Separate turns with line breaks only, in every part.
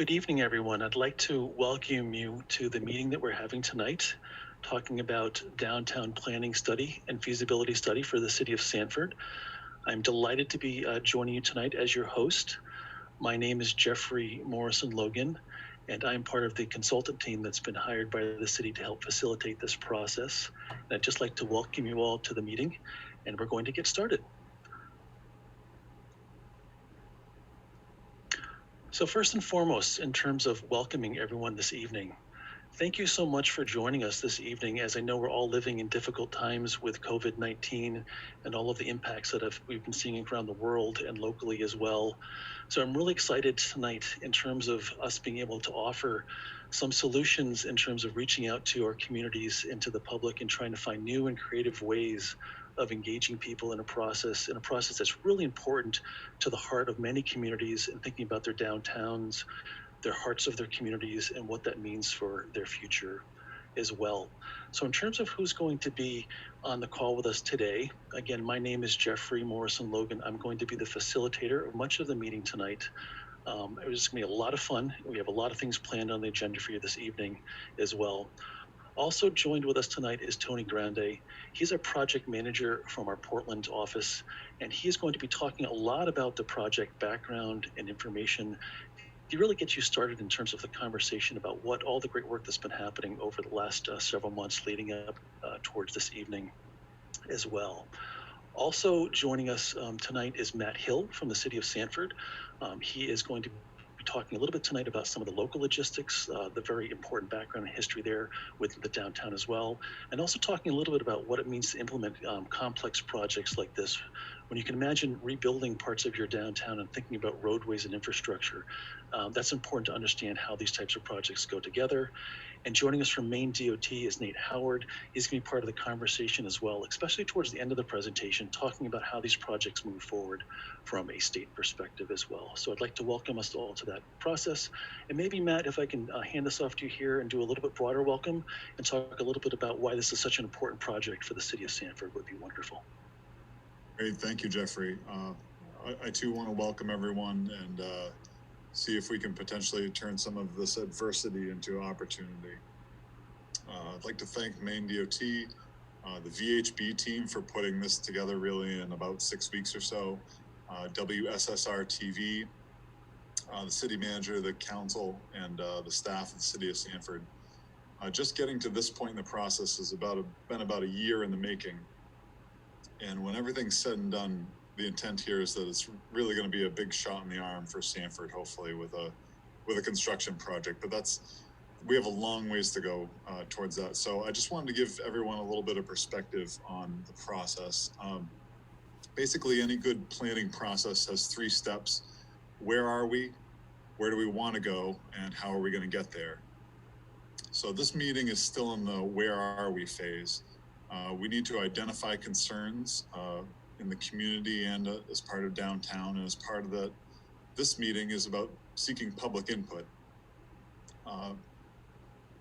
Good evening, everyone. I'd like to welcome you to the meeting that we're having tonight, talking about downtown planning study and feasibility study for the city of Sanford. I'm delighted to be joining you tonight as your host. My name is Jeffrey Morrison Logan, and I'm part of the consultant team that's been hired by the city to help facilitate this process. And I'd just like to welcome you all to the meeting, and we're going to get started. So first and foremost, in terms of welcoming everyone this evening, thank you so much for joining us this evening, as I know we're all living in difficult times with COVID-19 and all of the impacts that we've been seeing around the world and locally as well. So I'm really excited tonight in terms of us being able to offer some solutions in terms of reaching out to our communities and to the public and trying to find new and creative ways of engaging people in a process that's really important to the heart of many communities and thinking about their downtowns, their hearts of their communities, and what that means for their future as well. So in terms of who's going to be on the call with us today, again, my name is Jeffrey Morrison Logan. I'm going to be the facilitator of much of the meeting tonight. It was going to be a lot of fun. We have a lot of things planned on the agenda for you this evening as well. Also joined with us tonight is Tony Grande. He's a project manager from our Portland office, and he's going to be talking a lot about the project background and information to really get you started in terms of the conversation about what all the great work that's been happening over the last several months leading up towards this evening as well. Also joining us tonight is Matt Hill from the city of Sanford. He is going to be talking a little bit tonight about some of the local logistics, the very important background and history there with the downtown as well, and also talking a little bit about what it means to implement complex projects like this. When you can imagine rebuilding parts of your downtown and thinking about roadways and infrastructure, that's important to understand how these types of projects go together. And joining us from Maine DOT is Nate Howard. He's going to be part of the conversation as well, especially towards the end of the presentation, talking about how these projects move forward from a state perspective as well. So I'd like to welcome us all to that process. And maybe, Matt, if I can hand this off to you here and do a little bit broader welcome and talk a little bit about why this is such an important project for the city of Sanford would be wonderful.
Great, thank you, Jeffrey. I too want to welcome everyone and see if we can potentially turn some of this adversity into opportunity. I'd like to thank Maine DOT, the VHB team for putting this together really in about 6 weeks or so, WSSR TV, the city manager, the council, and the staff of the city of Sanford. Just getting to this point in the process has been about a year in the making. And when everything's said and done, the intent here is that it's really going to be a big shot in the arm for Sanford, hopefully with a construction project. But we have a long ways to go towards that. So I just wanted to give everyone a little bit of perspective on the process. Basically, any good planning process has 3 steps. Where are we? Where do we want to go? And how are we going to get there? So this meeting is still in the where are we phase. We need to identify concerns in the community and as part of downtown, and as part of that, this meeting is about seeking public input.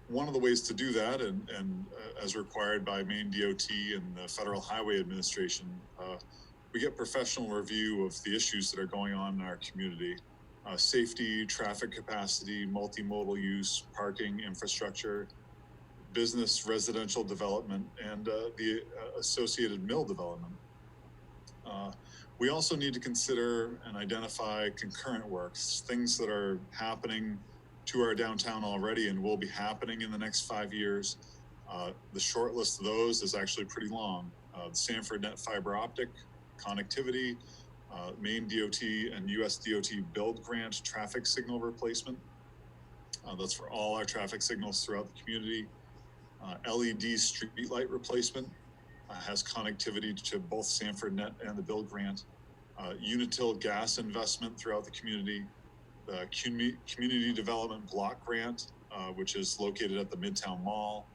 One of the ways to do that, and as required by Maine DOT and the Federal Highway Administration, we get professional review of the issues that are going on in our community. Safety, traffic capacity, multimodal use, parking, infrastructure, business, residential development, and the associated mill development. We also need to consider and identify concurrent works, things that are happening to our downtown already and will be happening in the next 5 years. The short list of those is actually pretty long. The Sanford Net Fiber Optic Connectivity, Maine DOT and US DOT Build Grant traffic signal replacement. That's for all our traffic signals throughout the community. LED streetlight replacement has connectivity to both Sanford Net and the Build Grant. Unitil gas investment throughout the community. The Community Development Block Grant, which is located at the Midtown Mall.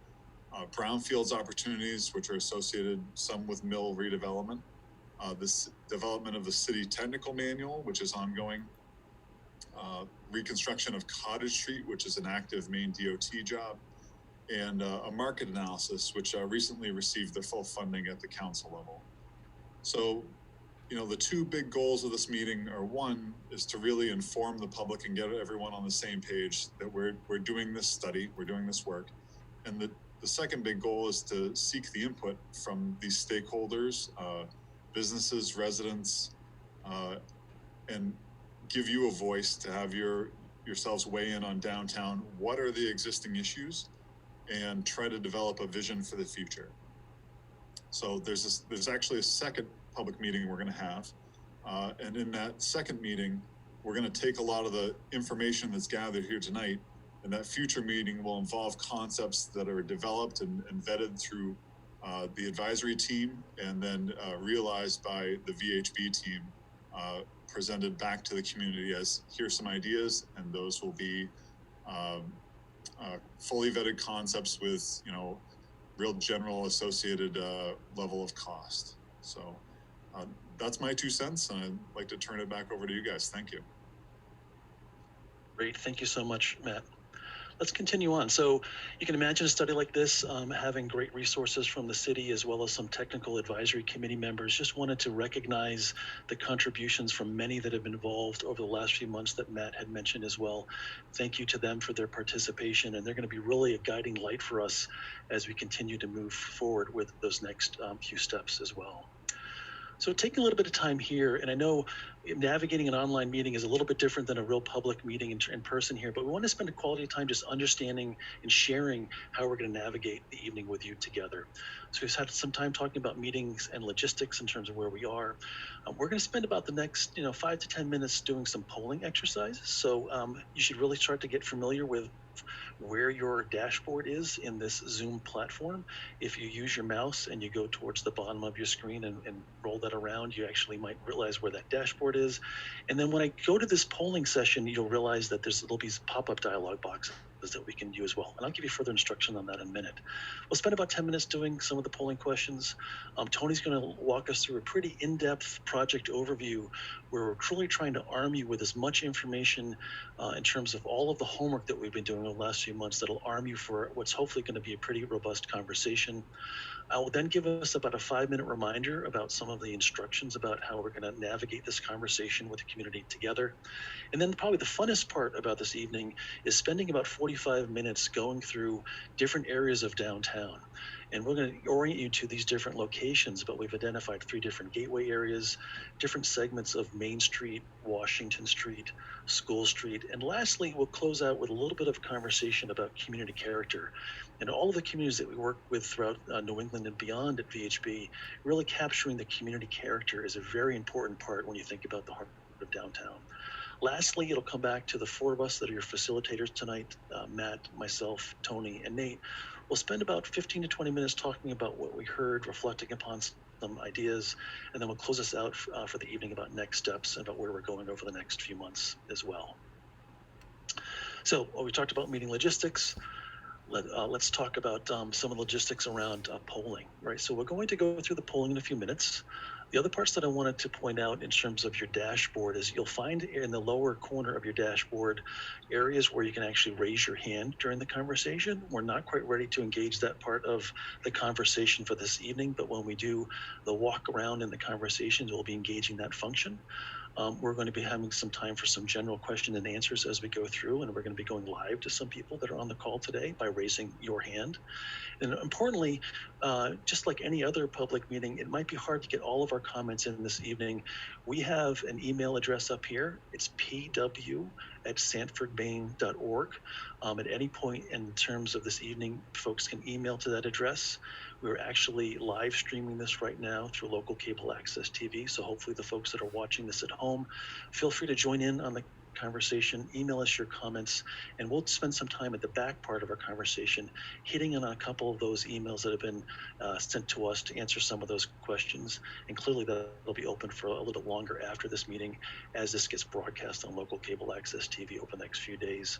Brownfields opportunities, which are associated some with mill redevelopment. This development of the city technical manual, which is ongoing. Reconstruction of Cottage Street, which is an active Maine DOT job. And a market analysis, which recently received their full funding at the council level. So the two big goals of this meeting are, one is to really inform the public and get everyone on the same page that we're doing this study, we're doing this work. And the second big goal is to seek the input from these stakeholders, businesses, residents, and give you a voice to have yourselves weigh in on downtown. What are the existing issues? And try to develop a vision for the future. So there's actually a second public meeting we're going to have. And in that second meeting, we're going to take a lot of the information that's gathered here tonight, and that future meeting will involve concepts that are developed and vetted through the advisory team, and then realized by the VHB team, presented back to the community as, here's some ideas, and those will be fully vetted concepts with, real general associated level of cost. So that's my 2 cents, and I'd like to turn it back over to you guys. Thank you.
Great, thank you so much, Matt. Let's continue on. So you can imagine a study like this having great resources from the city as well as some technical advisory committee members. Just wanted to recognize the contributions from many that have been involved over the last few months that Matt had mentioned as well. Thank you to them for their participation, and they're going to be really a guiding light for us as we continue to move forward with those next few steps as well. So taking a little bit of time here, and I know navigating an online meeting is a little bit different than a real public meeting in person here, but we want to spend a quality time just understanding and sharing how we're going to navigate the evening with you together. So we've had some time talking about meetings and logistics in terms of where we are. We're going to spend about the next 5 to 10 minutes doing some polling exercises. So you should really start to get familiar with where your dashboard is in this Zoom platform. If you use your mouse and you go towards the bottom of your screen and roll that around, you actually might realize where that dashboard is. And then when I go to this polling session, you'll realize that there'll be pop-up dialog boxes that we can use as well. And I'll give you further instruction on that in a minute. We'll spend about 10 minutes doing some of the polling questions. Tony's going to walk us through a pretty in-depth project overview where we're truly trying to arm you with as much information in terms of all of the homework that we've been doing over the last few months that'll arm you for what's hopefully going to be a pretty robust conversation. I will then give us about a 5-minute reminder about some of the instructions about how we're going to navigate this conversation with the community together. And then probably the funnest part about this evening is spending about 45 minutes going through different areas of downtown. And we're going to orient you to these different locations, but we've identified 3 different gateway areas, different segments of Main Street, Washington Street, School Street, and lastly, we'll close out with a little bit of conversation about community character. And all of the communities that we work with throughout New England and beyond at VHB, really capturing the community character is a very important part when you think about the heart of downtown. Lastly, it'll come back to the 4 of us that are your facilitators tonight, Matt, myself, Tony, and Nate. We'll spend about 15 to 20 minutes talking about what we heard, reflecting upon some ideas, and then we'll close us out for the evening about next steps and about where we're going over the next few months as well. So we talked about meeting logistics. Let's talk about some of the logistics around polling, right? So we're going to go through the polling in a few minutes. The other parts that I wanted to point out in terms of your dashboard is you'll find in the lower corner of your dashboard areas where you can actually raise your hand during the conversation. We're not quite ready to engage that part of the conversation for this evening, but when we do the walk around in the conversations, we'll be engaging that function. We're going to be having some time for some general question and answers as we go through, and we're going to be going live to some people that are on the call today by raising your hand. And importantly, just like any other public meeting, it might be hard to get all of our comments in this evening. We have an email address up here. It's pw@sanfordmaine.org. At any point in terms of this evening, folks can email to that address. We're actually live streaming this right now through local cable access TV. So hopefully the folks that are watching this at home, feel free to join in on the conversation, email us your comments, and we'll spend some time at the back part of our conversation hitting on a couple of those emails that have been sent to us to answer some of those questions. And clearly that'll be open for a little bit longer after this meeting as this gets broadcast on local cable access TV over the next few days.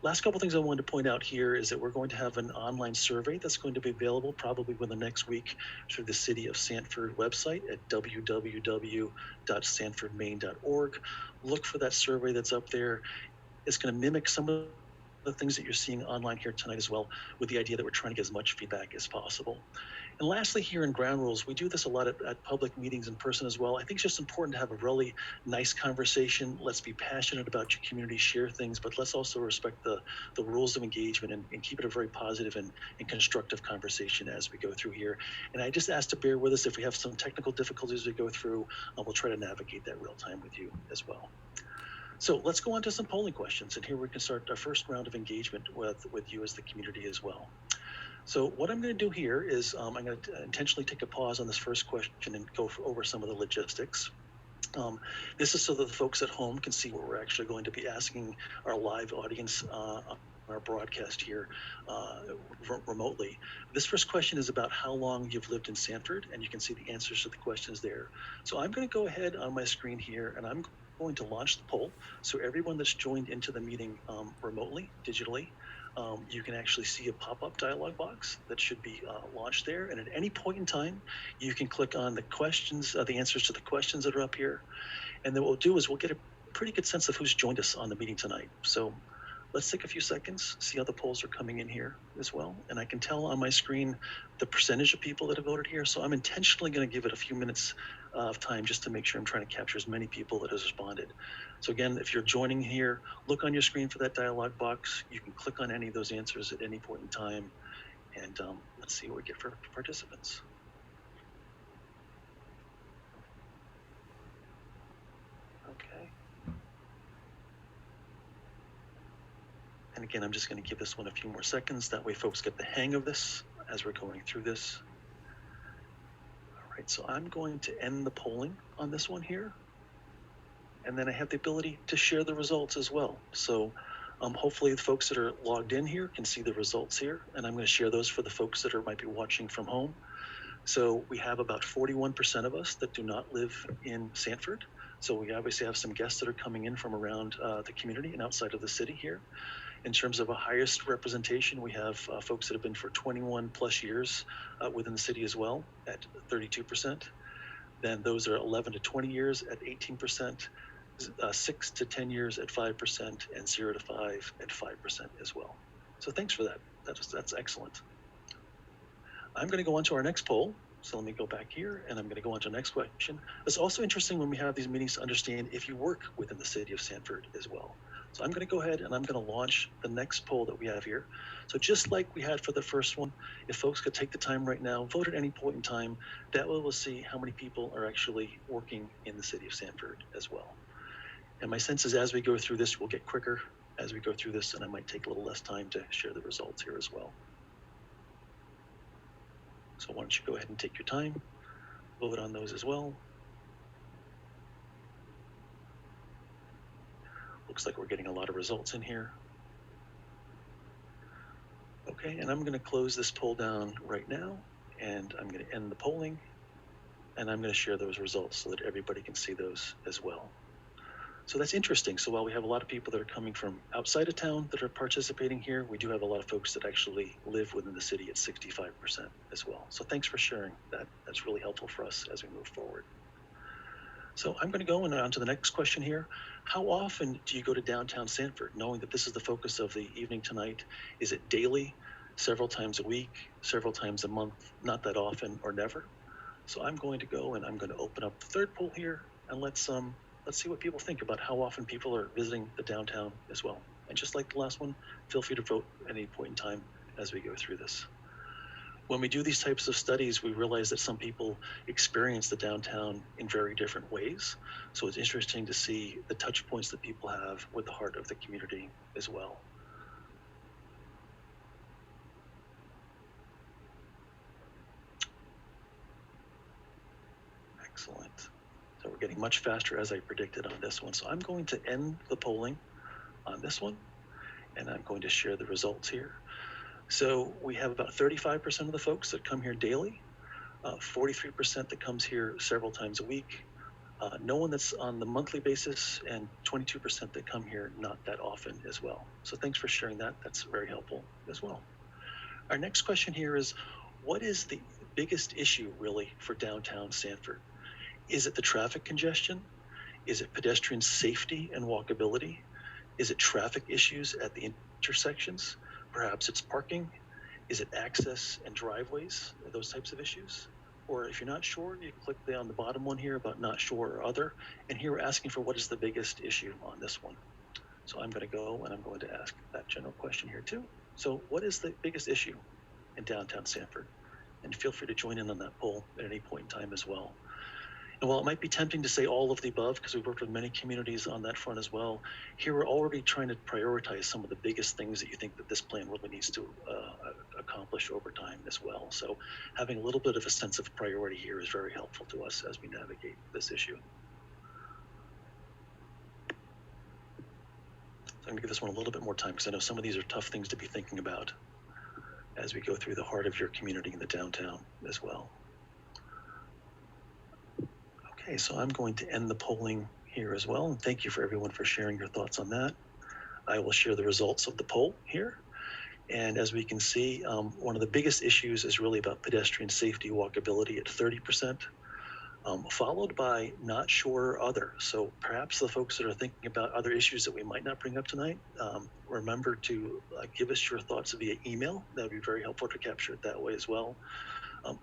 Last couple things I wanted to point out here is that we're going to have an online survey that's going to be available probably within the next week through the City of Sanford website at www.sanfordmaine.org. Look for that survey that's up there. It's going to mimic some of the things that you're seeing online here tonight as well, with the idea that we're trying to get as much feedback as possible. And lastly, here in ground rules, we do this a lot at public meetings in person as well. I think it's just important to have a really nice conversation. Let's be passionate about your community, share things, but let's also respect the rules of engagement and keep it a very positive and constructive conversation as we go through here. And I just ask to bear with us if we have some technical difficulties we go through. We'll try to navigate that real time with you as well. So let's go on to some polling questions, and here we can start our first round of engagement with you as the community as well. So what I'm going to do here is I'm going to intentionally take a pause on this first question and go over some of the logistics. This is so that the folks at home can see what we're actually going to be asking our live audience on our broadcast here remotely. This first question is about how long you've lived in Sanford, and you can see the answers to the questions there. So I'm going to go ahead on my screen here, and I'm going to launch the poll. So everyone that's joined into the meeting remotely, digitally, you can actually see a pop-up dialog box that should be launched there. And at any point in time, you can click on the questions, the answers to the questions that are up here. And then what we'll do is we'll get a pretty good sense of who's joined us on the meeting tonight. So let's take a few seconds, see how the polls are coming in here as well. And I can tell on my screen the percentage of people that have voted here. So I'm intentionally going to give it a few minutes of time just to make sure I'm trying to capture as many people that has responded. So again, if you're joining here, look on your screen for that dialog box. You can click on any of those answers at any point in time. And let's see what we get for participants. Okay. And again, I'm just going to give this one a few more seconds. That way folks get the hang of this as we're going through this. All right, so I'm going to end the polling on this one here. And then I have the ability to share the results as well. So hopefully the folks that are logged in here can see the results here. And I'm going to share those for the folks that might be watching from home. So we have about 41% of us that do not live in Sanford. So we obviously have some guests that are coming in from around the community and outside of the city here. In terms of a highest representation, we have folks that have been for 21 plus years within the city as well at 32%. Then those are 11 to 20 years at 18%, 6 to 10 years at 5%, and 0 to 5 at 5% as well. So thanks for that. That's excellent. I'm going to go on to our next poll. So let me go back here, and I'm going to go on to the next question. It's also interesting when we have these meetings to understand if you work within the city of Sanford as well. So I'm going to go ahead and I'm going to launch the next poll that we have here. So just like we had for the first one, if folks could take the time right now, vote at any point in time, that way we'll see how many people are actually working in the city of Sanford as well. And my sense is as we go through this, we'll get quicker as we go through this, and I might take a little less time to share the results here as well. So why don't you go ahead and take your time, vote on those as well. Looks like we're getting a lot of results in here. Okay, and I'm going to close this poll down right now, and I'm going to end the polling, and I'm going to share those results so that everybody can see those as well. So that's interesting. So while we have a lot of people that are coming from outside of town that are participating here, we do have a lot of folks that actually live within the city at 65% as well. So thanks for sharing that. That's really helpful for us as we move forward. So I'm going to go on to the next question here. How often do you go to downtown Sanford, knowing that this is the focus of the evening tonight? Is it daily, several times a week, several times a month, not that often, or never? So I'm going to go and I'm going to open up the third poll here, and let's see what people think about how often people are visiting the downtown as well. And just like the last one, feel free to vote at any point in time as we go through this. When we do these types of studies, we realize that some people experience the downtown in very different ways. So it's interesting to see the touch points that people have with the heart of the community as well. Excellent. So we're getting much faster as I predicted on this one. So I'm going to end the polling on this one, and I'm going to share the results here. So we have about 35% of the folks that come here daily, 43% that comes here several times a week, no one that's on the monthly basis, and 22% that come here not that often as well. So thanks for sharing that. That's very helpful as well. Our next question here is, what is the biggest issue really for downtown Sanford? Is it the traffic congestion? Is it pedestrian safety and walkability? Is it traffic issues at the intersections? Perhaps it's parking. Is it access and driveways, those types of issues? Or if you're not sure, you click on the bottom one here about not sure or other. And here we're asking for what is the biggest issue on this one. So I'm going to go and I'm going to ask that general question here too. So what is the biggest issue in downtown Sanford? And feel free to join in on that poll at any point in time as well. And while it might be tempting to say all of the above, because we've worked with many communities on that front as well, here we're already trying to prioritize some of the biggest things that you think that this plan really needs to accomplish over time as well. So having a little bit of a sense of priority here is very helpful to us as we navigate this issue. So I'm going to give this one a little bit more time because I know some of these are tough things to be thinking about as we go through the heart of your community in the downtown as well. Okay, so I'm going to end the polling here as well. And thank you for everyone for sharing your thoughts on that. I will share the results of the poll here. And as we can see, one of the biggest issues is really about pedestrian safety, walkability at 30%, followed by not sure or other. So perhaps the folks that are thinking about other issues that we might not bring up tonight, remember to give us your thoughts via email. That would be very helpful to capture it that way as well.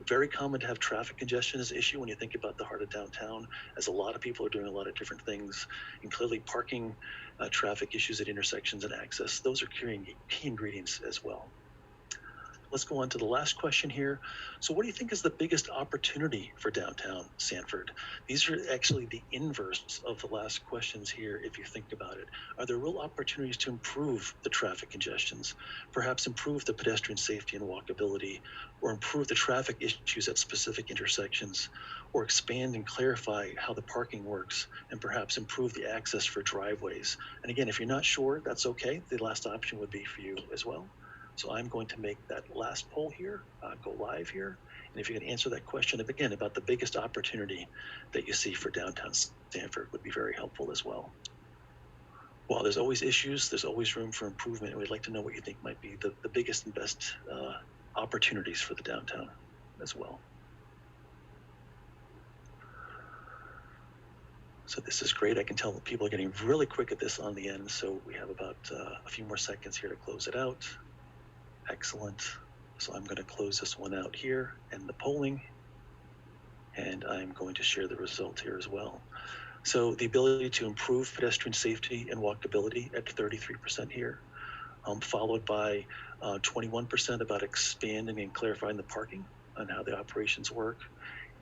Very common to have traffic congestion as an issue when you think about the heart of downtown, as a lot of people are doing a lot of different things, and clearly parking, traffic issues at intersections and access, those are key ingredients as well. Let's go on to the last question here. So what do you think is the biggest opportunity for downtown Sanford? These are actually the inverse of the last questions here, if you think about it. Are there real opportunities to improve the traffic congestions, perhaps improve the pedestrian safety and walkability, or improve the traffic issues at specific intersections, or expand and clarify how the parking works, and perhaps improve the access for driveways? And again, if you're not sure, that's okay. The last option would be for you as well. So I'm going to make that last poll here, go live here. And if you can answer that question, again, about the biggest opportunity that you see for downtown Sanford would be very helpful as well. While there's always issues, there's always room for improvement. And we'd like to know what you think might be the biggest and best opportunities for the downtown as well. So this is great. I can tell that people are getting really quick at this on the end. So we have about a few more seconds here to close it out. Excellent. So I'm going to close this one out here and the polling, and I'm going to share the result here as well. So the ability to improve pedestrian safety and walkability at 33% here, followed by 21% about expanding and clarifying the parking on how the operations work.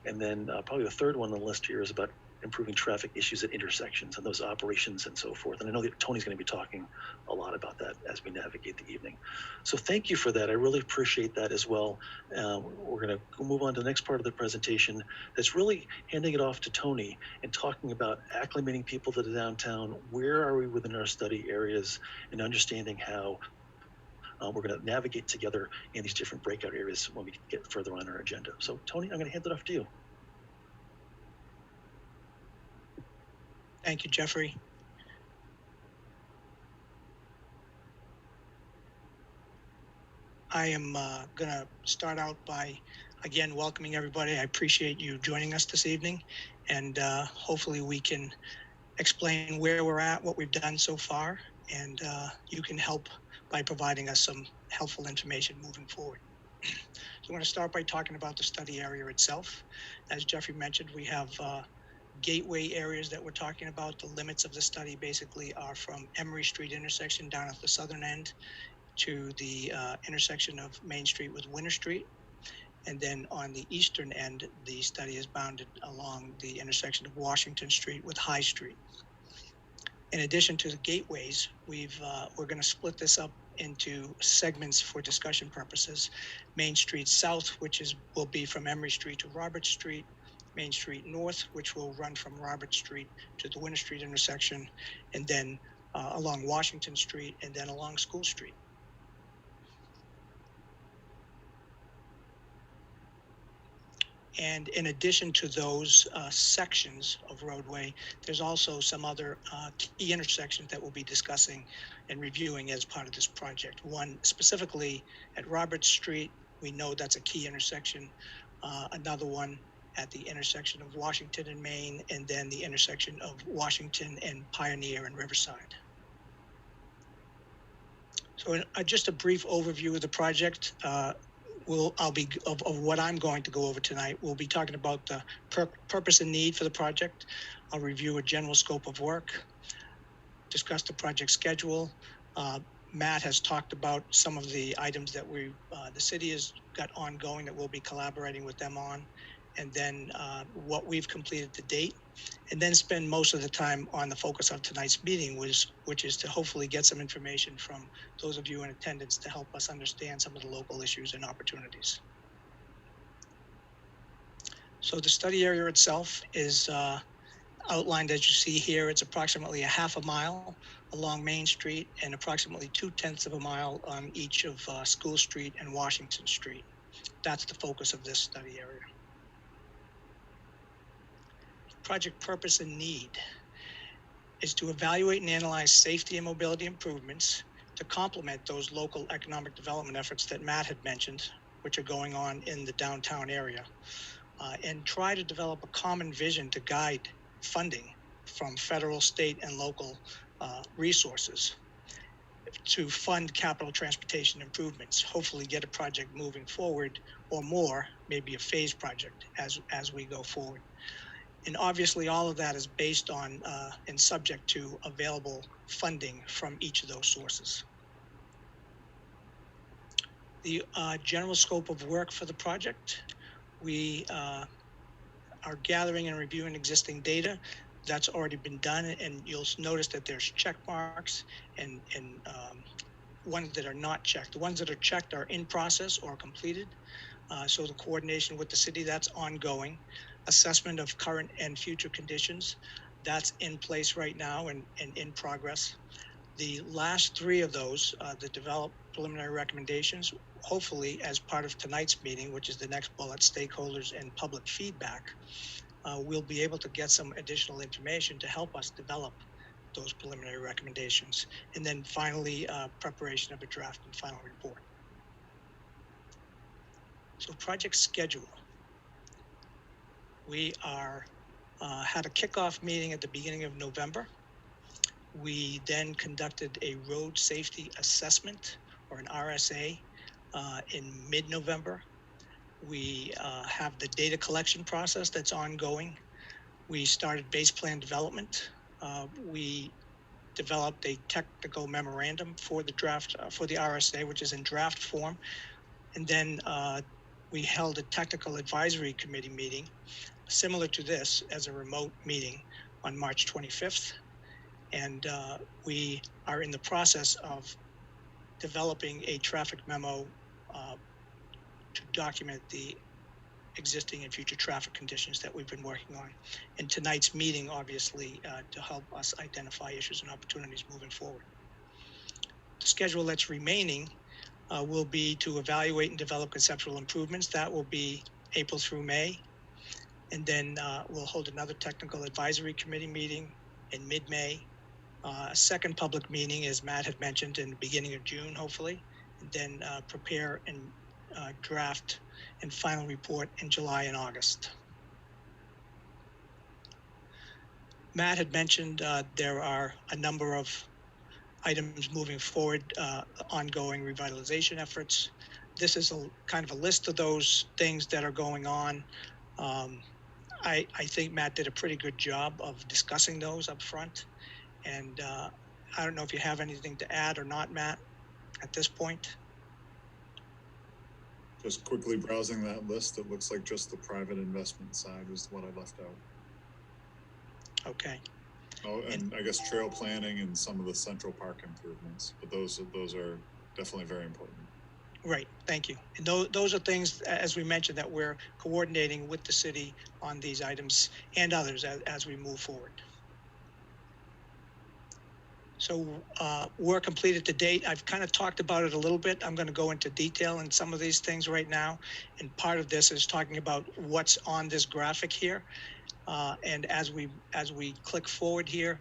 And then probably the third one on the list here is about improving traffic issues at intersections and those operations and so forth. And I know that Tony's going to be talking a lot about that as we navigate the evening. So thank you for that. I really appreciate that as well. We're going to move on to the next part of the presentation. That's really handing it off to Tony and talking about acclimating people to the downtown. Where are we within our study areas, and understanding how we're going to navigate together in these different breakout areas when we get further on our agenda. So Tony, I'm going to hand it off to you.
Thank you, Jeffrey. I am going to start out by, again, welcoming everybody. I appreciate you joining us this evening, and hopefully we can explain where we're at, what we've done so far, and you can help by providing us some helpful information moving forward. So I'm going to start by talking about the study area itself. As Jeffrey mentioned, we have gateway areas that we're talking about. The limits of the study basically are from Emery Street intersection down at the southern end to the intersection of Main Street with Winter Street. And then on the eastern end, the study is bounded along the intersection of Washington Street with High Street. In addition to the gateways, we're going to split this up into segments for discussion purposes. Main Street South, which will be from Emery Street to Robert Street. Main Street North, which will run from Robert Street to the Winter Street intersection, and then along Washington Street, and then along School Street. And in addition to those sections of roadway, there's also some other key intersections that we'll be discussing and reviewing as part of this project. One specifically at Robert Street, we know that's a key intersection. Another one at the intersection of Washington and Main, and then the intersection of Washington and Pioneer and Riverside. So just a brief overview of the project. I'll be of what I'm going to go over tonight. We'll be talking about the purpose and need for the project. I'll review a general scope of work, discuss the project schedule. Matt has talked about some of the items that the city has got ongoing that we'll be collaborating with them on, and then what we've completed to date, and then spend most of the time on the focus of tonight's meeting, which is to hopefully get some information from those of you in attendance to help us understand some of the local issues and opportunities. So the study area itself is outlined as you see here. It's approximately a half a mile along Main Street and approximately 2/10 of a mile on each of School Street and Washington Street. That's the focus of this study area. Project purpose and need is to evaluate and analyze safety and mobility improvements to complement those local economic development efforts that Matt had mentioned, which are going on in the downtown area, and try to develop a common vision to guide funding from federal, state, and local resources to fund capital transportation improvements, hopefully get a project moving forward or more, maybe a phased project as we go forward. And obviously all of that is based on and subject to available funding from each of those sources. The general scope of work for the project, we are gathering and reviewing existing data. That's already been done, and you'll notice that there's check marks and ones that are not checked. The ones that are checked are in process or completed. So the coordination with the city, that's ongoing. Assessment of current and future conditions, that's in place right now and in progress. The last three of those, the developed preliminary recommendations, hopefully as part of tonight's meeting, which is the next bullet, stakeholders and public feedback, we'll be able to get some additional information to help us develop those preliminary recommendations. And then finally, preparation of a draft and final report. So project schedule. We had a kickoff meeting at the beginning of November. We then conducted a road safety assessment, or an RSA, in mid-November. We have the data collection process that's ongoing. We started base plan development. We developed a technical memorandum for the draft, for the RSA, which is in draft form. And then we held a technical advisory committee meeting, similar to this, as a remote meeting on March 25th. And we are in the process of developing a traffic memo to document the existing and future traffic conditions that we've been working on. And tonight's meeting, obviously, to help us identify issues and opportunities moving forward. The schedule that's remaining will be to evaluate and develop conceptual improvements. That will be April through May. And then we'll hold another technical advisory committee meeting in mid-May. A second public meeting, as Matt had mentioned, in the beginning of June, hopefully, and then prepare and draft and final report in July and August. Matt had mentioned there are a number of items moving forward, ongoing revitalization efforts. This is a kind of a list of those things that are going on. I think Matt did a pretty good job of discussing those up front. And I don't know if you have anything to add or not, Matt, at this point.
Just quickly browsing that list, it looks like just the private investment side is what I left out.
Okay.
Oh, and I guess trail planning and some of the Central Park improvements, but those are definitely very important.
Right, thank you. And those are things, as we mentioned, that we're coordinating with the city on these items and others as we move forward. So work completed to date. I've kind of talked about it a little bit. I'm going to go into detail in some of these things right now. And part of this is talking about what's on this graphic here. And as we click forward here,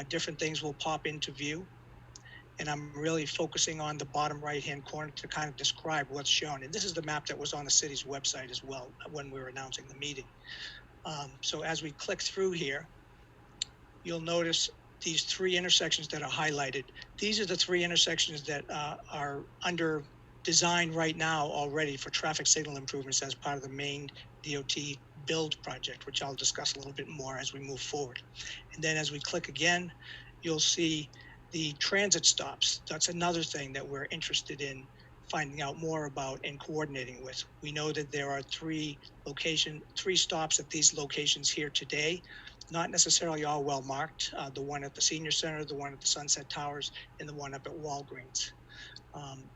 different things will pop into view. And I'm really focusing on the bottom right-hand corner to kind of describe what's shown. And this is the map that was on the city's website as well when we were announcing the meeting. So as we click through here, you'll notice these three intersections that are highlighted. These are the three intersections that are under design right now already for traffic signal improvements as part of the main DOT build project, which I'll discuss a little bit more as we move forward. And then as we click again, you'll see the transit stops. That's another thing that we're interested in finding out more about and coordinating with. We know that there are three stops at these locations here today, not necessarily all well marked. The one at the Senior Center, the one at the Sunset Towers, and the one up at Walgreens.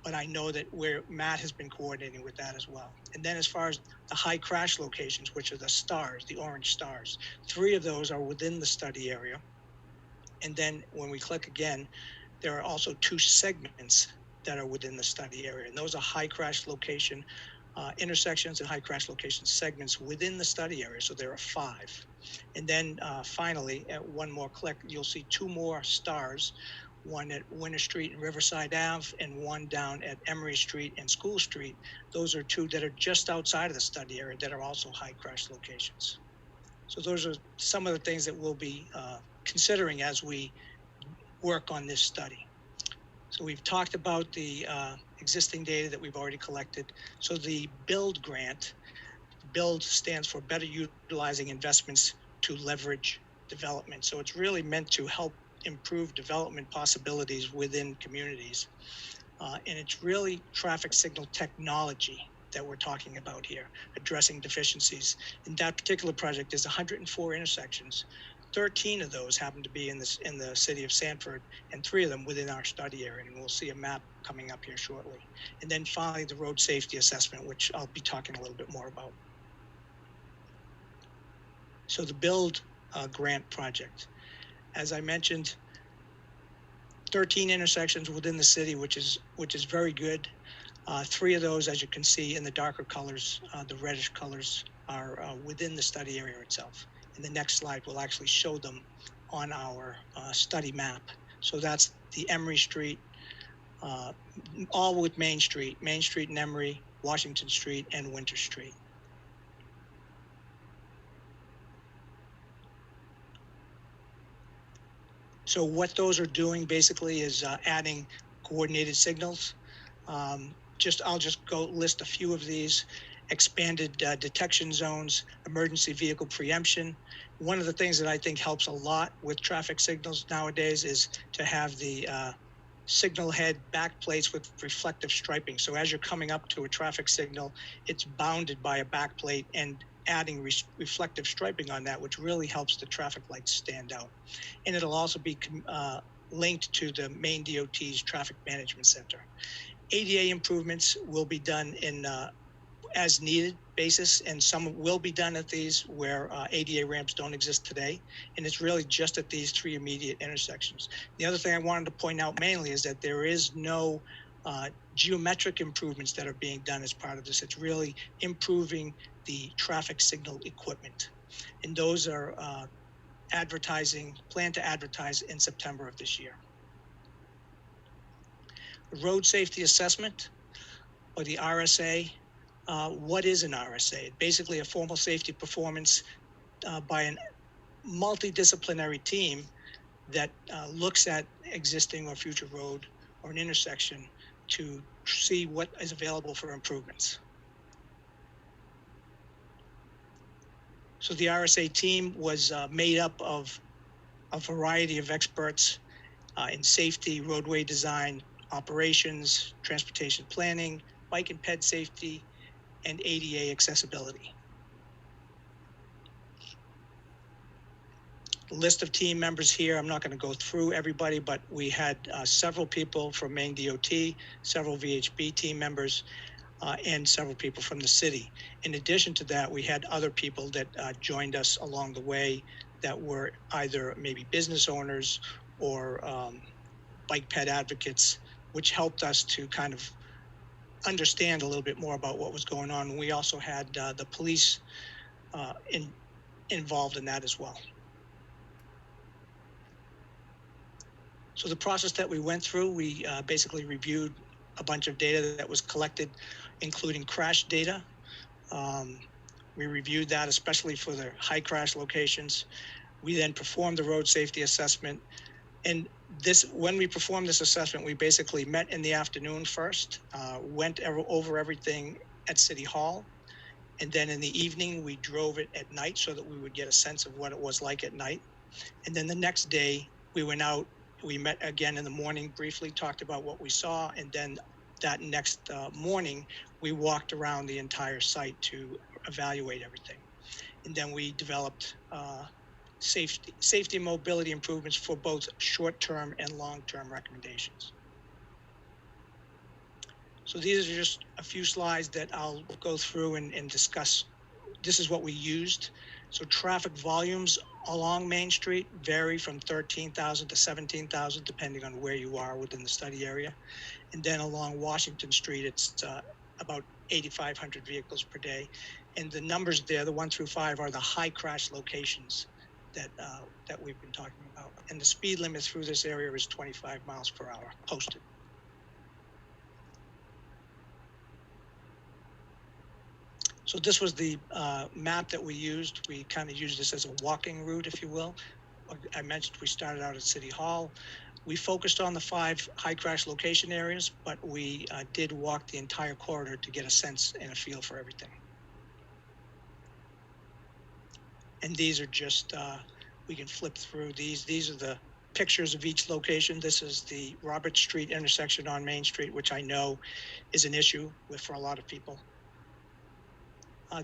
But I know that Matt has been coordinating with that as well. And then as far as the high crash locations, which are the stars, the orange stars, three of those are within the study area. And then when we click again, there are also two segments that are within the study area. And those are high crash location intersections and high crash location segments within the study area. So there are 5. And then finally, at one more click, you'll see 2 more stars, one at Winter Street and Riverside Ave, and one down at Emery Street and School Street. Those are 2 that are just outside of the study area that are also high crash locations. So those are some of the things that we'll be considering as we work on this study. So we've talked about the existing data that we've already collected. So the BUILD grant, BUILD stands for Better Utilizing Investments to Leverage Development. So it's really meant to help improve development possibilities within communities. And it's really traffic signal technology that we're talking about here, addressing deficiencies. In that particular project, there's 104 intersections. 13 of those happen to be in the city of Sanford, and 3 of them within our study area. And we'll see a map coming up here shortly. And then finally, the road safety assessment, which I'll be talking a little bit more about. So the BUILD grant project, as I mentioned, 13 intersections within the city, which is very good. 3 of those, as you can see in the darker colors, the reddish colors, are within the study area itself. In the next slide, we'll actually show them on our study map. So that's the Emery Street, all with Main Street and Emery, Washington Street, and Winter Street. So what those are doing basically is adding coordinated signals. I'll just go list a few of these. Expanded detection zones, emergency vehicle preemption. One of the things that I think helps a lot with traffic signals nowadays is to have the signal head back plates with reflective striping. So as you're coming up to a traffic signal, it's bounded by a back plate, and adding reflective striping on that, which really helps the traffic lights stand out. And it'll also be linked to the main DOT's traffic management center. ADA improvements will be done in as needed basis, and some will be done at these where ADA ramps don't exist today. And it's really just at these 3 immediate intersections. The other thing I wanted to point out mainly is that there is no geometric improvements that are being done as part of this. It's really improving the traffic signal equipment. And those are planned to advertise in September of this year. The road safety assessment, or the RSA. What is an RSA? Basically a formal safety performance by a multidisciplinary team that looks at existing or future road or an intersection to see what is available for improvements. So the RSA team was made up of a variety of experts in safety, roadway design, operations, transportation planning, bike and ped safety, and ADA accessibility. The list of team members here, I'm not going to go through everybody, but we had several people from Maine DOT, several VHB team members, and several people from the city. In addition to that, we had other people that joined us along the way that were either maybe business owners or bike ped advocates, which helped us to kind of understand a little bit more about what was going on. We also had the police involved in that as well. So the process that we went through, we basically reviewed a bunch of data that was collected, including crash data. We reviewed that, especially for the high crash locations. We then performed the road safety assessment, And when we performed this assessment, we basically met in the afternoon first, went over everything at City Hall. And then in the evening, we drove it at night so that we would get a sense of what it was like at night. And then the next day, we went out, we met again in the morning, briefly talked about what we saw. And then that next morning, we walked around the entire site to evaluate everything. And then we developed safety and mobility improvements for both short-term and long-term recommendations. So these are just a few slides that I'll go through and discuss. This is what we used. So traffic volumes along Main Street vary from 13,000 to 17,000, depending on where you are within the study area. And then along Washington Street, it's about 8,500 vehicles per day. And the numbers there, the 1 through 5, are the high crash locations that we've been talking about. And the speed limit through this area is 25 miles per hour posted. So this was the map that we used. We kind of used this as a walking route, if you will. I mentioned we started out at City Hall. We focused on the 5 high crash location areas, but we did walk the entire corridor to get a sense and a feel for everything. And these are just, we can flip through these. These are the pictures of each location. This is the Robert Street intersection on Main Street, which I know is an issue for a lot of people.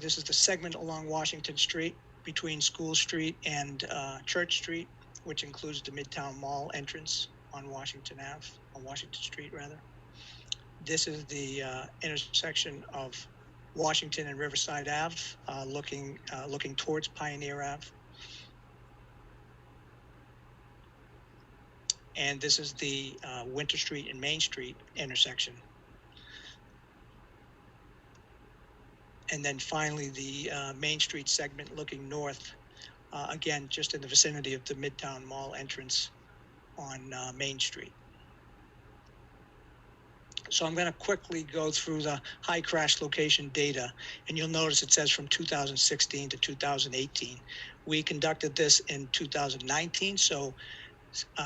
This is the segment along Washington Street between School Street and Church Street, which includes the Midtown Mall entrance on Washington Street rather. This is the intersection of Washington and Riverside Ave, looking towards Pioneer Ave. And this is the Winter Street and Main Street intersection. And then finally, the Main Street segment looking north, again, just in the vicinity of the Midtown Mall entrance on Main Street. So I'm going to quickly go through the high crash location data, and you'll notice it says from 2016 to 2018. We conducted this in 2019, so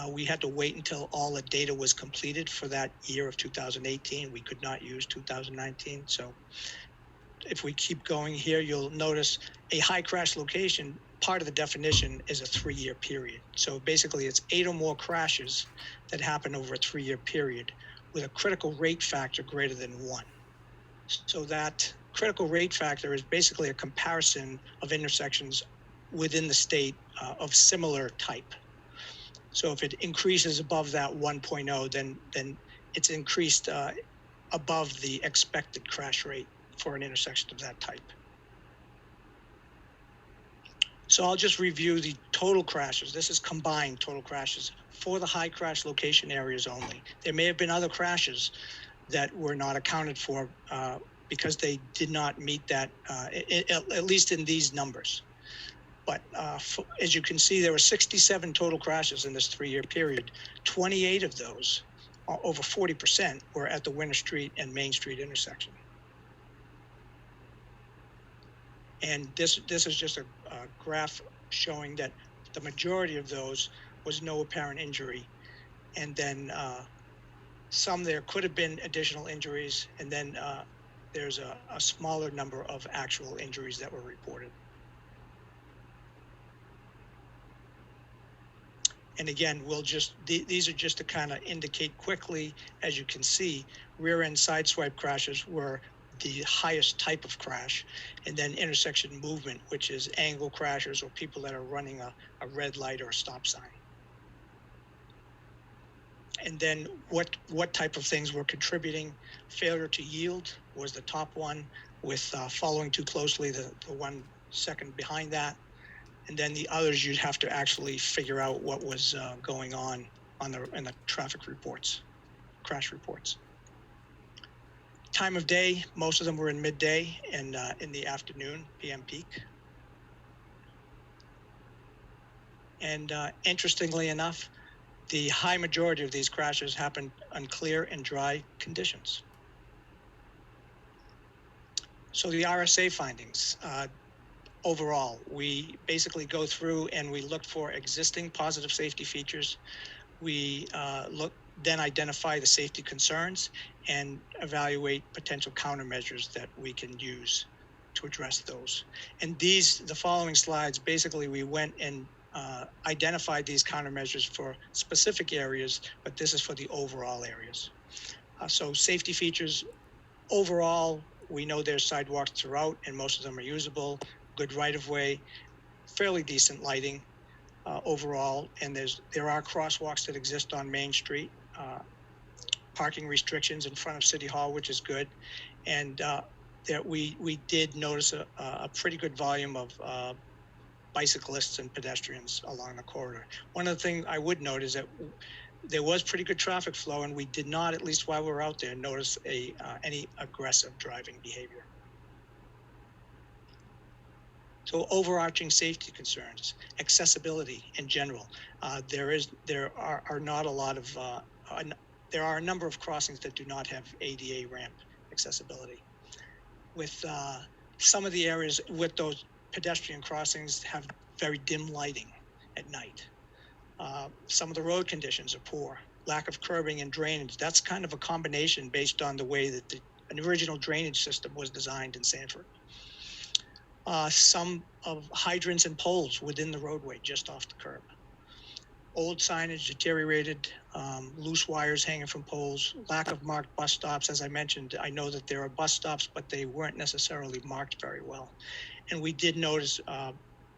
we had to wait until all the data was completed for that year of 2018. We could not use 2019. So if we keep going here, you'll notice a high crash location, part of the definition is a 3-year period. So basically it's 8 or more crashes that happen over a 3-year period with a critical rate factor greater than 1. So that critical rate factor is basically a comparison of intersections within the state of similar type. So if it increases above that 1.0, then it's increased above the expected crash rate for an intersection of that type. So I'll just review the total crashes. This is combined total crashes for the high crash location areas only. There may have been other crashes that were not accounted for because they did not meet that, at least in these numbers. But as you can see, there were 67 total crashes in this 3-year period. 28 of those, over 40%, were at the Winter Street and Main Street intersection. And this is just a graph showing that the majority of those was no apparent injury. And then some there could have been additional injuries, and then there's a smaller number of actual injuries that were reported. And again, these are just to kind of indicate quickly, as you can see, rear end sideswipe crashes were the highest type of crash, and then intersection movement, which is angle crashers or people that are running a red light or a stop sign. And then what type of things were contributing? Failure to yield was the top one, with following too closely the one second behind that. And then the others, you'd have to actually figure out what was going on in the traffic reports, crash reports. Time of day, most of them were in midday and in the afternoon, PM peak. And interestingly enough, the high majority of these crashes happened on clear and dry conditions. So the RSA findings, overall, we basically go through and we look for existing positive safety features. We then identify the safety concerns and evaluate potential countermeasures that we can use to address those. And the following slides, basically we went and identified these countermeasures for specific areas, but this is for the overall areas. So safety features, overall, we know there's sidewalks throughout and most of them are usable, good right-of-way, fairly decent lighting overall, and there are crosswalks that exist on Main Street, parking restrictions in front of City Hall, which is good, and that we did notice a pretty good volume of bicyclists and pedestrians along the corridor. One of the things I would note is that there was pretty good traffic flow, and we did not, at least while we were out there, notice any aggressive driving behavior. So overarching safety concerns, accessibility in general. There are not a lot of, there are a number of crossings that do not have ADA ramp accessibility. With some of the areas with those pedestrian crossings have very dim lighting at night. Some of the road conditions are poor. Lack of curbing and drainage. That's kind of a combination based on the way that an original drainage system was designed in Sanford. Some of hydrants and poles within the roadway, just off the curb. Old signage deteriorated, loose wires hanging from poles, lack of marked bus stops. As I mentioned, I know that there are bus stops, but they weren't necessarily marked very well. And we did notice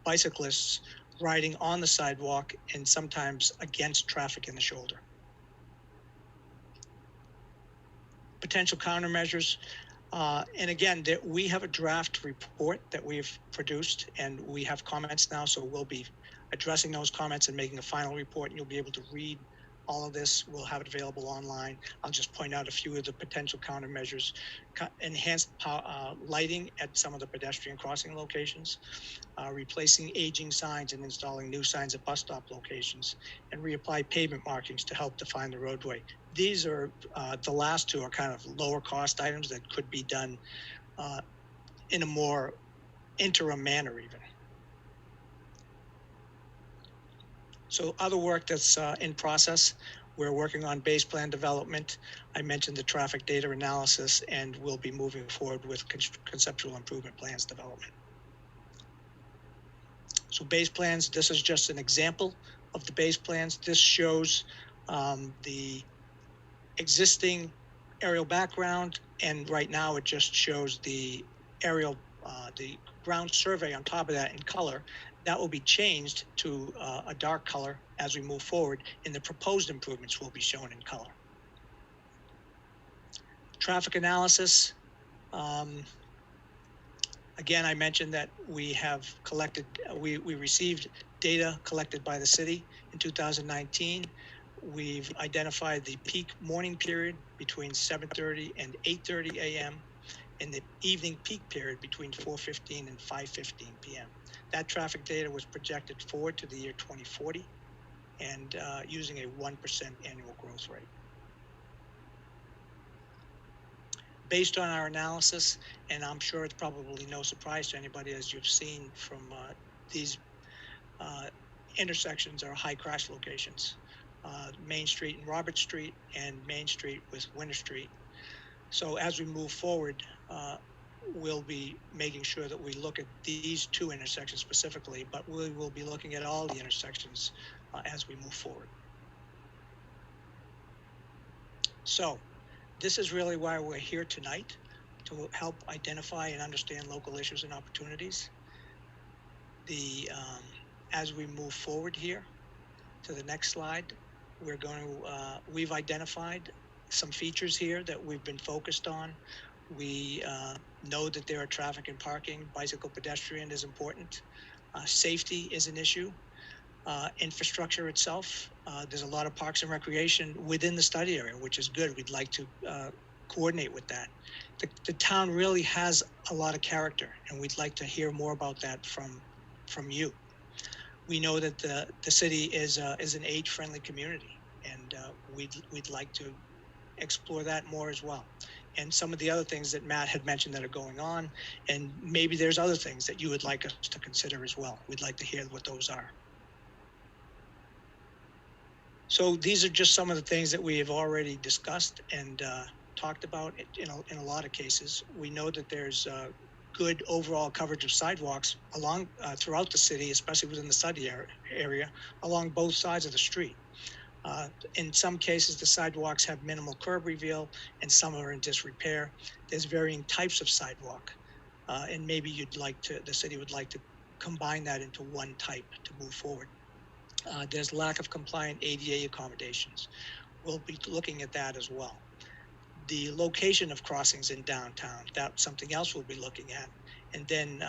bicyclists riding on the sidewalk and sometimes against traffic in the shoulder. Potential countermeasures. And again, we have a draft report that we've produced, and we have comments now, so we'll be addressing those comments and making a final report, and you'll be able to read all of this. We'll have it available online. I'll just point out a few of the potential countermeasures. Enhanced lighting at some of the pedestrian crossing locations, replacing aging signs and installing new signs at bus stop locations, and reapply pavement markings to help define the roadway. These are, the last two are kind of lower cost items that could be done in a more interim manner even. So other work that's in process, we're working on base plan development. I mentioned the traffic data analysis, and we'll be moving forward with conceptual improvement plans development. So base plans, this is just an example of the base plans. This shows the existing aerial background, and right now it just shows the aerial, the ground survey on top of that in color. That will be changed to a dark color as we move forward, and the proposed improvements will be shown in color. Traffic analysis. Again, I mentioned that we have collected, we received data collected by the city in 2019. We've identified the peak morning period between 7:30 and 8:30 a.m. and the evening peak period between 4:15 and 5:15 p.m. That traffic data was projected forward to the year 2040 and using a 1% annual growth rate. Based on our analysis, and I'm sure it's probably no surprise to anybody, as you've seen from these intersections are high crash locations. Main Street and Robert Street, and Main Street with Winter Street. So as we move forward, we'll be making sure that we look at these two intersections specifically, but we will be looking at all the intersections as we move forward. So this is really why we're here tonight, to help identify and understand local issues and opportunities. As we move forward here to the next slide, we're going to, we've identified some features here that we've been focused on. We know that there are traffic and parking. Bicycle pedestrian is important. Safety is an issue. Infrastructure itself, there's a lot of parks and recreation within the study area, which is good. We'd like to coordinate with that. The town really has a lot of character, and we'd like to hear more about that from you. We know that the city is an age-friendly community, and we'd like to explore that more as well. And some of the other things that Matt had mentioned that are going on, and maybe there's other things that you would like us to consider as well. We'd like to hear what those are. So these are just some of the things that we have already discussed and talked about. In a lot of cases, we know that there's good overall coverage of sidewalks along throughout the city, especially within the study area, along both sides of the street. In some cases, the sidewalks have minimal curb reveal, and some are in disrepair. There's varying types of sidewalk, and maybe the city would like to combine that into one type to move forward. There's lack of compliant ADA accommodations. We'll be looking at that as well. The location of crossings in downtown, that's something else we'll be looking at. And then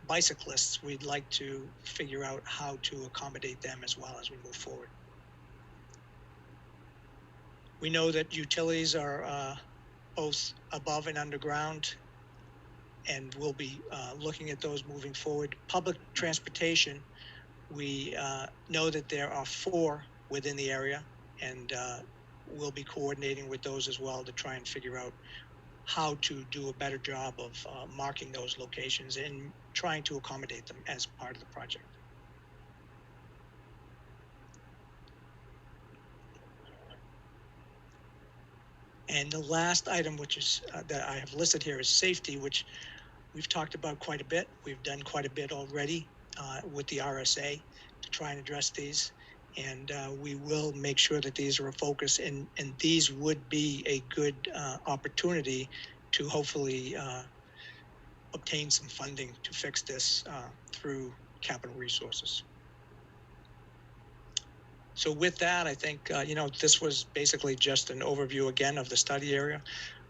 bicyclists, we'd like to figure out how to accommodate them as well as we move forward. We know that utilities are both above and underground, and we'll be looking at those moving forward. Public transportation, we know that there are 4 within the area, and we'll be coordinating with those as well to try and figure out how to do a better job of marking those locations and trying to accommodate them as part of the project. And the last item, which is that I have listed here, is safety, which we've talked about quite a bit. We've done quite a bit already with the RSA to try and address these. And we will make sure that these are a focus, and these would be a good opportunity to hopefully obtain some funding to fix this through capital resources. So with that, I think, this was basically just an overview again of the study area.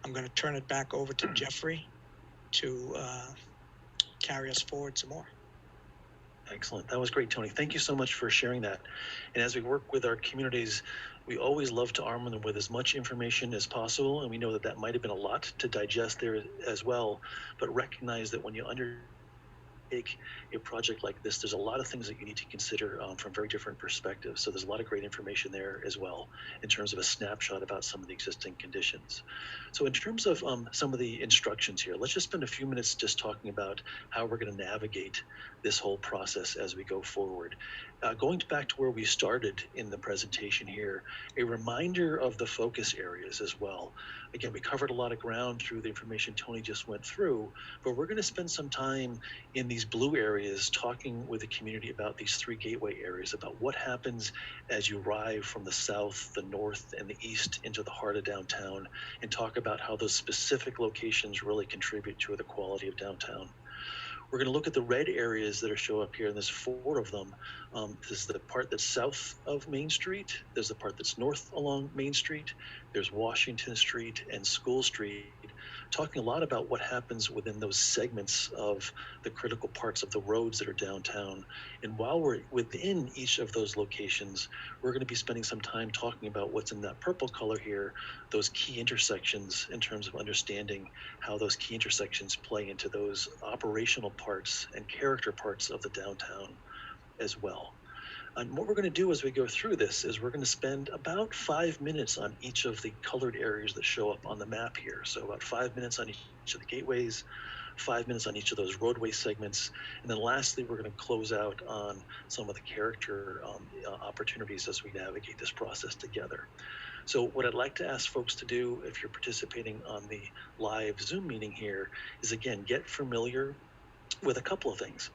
I'm going to turn it back over to Jeffrey to carry us forward some more.
Excellent. That was great, Tony. Thank you so much for sharing that. And as we work with our communities, we always love to arm them with as much information as possible. And we know that that might have been a lot to digest there as well, but recognize that when you undertake a project like this, there's a lot of things that you need to consider from very different perspectives. So there's a lot of great information there as well in terms of a snapshot about some of the existing conditions. So in terms of some of the instructions here, let's just spend a few minutes just talking about how we're going to navigate this whole process as we go forward. Going back to where we started in the presentation here, a reminder of the focus areas as well. Again, we covered a lot of ground through the information Tony just went through, but we're going to spend some time in these blue areas talking with the community about these 3 gateway areas, about what happens as you arrive from the south, the north, and the east into the heart of downtown, and talk about how those specific locations really contribute to the quality of downtown. We're going to look at the red areas that are show up here, and there's 4 of them. There's the part that's south of Main Street. There's the part that's north along Main Street. There's Washington Street and School Street, talking a lot about what happens within those segments of the critical parts of the roads that are downtown. And while we're within each of those locations, we're going to be spending some time talking about what's in that purple color here, those key intersections, in terms of understanding how those key intersections play into those operational parts and character parts of the downtown as well. And what we're going to do as we go through this is we're going to spend about 5 minutes on each of the colored areas that show up on the map here. So about 5 minutes on each of the gateways, 5 minutes on each of those roadway segments. And then lastly, we're going to close out on some of the character opportunities as we navigate this process together. So what I'd like to ask folks to do, if you're participating on the live Zoom meeting here, is again, get familiar with a couple of things.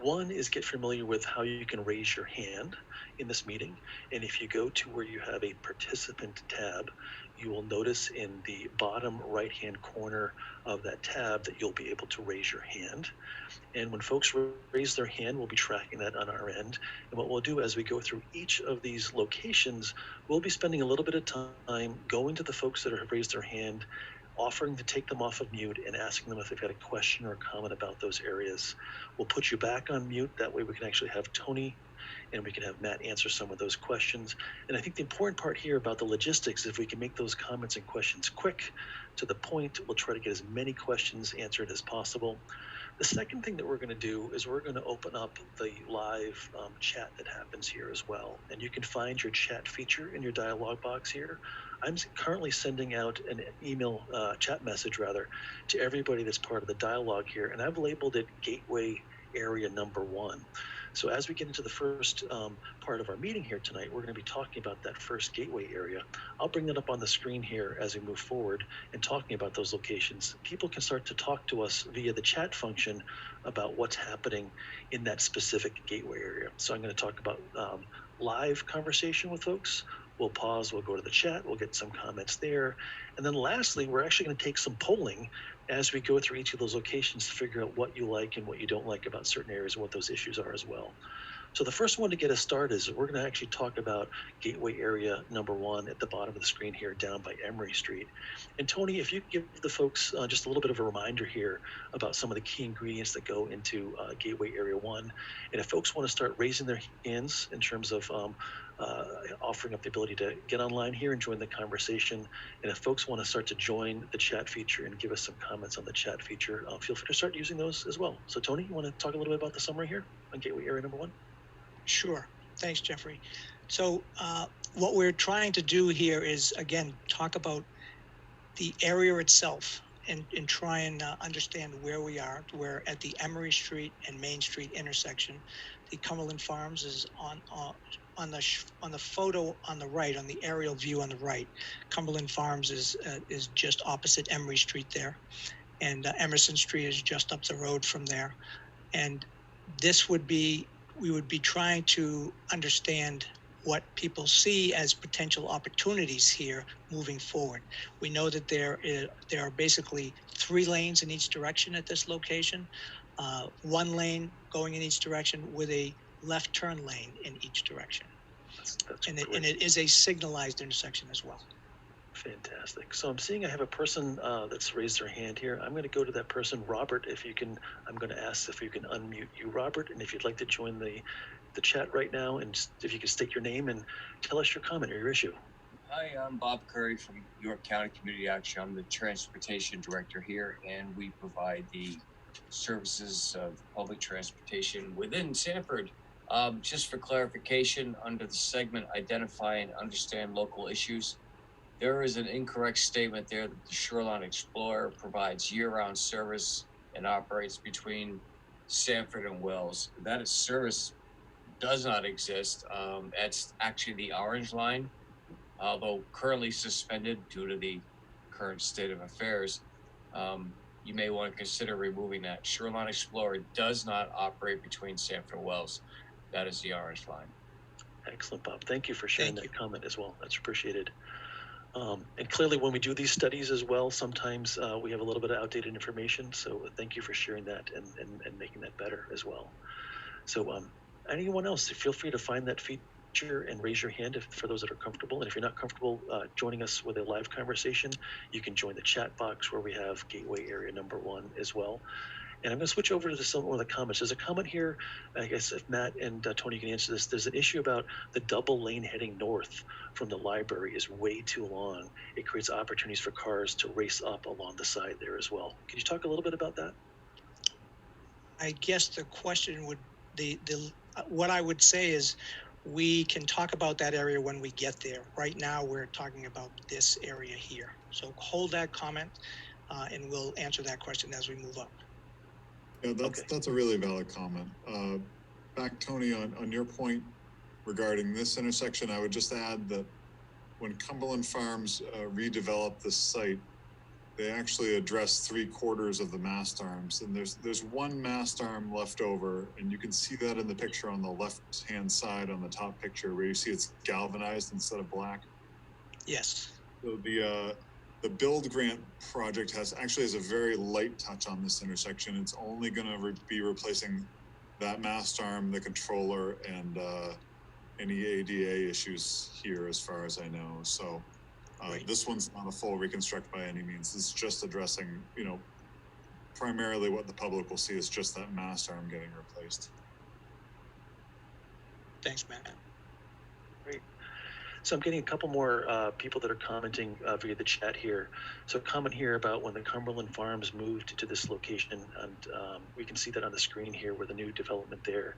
One is get familiar with how you can raise your hand in this meeting. And if you go to where you have a participant tab, you will notice in the bottom right-hand corner of that tab that you'll be able to raise your hand. And when folks raise their hand, we'll be tracking that on our end. And what we'll do as we go through each of these locations, we'll be spending a little bit of time going to the folks that have raised their hand, offering to take them off of mute and asking them if they've got a question or a comment about those areas. We'll put you back on mute. That way we can actually have Tony and we can have Matt answer some of those questions. And I think the important part here about the logistics, if we can make those comments and questions quick, to the point, we'll try to get as many questions answered as possible. The second thing that we're going to do is we're going to open up the live chat that happens here as well. And you can find your chat feature in your dialog box here. I'm currently sending out an email chat message rather to everybody that's part of the dialogue here. And I've labeled it Gateway area number 1. So as we get into the first part of our meeting here tonight, we're going to be talking about that first gateway area. I'll bring that up on the screen here as we move forward and talking about those locations. People can start to talk to us via the chat function about what's happening in that specific gateway area. So I'm going to talk about live conversation with folks. We'll pause, we'll go to the chat, we'll get some comments there. And then lastly, we're actually going to take some polling as we go through each of those locations to figure out what you like and what you don't like about certain areas and what those issues are as well. So the first one to get us started is we're going to actually talk about gateway area number 1 at the bottom of the screen here down by Emery Street. And Tony, if you could give the folks just a little bit of a reminder here about some of the key ingredients that go into gateway area 1. And if folks want to start raising their hands in terms of offering up the ability to get online here and join the conversation. And if folks want to start to join the chat feature and give us some comments on the chat feature, feel free to start using those as well. So Tony, you want to talk a little bit about the summary here on gateway area number 1?
Sure. Thanks, Jeffrey. So what we're trying to do here is, again, talk about the area itself and try and understand where we are. We're at the Emery Street and Main Street intersection. The Cumberland Farms is on the photo on the right, on the aerial view on the right. Cumberland Farms is just opposite Emery Street there, and Emerson Street is just up the road from there. And this would be, we would be trying to understand what people see as potential opportunities here moving forward. We know that there are basically 3 lanes in each direction at this location, 1 lane going in each direction with a left turn lane in each direction. And it is a signalized intersection as well.
Fantastic. So I'm seeing I have a person that's raised their hand here. I'm going to go to that person, Robert. If you can, I'm going to ask if you can unmute you, Robert, and if you'd like to join the chat right now, and if you can state your name and tell us your comment or your issue.
Hi, I'm Bob Curry from York County Community Action. I'm the Transportation Director here, and we provide the services of public transportation within Sanford. Just for clarification, under the segment Identify and Understand Local Issues, there is an incorrect statement there that the Shoreline Explorer provides year-round service and operates between Sanford and Wells. That service does not exist. It's actually the Orange Line, although currently suspended due to the current state of affairs. You may want to consider removing that. Shoreline Explorer does not operate between Sanford and Wells. That is the Orange Line.
Excellent, Bob. Thank you for sharing that comment as well. That's appreciated. And clearly when we do these studies as well, sometimes we have a little bit of outdated information. So thank you for sharing that and making that better as well. So anyone else, feel free to find that feature and raise your hand for those that are comfortable. And if you're not comfortable joining us with a live conversation, you can join the chat box where we have gateway area number 1 as well. And I'm going to switch over to some of the comments. There's a comment here, I guess if Matt and Tony can answer this. There's an issue about the double lane heading north from the library is way too long. It creates opportunities for cars to race up along the side there as well. Can you talk a little bit about that?
I guess the question would, what I would say is we can talk about that area when we get there. Right now, we're talking about this area here. So hold that comment and we'll answer that question as we move up.
Yeah, that's a really valid comment. Back, Tony, on your point regarding this intersection, I would just add that when Cumberland Farms redeveloped this site, they actually addressed 3/4 of the mast arms, and there's 1 mast arm left over, and you can see that in the picture on the left-hand side on the top picture where you see it's galvanized instead of black.
Yes.
So the build grant project has a very light touch on this intersection. It's only going to be replacing that mast arm, the controller, and any ADA issues here, as far as I know. So right. This one's not a full reconstruct by any means. It's just addressing, primarily what the public will see is just that mast arm getting replaced.
Thanks, Matt.
Great. So I'm getting a couple more people that are commenting via the chat here. So a comment here about when the Cumberland Farms moved to this location, and we can see that on the screen here where the new development there,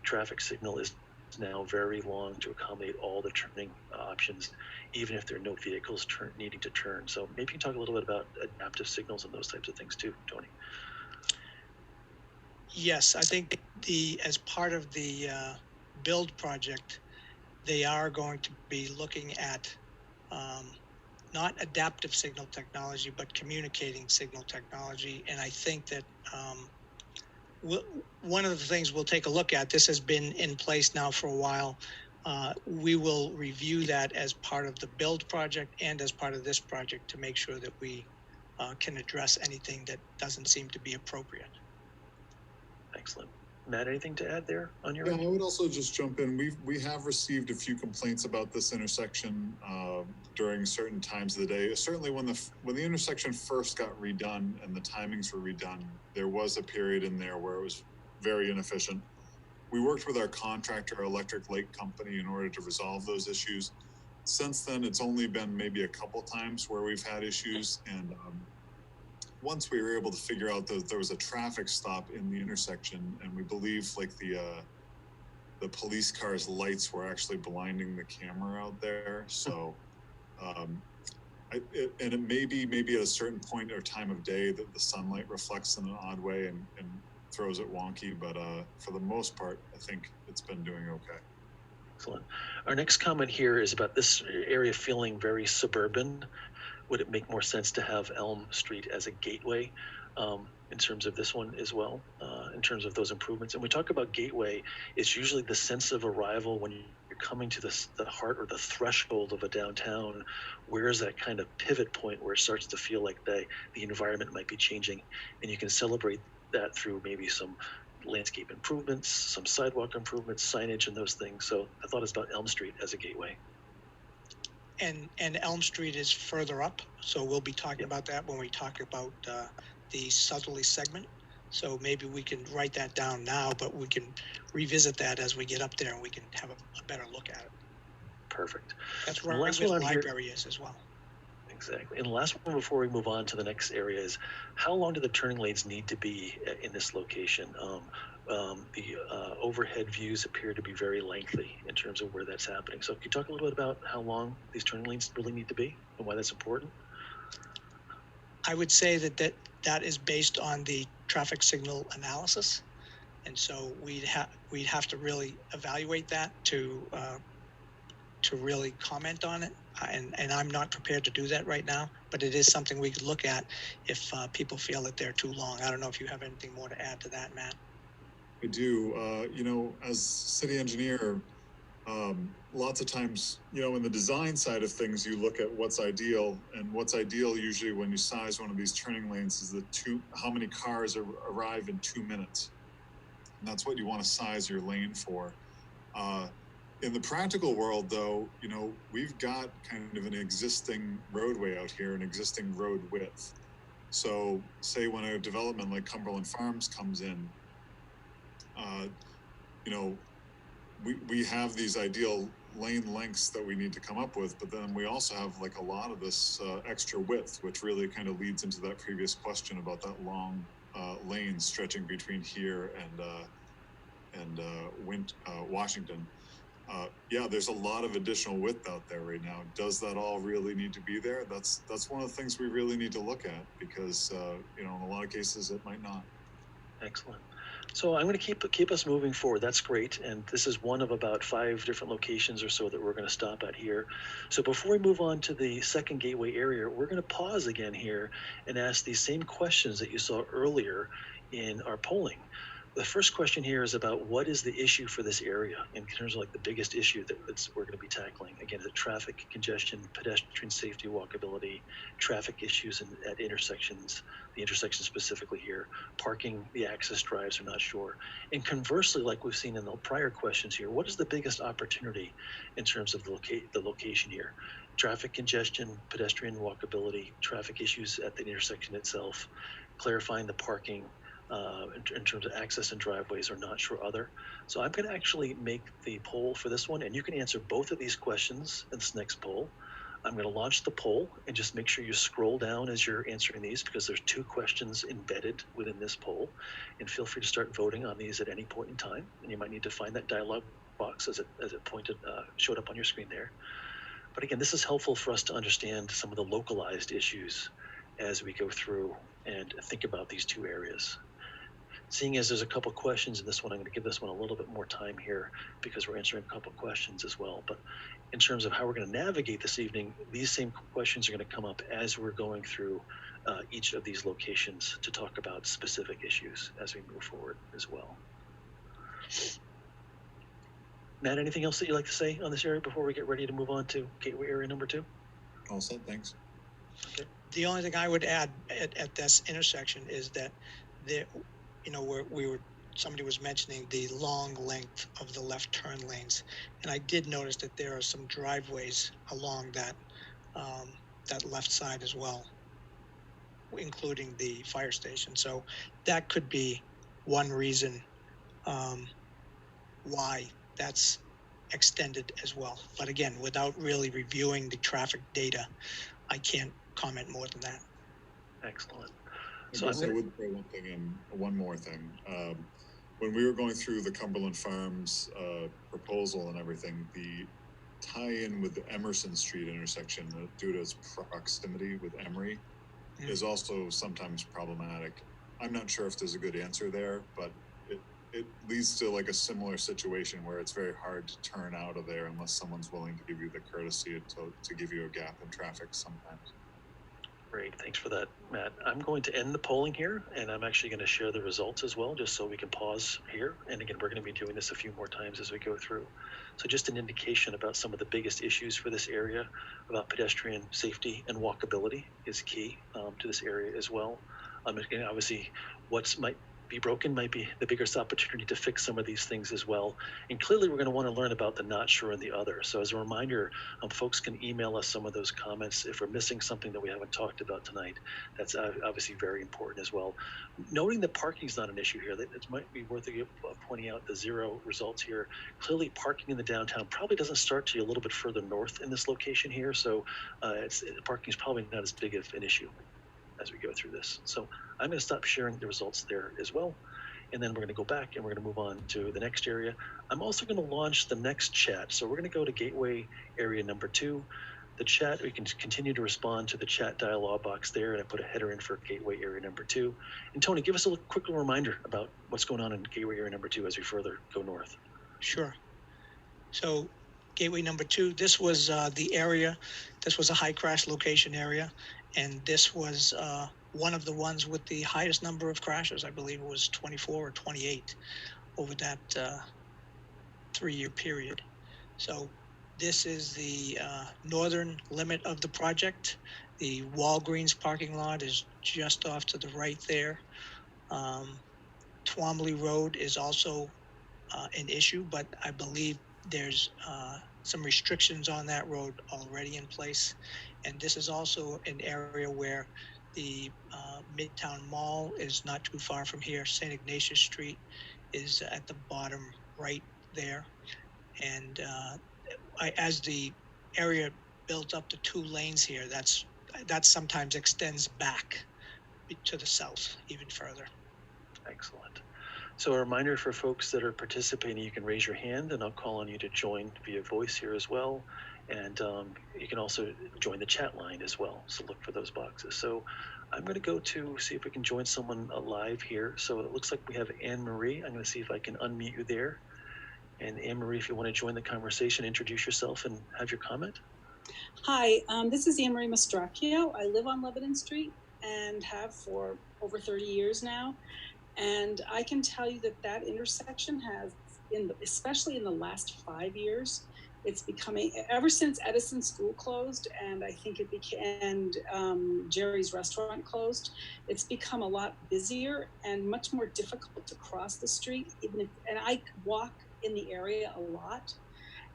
traffic signal is now very long to accommodate all the turning options, even if there are no vehicles needing to turn. So maybe you can talk a little bit about adaptive signals and those types of things too, Tony.
Yes, I think as part of the build project, they are going to be looking at um, not adaptive signal technology, but communicating signal technology. And I think that one of the things we'll take a look at, this has been in place now for a while. We will review that as part of the build project and as part of this project to make sure that we can address anything that doesn't seem to be appropriate.
Excellent. Matt, anything to add there on your
Yeah,
end?
I would also just jump in. We have received a few complaints about this intersection during certain times of the day. Certainly, when the intersection first got redone and the timings were redone, there was a period in there where it was very inefficient. We worked with our contractor, Electric Lake Company, in order to resolve those issues. Since then, it's only been maybe a couple times where we've had issues, and once we were able to figure out that there was a traffic stop in the intersection, and we believe like the police car's lights were actually blinding the camera out there. So, and it may be maybe at a certain point or time of day that the sunlight reflects in an odd way and throws it wonky. But for the most part, I think it's been doing okay.
Excellent. Our next comment here is about this area feeling very suburban. Would it make more sense to have Elm Street as a gateway in terms of this one as well, in terms of those improvements? And we talk about gateway, it's usually the sense of arrival when you're coming to the heart or the threshold of a downtown. Where is that kind of pivot point where it starts to feel like the environment might be changing? And you can celebrate that through maybe some landscape improvements, some sidewalk improvements, signage, and those things. So I thought it's about Elm Street as a gateway.
And Elm Street is further up, so we'll be talking about that when we talk about the southerly segment. So maybe we can write that down now, but we can revisit that as we get up there and we can have a better look at it.
Perfect.
That's
And the
where
last
the
one on here,
library is as well.
exactly. And the last one before we move on to the next area is, how long do the turning lanes need to be in this location? The overhead views appear to be very lengthy in terms of where that's happening. So can you talk a little bit about how long these turning lanes really need to be and why that's important?
I would say that is based on the traffic signal analysis. And so we'd have to really evaluate that to really comment on it. And I'm not prepared to do that right now, but it is something we could look at if people feel that they're too long. I don't know if you have anything more to add to that, Matt.
I do. As city engineer, lots of times, in the design side of things, you look at what's ideal, and what's ideal usually when you size one of these turning lanes is how many cars arrive in 2 minutes. And that's what you want to size your lane for. In the practical world, though, we've got kind of an existing roadway out here, an existing road width. So say when a development like Cumberland Farms comes in, we have these ideal lane lengths that we need to come up with, but then we also have like a lot of this extra width, which really kind of leads into that previous question about that long lane stretching between here and Washington. There's a lot of additional width out there right now. Does that all really need to be there? That's one of the things we really need to look at, because in a lot of cases it might not.
Excellent. So I'm going to keep us moving forward. That's great. And this is one of about 5 different locations or so that we're going to stop at here. So before we move on to the second gateway area, we're going to pause again here and ask these same questions that you saw earlier in our polling. The first question here is about what is the issue for this area in terms of like the biggest issue that we're going to be tackling. Again, is it traffic congestion, pedestrian safety, walkability, traffic issues at intersections, the intersection specifically here, parking, the access drives are not sure. And conversely, like we've seen in the prior questions here, what is the biggest opportunity in terms of the location here? Traffic congestion, pedestrian walkability, traffic issues at the intersection itself, clarifying the parking, in terms of access and driveways are not sure other. So I'm going to actually make the poll for this one, and you can answer both of these questions in this next poll. I'm going to launch the poll, and just make sure you scroll down as you're answering these, because there's 2 questions embedded within this poll, and feel free to start voting on these at any point in time. And you might need to find that dialog box as it showed up on your screen there. But again, this is helpful for us to understand some of the localized issues as we go through and think about these 2 areas. seeing as there's a couple questions in this one, I'm going to give this one a little bit more time here because we're answering a couple questions as well. But in terms of how we're going to navigate this evening, these same questions are going to come up as we're going through each of these locations to talk about specific issues as we move forward as well. Matt, anything else that you'd like to say on this area before we get ready to move on to gateway area number 2?
All set, thanks.
Okay.
The only thing I would add at this intersection is that there, you know, somebody was mentioning the long length of the left turn lanes, and I did notice that there are some driveways along that left side as well, including the fire station. So that could be one reason why that's extended as well. But again, without really reviewing the traffic data, I can't comment more than that.
Excellent.
I guess I would throw one thing in, one more thing. When we were going through the Cumberland Farms proposal and everything, the tie-in with the Emerson Street intersection, due to its proximity with Emory, is also sometimes problematic. I'm not sure if there's a good answer there, but it leads to like a similar situation where it's very hard to turn out of there unless someone's willing to give you the courtesy to give you a gap in traffic sometimes.
Great, thanks for that, Matt. I'm going to end the polling here, and I'm actually going to share the results as well, just so we can pause here. And again, we're going to be doing this a few more times as we go through. So just an indication about some of the biggest issues for this area about pedestrian safety and walkability is key to this area as well. Again, obviously, what might be broken might be the biggest opportunity to fix some of these things as well. And clearly we're going to want to learn about the not sure and the other. So as a reminder, folks can email us some of those comments if we're missing something that we haven't talked about tonight. That's obviously very important as well. Noting that parking is not an issue here, it might be worth pointing out the 0 results here. Clearly parking in the downtown probably doesn't start to a little bit further north in this location here. So parking is probably not as big of an issue as we go through this. So I'm going to stop sharing the results there as well. And then we're going to go back and we're going to move on to the next area. I'm also going to launch the next chat. So we're going to go to gateway area number 2. The chat, we can continue to respond to the chat dialog box there, and I put a header in for gateway area number 2. And Tony, give us a quick reminder about what's going on in gateway area number 2 as we further go north.
Sure. So gateway number 2, this was the area, this was a high crash location area, and this was one of the ones with the highest number of crashes. I believe it was 24 or 28 over that 3-year period. So this is the northern limit of the project. The Walgreens parking lot is just off to the right there. Twombly Road is also an issue, but I believe there's some restrictions on that road already in place. And this is also an area where the Midtown Mall is not too far from here. St. Ignatius Street is at the bottom right there. And as the area built up to 2 lanes here, that sometimes extends back to the south even further.
Excellent. So a reminder for folks that are participating, you can raise your hand and I'll call on you to join via voice here as well. And you can also join the chat line as well. So look for those boxes. So I'm going to go to see if we can join someone live here. So it looks like we have Anne-Marie. I'm going to see if I can unmute you there. And Anne-Marie, if you want to join the conversation, introduce yourself and have your comment.
Hi, this is Anne-Marie Mastracchio. I live on Lebanon Street and have for over 30 years now. And I can tell you that intersection has, especially in the last 5 years, it's becoming, ever since Edison School closed, and I think it became, and Jerry's restaurant closed, it's become a lot busier and much more difficult to cross the street. And I walk in the area a lot,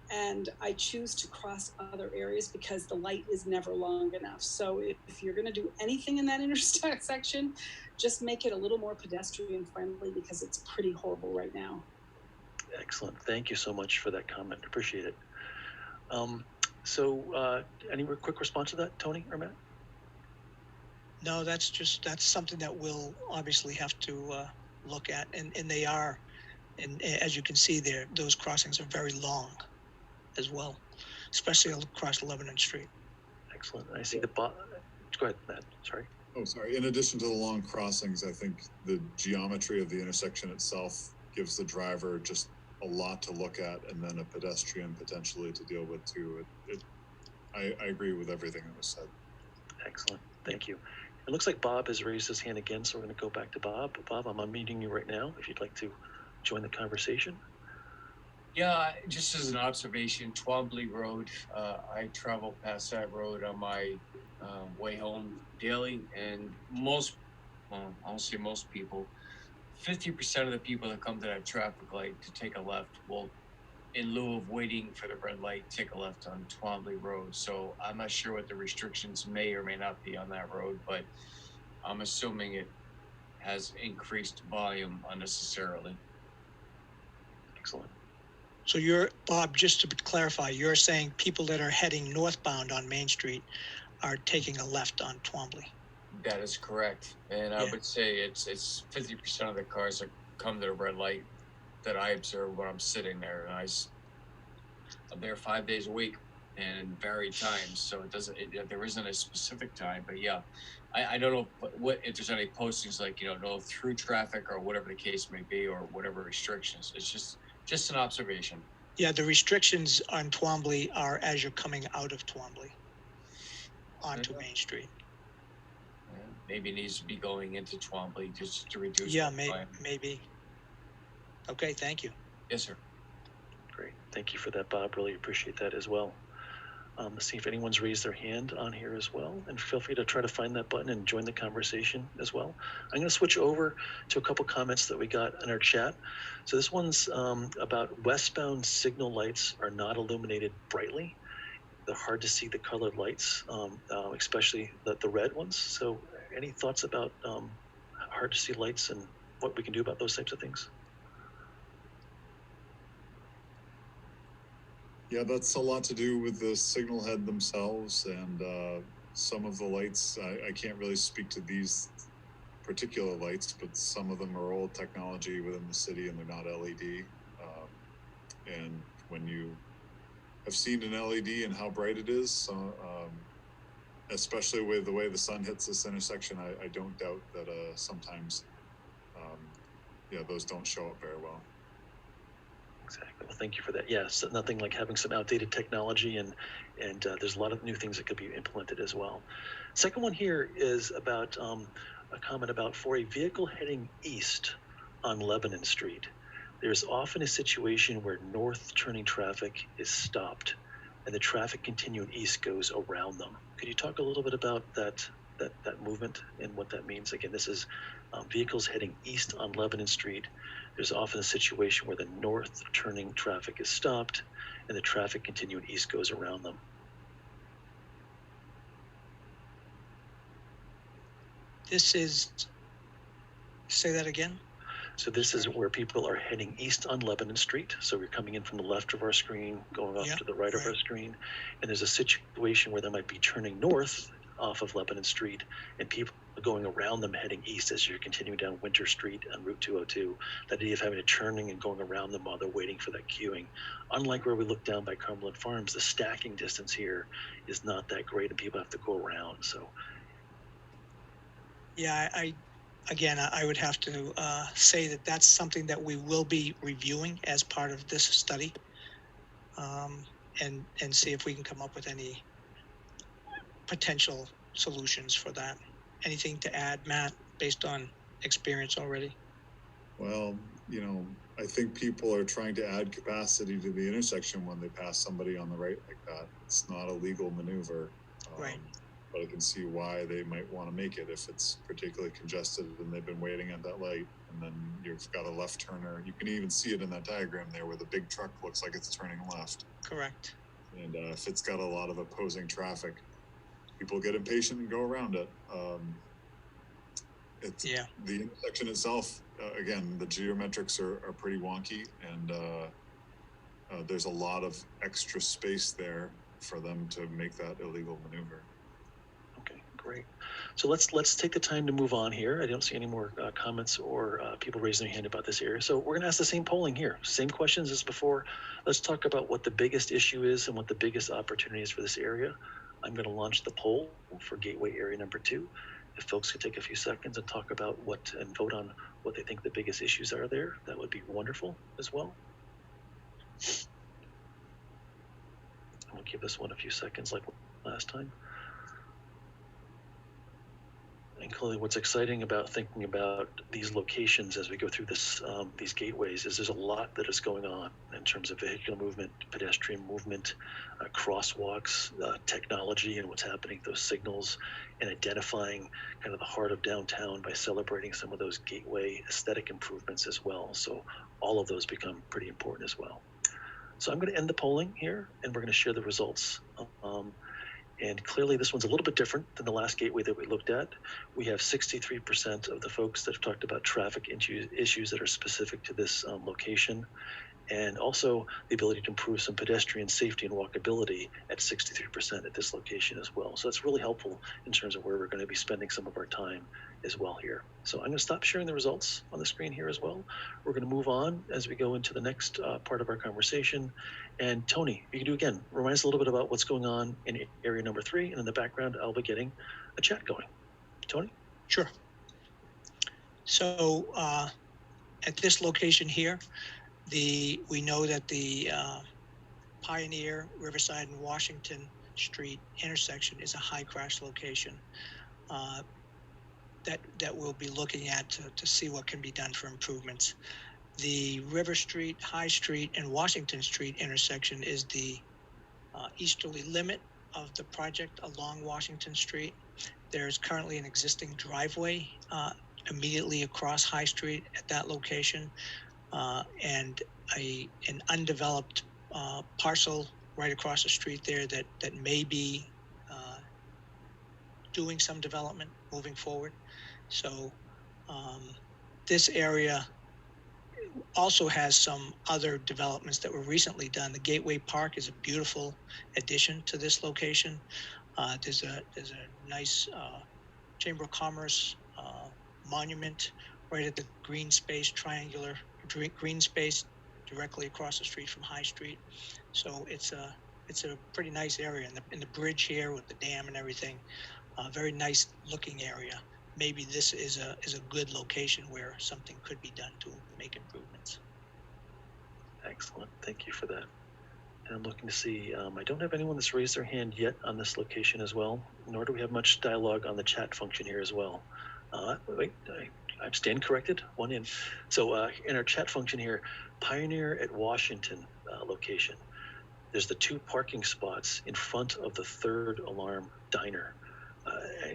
and I choose to cross other areas because the light is never long enough. So if you're going to do anything in that intersection, just make it a little more pedestrian friendly because it's pretty horrible right now.
Excellent. Thank you so much for that comment. Appreciate it. Any quick response to that, Tony or Matt?
No, that's something that we'll obviously have to look at, and they are, and as you can see there, those crossings are very long as well, especially across Lebanon Street.
Excellent. I see the bot. Go ahead, Matt. Sorry.
Oh, sorry. In addition to the long crossings, I think the geometry of the intersection itself gives the driver just a lot to look at, and then a pedestrian potentially to deal with too. I agree with everything that was said.
Excellent. Thank you. It looks like Bob has raised his hand again, so we're going to go back to Bob. Bob, I'm unmuting you right now if you'd like to join the conversation.
Yeah, just as an observation, Twombly Road, I travel past that road on my way home daily, and most, well, I won't say most people, 50% of the people that come to that traffic light to take a left will, in lieu of waiting for the red light, take a left on Twombly Road. So I'm not sure what the restrictions may or may not be on that road, but I'm assuming it has increased volume unnecessarily.
Excellent.
So Bob, just to clarify, you're saying people that are heading northbound on Main Street are taking a left on Twombly.
That is correct. And I
Yeah.
would say it's 50% of the cars that come to the red light that I observe when I'm sitting there. And I'm there 5 days a week and varied times. So there isn't a specific time, but yeah, I don't know if there's any postings like, no through traffic or whatever the case may be, or whatever restrictions. It's just an observation.
Yeah, the restrictions on Twombly are as you're coming out of Twombly onto Main Street.
Maybe it needs to be going into Twombly just to reduce.
Yeah, maybe. Okay, thank you.
Yes, sir.
Great. Thank you for that, Bob. Really appreciate that as well. Let's see if anyone's raised their hand on here as well, and feel free to try to find that button and join the conversation as well. I'm going to switch over to a couple comments that we got in our chat. So this one's about westbound signal lights are not illuminated brightly. They're hard to see the colored lights, especially the red ones. So any thoughts about hard to see lights and what we can do about those types of things?
Yeah, that's a lot to do with the signal head themselves, and some of the lights, I can't really speak to these particular lights, but some of them are old technology within the city and they're not LED. And when you have seen an LED and how bright it is, especially with the way the sun hits this intersection, I don't doubt that sometimes, those don't show up very well.
Exactly. Well, thank you for that. Yes, nothing like having some outdated technology, and there's a lot of new things that could be implemented as well. Second one here is about a comment about for a vehicle heading east on Lebanon Street, there's often a situation where north turning traffic is stopped and the traffic continuing east goes around them. Could you talk a little bit about that movement and what that means? Again, this is vehicles heading east on Lebanon Street. There's often a situation where the north turning traffic is stopped and the traffic continuing east goes around them.
Say that again.
So this is where people are heading east on Lebanon Street. So we're coming in from the left of our screen, going off to the right of our screen. And there's a situation where they might be turning north off of Lebanon Street and people are going around them heading east as you're continuing down Winter Street on Route 202. That idea of having a turning and going around them while they're waiting for that queuing. Unlike where we look down by Cumberland Farms, the stacking distance here is not that great and people have to go around. So
yeah, I would have to say that that's something that we will be reviewing as part of this study, and see if we can come up with any potential solutions for that. Anything to add, Matt, based on experience already?
Well, I think people are trying to add capacity to the intersection when they pass somebody on the right like that. It's not a legal maneuver.
Right.
But I can see why they might want to make it if it's particularly congested and they've been waiting at that light, and then you've got a left turner. You can even see it in that diagram there where the big truck looks like it's turning left.
Correct.
And if it's got a lot of opposing traffic, people get impatient and go around it. The intersection itself, again, the geometrics are pretty wonky, and there's a lot of extra space there for them to make that illegal maneuver.
Okay, great. So let's take the time to move on here. I don't see any more comments or people raising their hand about this area. So we're going to ask the same polling here, same questions as before. Let's talk about what the biggest issue is and what the biggest opportunity is for this area. I'm going to launch the poll for Gateway Area number 2. if folks could take a few seconds and talk about and vote on what they think the biggest issues are there, that would be wonderful as well. I'm gonna give this one a few seconds like last time. And clearly what's exciting about thinking about these locations as we go through this, these gateways, is there's a lot that is going on in terms of vehicular movement, pedestrian movement, crosswalks, technology, and what's happening, those signals, and identifying kind of the heart of downtown by celebrating some of those gateway aesthetic improvements as well. So all of those become pretty important as well. So I'm going to end the polling here, and we're going to share the results. And clearly this one's a little bit different than the last gateway that we looked at. We have 63% of the folks that have talked about traffic issues that are specific to this location, and also the ability to improve some pedestrian safety and walkability at 63% at this location as well. So that's really helpful in terms of where we're going to be spending some of our time as well here. So I'm going to stop sharing the results on the screen here as well. We're going to move on as we go into the next part of our conversation. And Tony, you can do again, remind us a little bit about what's going on in area number 3, and in the background, I'll be getting a chat going. Tony?
Sure. So at this location here, we know that the Pioneer, Riverside, and Washington Street intersection is a high crash location that we'll be looking at to see what can be done for improvements. The River Street, High Street, and Washington Street intersection is the easterly limit of the project along Washington Street. There's currently an existing driveway immediately across High Street at that location, and an undeveloped parcel right across the street there that may be doing some development moving forward. So this area also has some other developments that were recently done. The Gateway Park is a beautiful addition to this location. There's a nice Chamber of Commerce monument right at the triangular green space directly across the street from High Street. So it's a pretty nice area, and the bridge here with the dam and everything, very nice looking area. Maybe this is a good location where something could be done to make improvements.
Excellent, thank you for that. And I'm looking to see, I don't have anyone that's raised their hand yet on this location as well, nor do we have much dialogue on the chat function here as well. Wait, I stand corrected, one in. So in our chat function here, Pioneer at Washington location, there's the 2 parking spots in front of the Third Alarm Diner.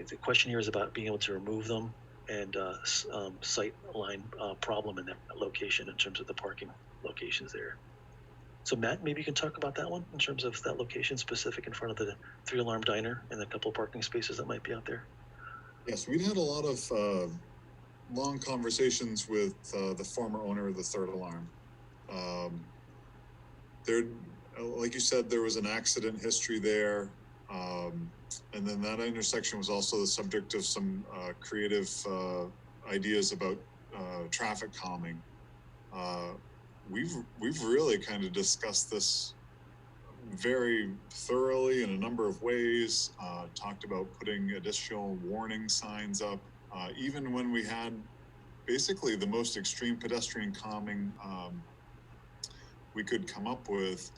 The question here is about being able to remove them and sight line problem in that location in terms of the parking locations there. So Matt, maybe you can talk about that one in terms of that location specific in front of the 3 Alarm Diner and a couple of parking spaces that might be out there.
Yes, we'd had a lot of long conversations with the former owner of the Third Alarm. There, like you said, there was an accident history there. And then that intersection was also the subject of some creative ideas about traffic calming. We've really kind of discussed this very thoroughly in a number of ways, talked about putting additional warning signs up, even when we had basically the most extreme pedestrian calming we could come up with.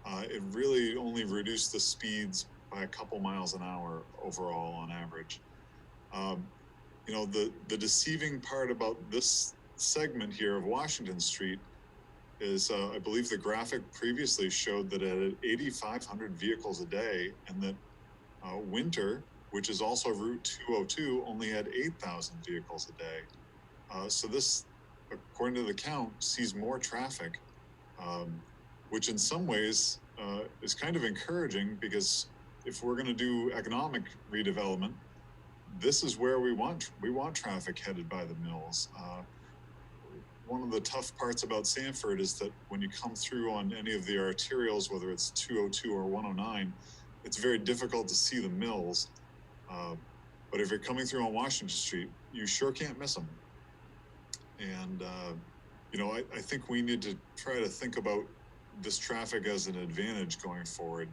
It really only reduced the speeds by a couple miles an hour overall on average. You know, the deceiving part about this segment here of Washington Street is I believe the graphic previously showed that at 8,500 vehicles a day, and that Winter, which is also Route 202, only had 8,000 vehicles a day. So this, according to the count, sees more traffic, which in some ways is kind of encouraging, because if we're going to do economic redevelopment, this is where we want traffic headed by the mills. One of the tough parts about Sanford is that when you come through on any of the arterials, whether it's 202 or 109, it's very difficult to see the mills. But if you're coming through on Washington Street, you sure can't miss them. And, you know, I think we need to try to think about this traffic as an advantage going forward.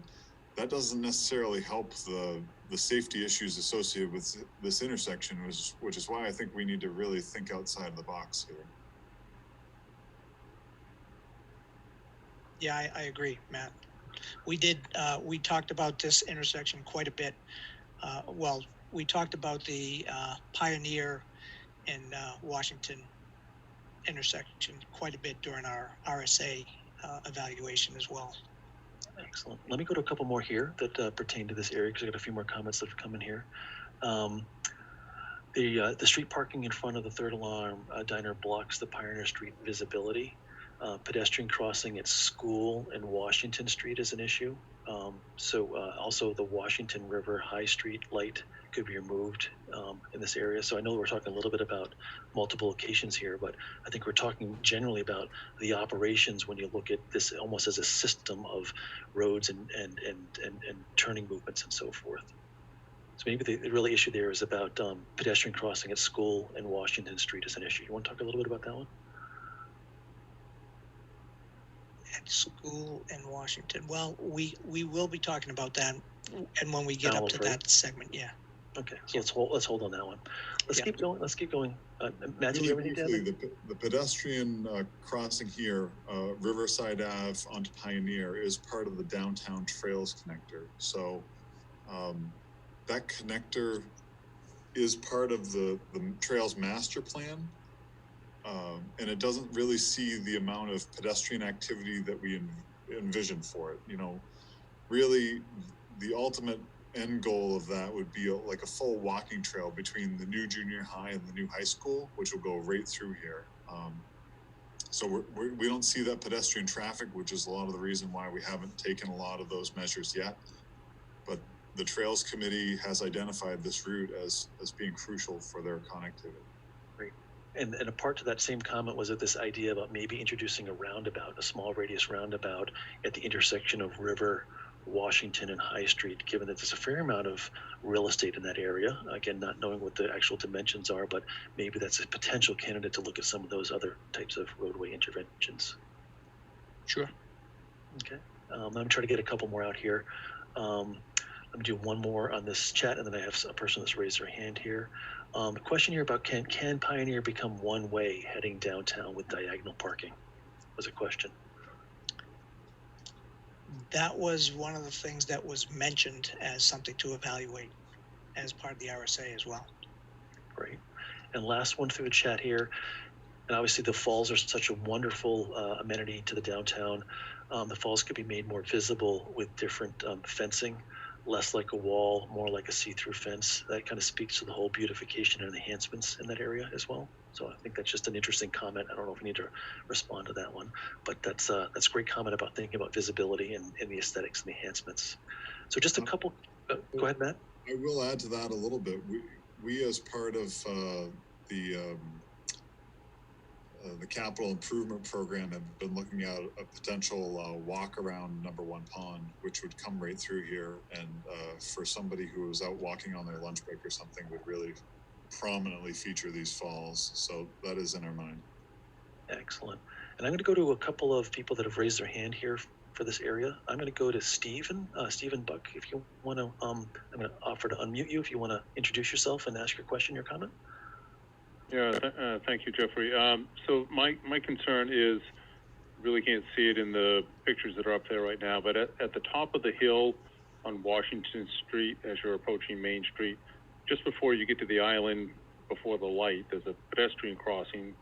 that doesn't necessarily help the safety issues associated with this intersection, which is why I think we need to really think outside the box here.
Yeah, I agree, Matt. We talked about this intersection quite a bit. Well, we talked about the Pioneer and Washington intersection quite a bit during our RSA evaluation as well.
Excellent. Let me go to a couple more here that pertain to this area because I got a few more comments that have come in here. The street parking in front of the Third Alarm Diner blocks the Pioneer Street visibility. Pedestrian crossing at School and Washington Street is an issue. Also the Washington River High Street light could be removed in this area. So I know we're talking a little bit about multiple locations here, but I think we're talking generally about the operations when you look at this almost as a system of roads and turning movements and so forth. So maybe the really issue there is about pedestrian crossing at School and Washington Street as an issue. You want to talk a little bit about that one?
At School and Washington. Well, we will be talking about that, and when we get up to that segment, yeah.
Okay, so let's hold on that one. Let's keep going. Matt, do you have anything to add?
The pedestrian crossing here, Riverside Ave onto Pioneer, is part of the downtown trails connector. So that connector is part of the trails master plan. And it doesn't really see the amount of pedestrian activity that we envision for it. You know, really the ultimate end goal of that would be like a full walking trail between the new junior high and the new high school, which will go right through here. So we don't see that pedestrian traffic, which is a lot of the reason why we haven't taken a lot of those measures yet. But the Trails Committee has identified this route as being crucial for their connectivity.
Great. And a part to that same comment was that this idea about maybe introducing a roundabout, a small radius roundabout at the intersection of River, Washington, and High Street, given that there's a fair amount of real estate in that area. Again, not knowing what the actual dimensions are, but maybe that's a potential candidate to look at some of those other types of roadway interventions.
Sure.
Okay. I'm going to try to get a couple more out here. Let me do one more on this chat, and then I have a person that's raised their hand here. A question here about can Pioneer become one way heading downtown with diagonal parking? Was a question.
That was one of the things that was mentioned as something to evaluate as part of the RSA as well.
Great. And last one through the chat here. And obviously the falls are such a wonderful amenity to the downtown. The falls could be made more visible with different fencing, less like a wall, more like a see-through fence. That kind of speaks to the whole beautification and enhancements in that area as well. So I think that's just an interesting comment. I don't know if we need to respond to that one, but that's a great comment about thinking about visibility and the aesthetics and the enhancements. So just a couple, go ahead, Matt.
I will add to that a little bit. We as part of the capital improvement program have been looking at a potential walk around Number One Pond, which would come right through here, and for somebody who was out walking on their lunch break or something would really prominently feature these falls. So that is in our mind. Excellent.
And I'm going to go to a couple of people that have raised their hand here for this area. I'm going to go to Stephen Buck. If you want to, I'm going to offer to unmute you if you want to introduce yourself and ask your question, your comment.
Yeah, thank you, Jeffrey. So my concern is, really can't see it in the pictures that are up there right now, but at the top of the hill on Washington Street, as you're approaching Main Street, just before you get to the island, before the light, there's a pedestrian crossing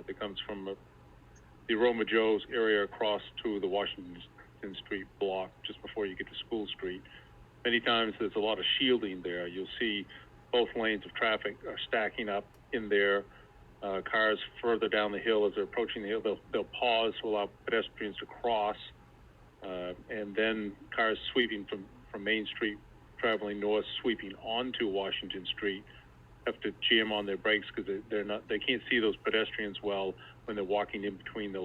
that comes from the Roma Joe's area across to the Washington Street block, just before you get to School Street. Many times there's a lot of shielding there. You'll see both lanes of traffic are stacking up in there. Cars further down the hill, as they're approaching the hill, they'll pause to allow pedestrians to cross, and then cars sweeping from Main Street, traveling north, sweeping onto Washington Street, have to jam on their brakes because they can't see those pedestrians well when they're walking in between the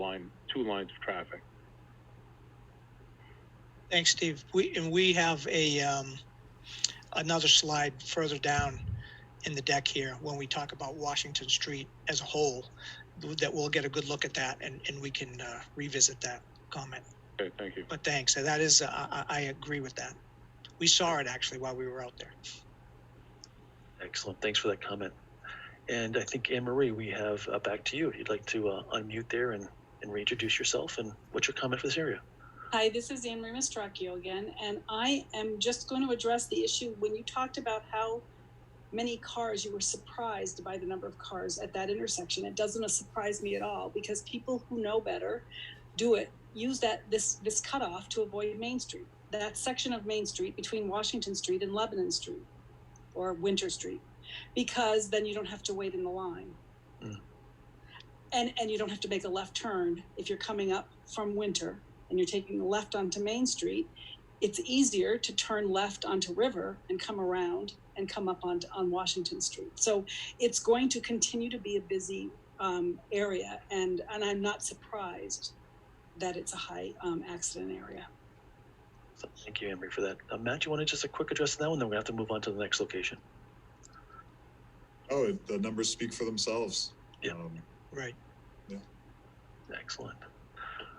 two lines of traffic.
Thanks, Steve. We have another slide further down in the deck here when we talk about Washington Street as a whole, that we'll get a good look at that and we can revisit that comment.
Okay, thank you.
But thanks. And that is, I agree with that. We saw it actually while we were out there.
Excellent. Thanks for that comment. And I think, Anne Marie, we have back to you. If you'd like to unmute there and reintroduce yourself, and what's your comment for this area?
Hi, this is Anne Marie Mastracchio again, and I am just going to address the issue when you talked about how many cars, you were surprised by the number of cars at that intersection. It doesn't surprise me at all, because people who know better use this cutoff to avoid Main Street, that section of Main Street between Washington Street and Lebanon Street or Winter Street, because then you don't have to wait in the line. And you don't have to make a left turn if you're coming up from Winter and you're taking a left onto Main Street. It's easier to turn left onto River and come around and come up on Washington Street. So it's going to continue to be a busy area, and I'm not surprised that it's a high accident area.
So thank you, Anne Marie, for that. Matt, you want to just a quick address now, and then we're going to have to move on to the next location.
Oh, the numbers speak for themselves.
Yeah.
Right.
Yeah.
Excellent.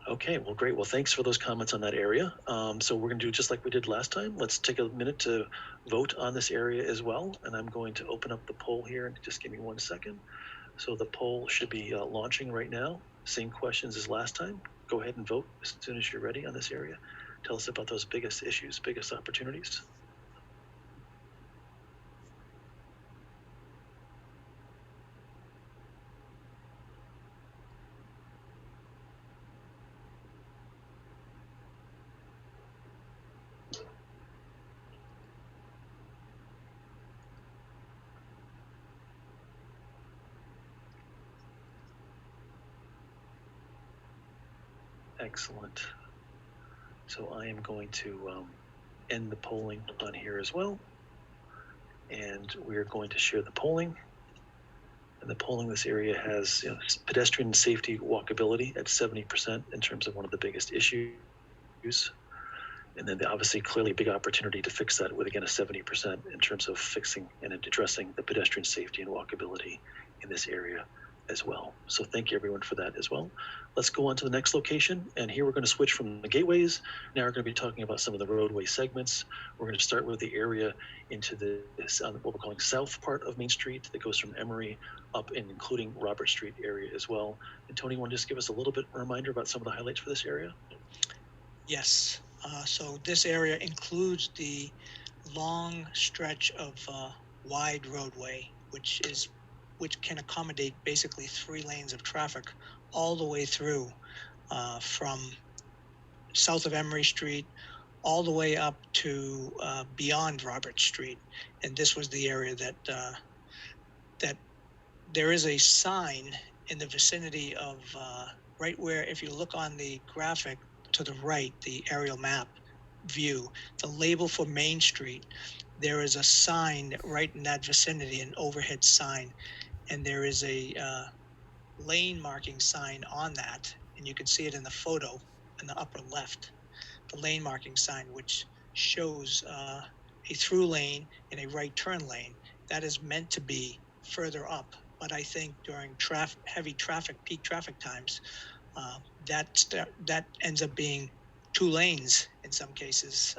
Okay, well, great. Well, thanks for those comments on that area. So we're going to do just like we did last time. Let's take a minute to vote on this area as well. And I'm going to open up the poll here, and just give me 1 second. So the poll should be launching right now. Same questions as last time. Go ahead and vote as soon as you're ready on this area. Tell us about those biggest issues, biggest opportunities. Excellent. So I am going to end the polling on here as well. And we're going to share the polling. And the polling in this area has pedestrian safety walkability at 70% in terms of one of the biggest issues. And then obviously clearly a big opportunity to fix that with, again, a 70% in terms of fixing and addressing the pedestrian safety and walkability in this area as well. So thank you everyone for that as well. Let's go on to the next location. And here we're going to switch from the gateways. Now we're going to be talking about some of the roadway segments. We're going to start with the area into this what we're calling south part of Main Street that goes from Emory up and including Robert Street area as well. And Tony, you want to just give us a little bit of a reminder about some of the highlights for this area?
Yes. So this area includes the long stretch of wide roadway, which can accommodate basically 3 lanes of traffic all the way through from south of Emory Street all the way up to beyond Robert Street. And this was the area that there is a sign in the vicinity of right where, if you look on the graphic to the right, the aerial map view, the label for Main Street, there is a sign right in that vicinity, an overhead sign, and there is a lane marking sign on that, and you can see it in the photo in the upper left, the lane marking sign, which shows a through lane and a right turn lane. That is meant to be further up, but I think during heavy traffic, peak traffic times, that ends up being 2 lanes in some cases,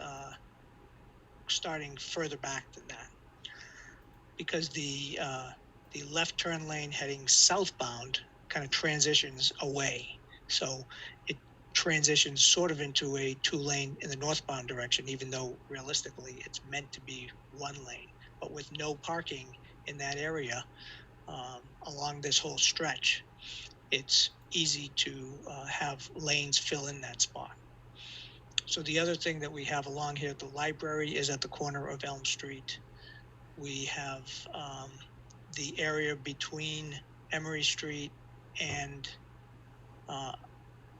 starting further back than that, because the left turn lane heading southbound kind of transitions away. So it transitions sort of into a 2 lane in the northbound direction, even though realistically it's meant to be 1 lane, but with no parking in that area along this whole stretch, it's easy to have lanes fill in that spot. So the other thing that we have along here, the library is at the corner of Elm Street. We have the area between Emory Street and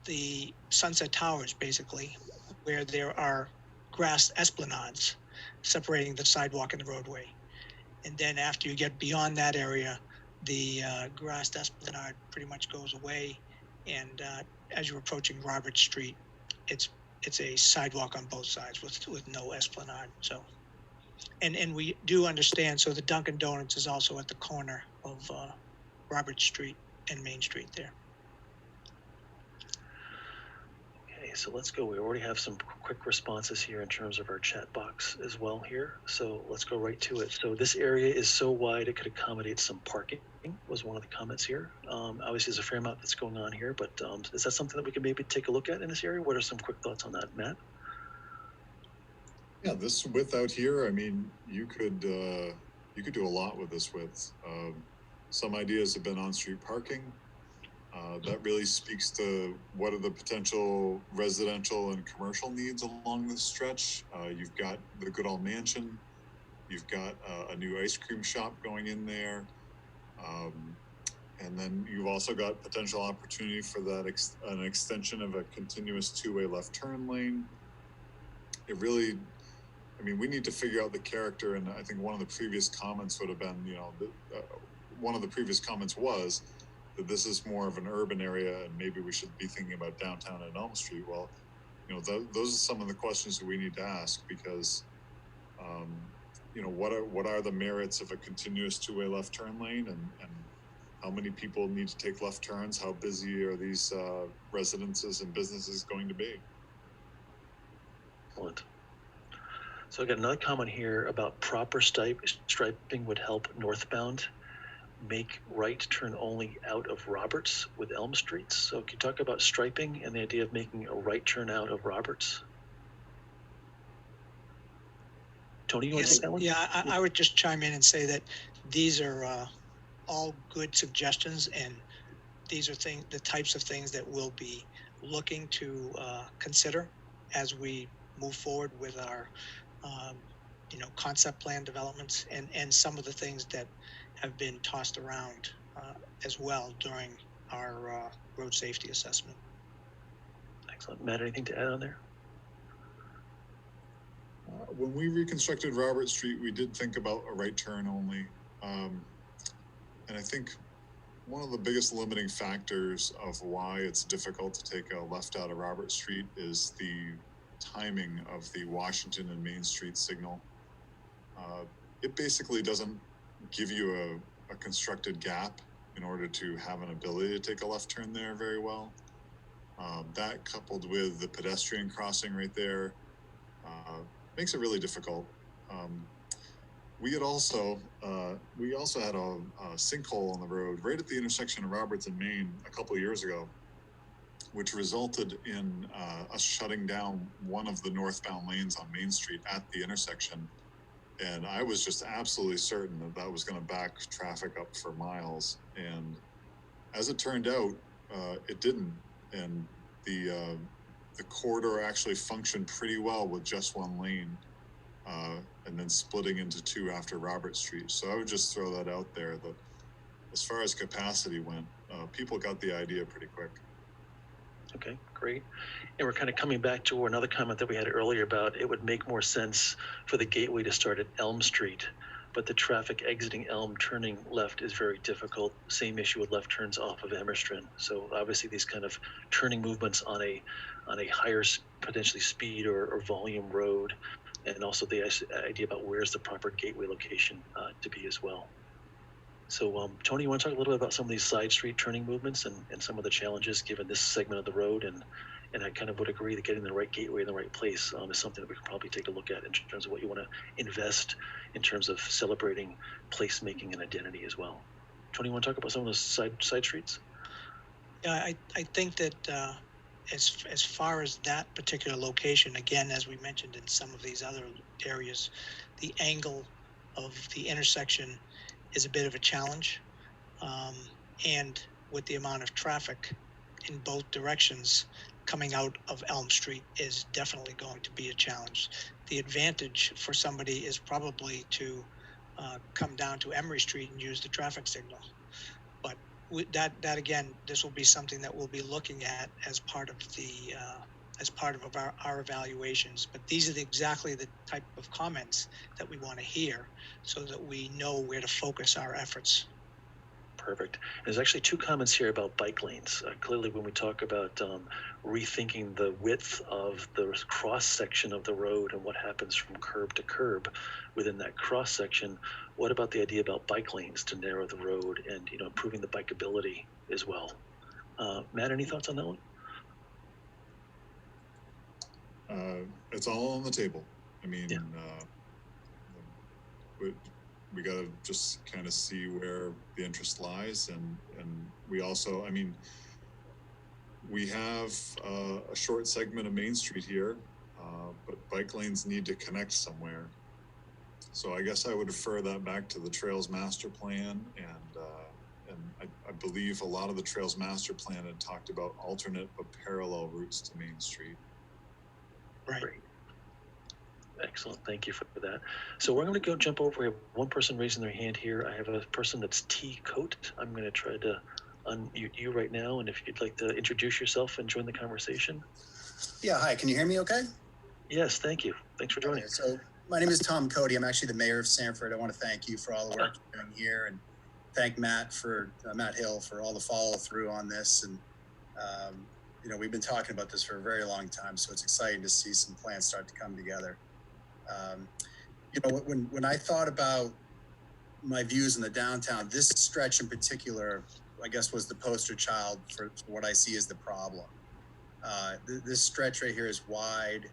the Sunset Towers, basically, where there are grass esplanades separating the sidewalk and the roadway. And then after you get beyond that area, the grassed esplanade pretty much goes away. And as you're approaching Robert Street, it's a sidewalk on both sides with no esplanade. So, and we do understand. So the Dunkin' Donuts is also at the corner of Robert Street and Main Street there.
Okay, so let's go. We already have some quick responses here in terms of our chat box as well here. So let's go right to it. So this area is so wide it could accommodate some parking, was one of the comments here. Obviously there's a fair amount that's going on here, but is that something that we can maybe take a look at in this area? What are some quick thoughts on that, Matt?
Yeah, this width out here, I mean, you could do a lot with this width. Some ideas have been on-street parking. That really speaks to what are the potential residential and commercial needs along this stretch. You've got the Goodall Mansion. You've got a new ice cream shop going in there. And then you've also got potential opportunity for that an extension of a continuous two-way left turn lane. It really, I mean, we need to figure out the character, and I think one of the previous comments would have been, you know, one of the previous comments was that this is more of an urban area, and maybe we should be thinking about downtown and Elm Street. Well, you know, those are some of the questions that we need to ask, because, you know, what are the merits of a continuous two-way left turn lane, and how many people need to take left turns? How busy are these residences and businesses going to be?
Excellent. So I got another comment here about proper striping would help northbound make right turn only out of Roberts with Elm Streets. So can you talk about striping and the idea of making a right turn out of Roberts? Tony, you want to take that one?
Yeah, I would just chime in and say that these are all good suggestions, and these are the types of things that we'll be looking to consider as we move forward with our you know, concept plan developments, and some of the things that have been tossed around as well during our road safety assessment.
Excellent. Matt, anything to add on there?
When we reconstructed Robert Street, we did think about a right turn only. And I think one of the biggest limiting factors of why it's difficult to take a left out of Robert Street is the timing of the Washington and Main Street signal. It basically doesn't give you a constructed gap in order to have an ability to take a left turn there very well. That, coupled with the pedestrian crossing right there, makes it really difficult. We also had a sinkhole on the road right at the intersection of Roberts and Main a couple of years ago, which resulted in us shutting down one of the northbound lanes on Main Street at the intersection. And I was just absolutely certain that that was going to back traffic up for miles. And as it turned out, it didn't. And the corridor actually functioned pretty well with just one lane, and then splitting into two after Robert Street. So I would just throw that out there, that as far as capacity went, people got the idea pretty quick.
Okay, great. And we're kind of coming back to another comment that we had earlier about it would make more sense for the gateway to start at Elm Street, but the traffic exiting Elm turning left is very difficult. Same issue with left turns off of Emerson. So obviously these kind of turning movements on a higher potentially speed or volume road, and also the idea about where's the proper gateway location to be as well. So Tony, you want to talk a little bit about some of these side street turning movements and some of the challenges given this segment of the road, and I kind of would agree that getting the right gateway in the right place is something that we can probably take a look at in terms of what you want to invest in terms of celebrating placemaking and identity as well. Tony, you want to talk about some of those side streets?
Yeah, I think that as far as that particular location, again, as we mentioned in some of these other areas, the angle of the intersection is a bit of a challenge. And with the amount of traffic in both directions coming out of Elm Street is definitely going to be a challenge. The advantage for somebody is probably to come down to Emery Street and use the traffic signal. But with that again, this will be something that we'll be looking at as part of the our evaluations. But these are exactly the type of comments that we want to hear, so that we know where to focus our efforts.
Perfect. There's actually two comments here about bike lanes. Clearly, when we talk about rethinking the width of the cross section of the road and what happens from curb to curb within that cross section, what about the idea about bike lanes to narrow the road and improving the bikeability as well? Matt, any thoughts on that one?
it's all on the table. I mean,
Yeah.
we got to just kind of see where the interest lies, and we also, I mean, we have a short segment of Main Street here, but bike lanes need to connect somewhere. So I guess I would refer that back to the Trails Master Plan, and I believe a lot of the Trails Master Plan had talked about alternate but parallel routes to Main Street.
Right.
Great. Excellent. Thank you for that. So we're going to go jump over. We have one person raising their hand here. I have a person that's T Coat. I'm going to try to unmute you right now, and if you'd like to introduce yourself and join the conversation.
Yeah, hi. Can you hear me okay?
Yes, thank you. Thanks for joining.
Okay, so my name is Tom Cody. I'm actually the mayor of Sanford. I want to thank you for all the work you're doing here, and thank Matt Hill for all the follow through on this. And you know, we've been talking about this for a very long time, so it's exciting to see some plans start to come together. You know, when I thought about my views in the downtown, this stretch in particular, I guess, was the poster child for what I see as the problem. This stretch right here is wide.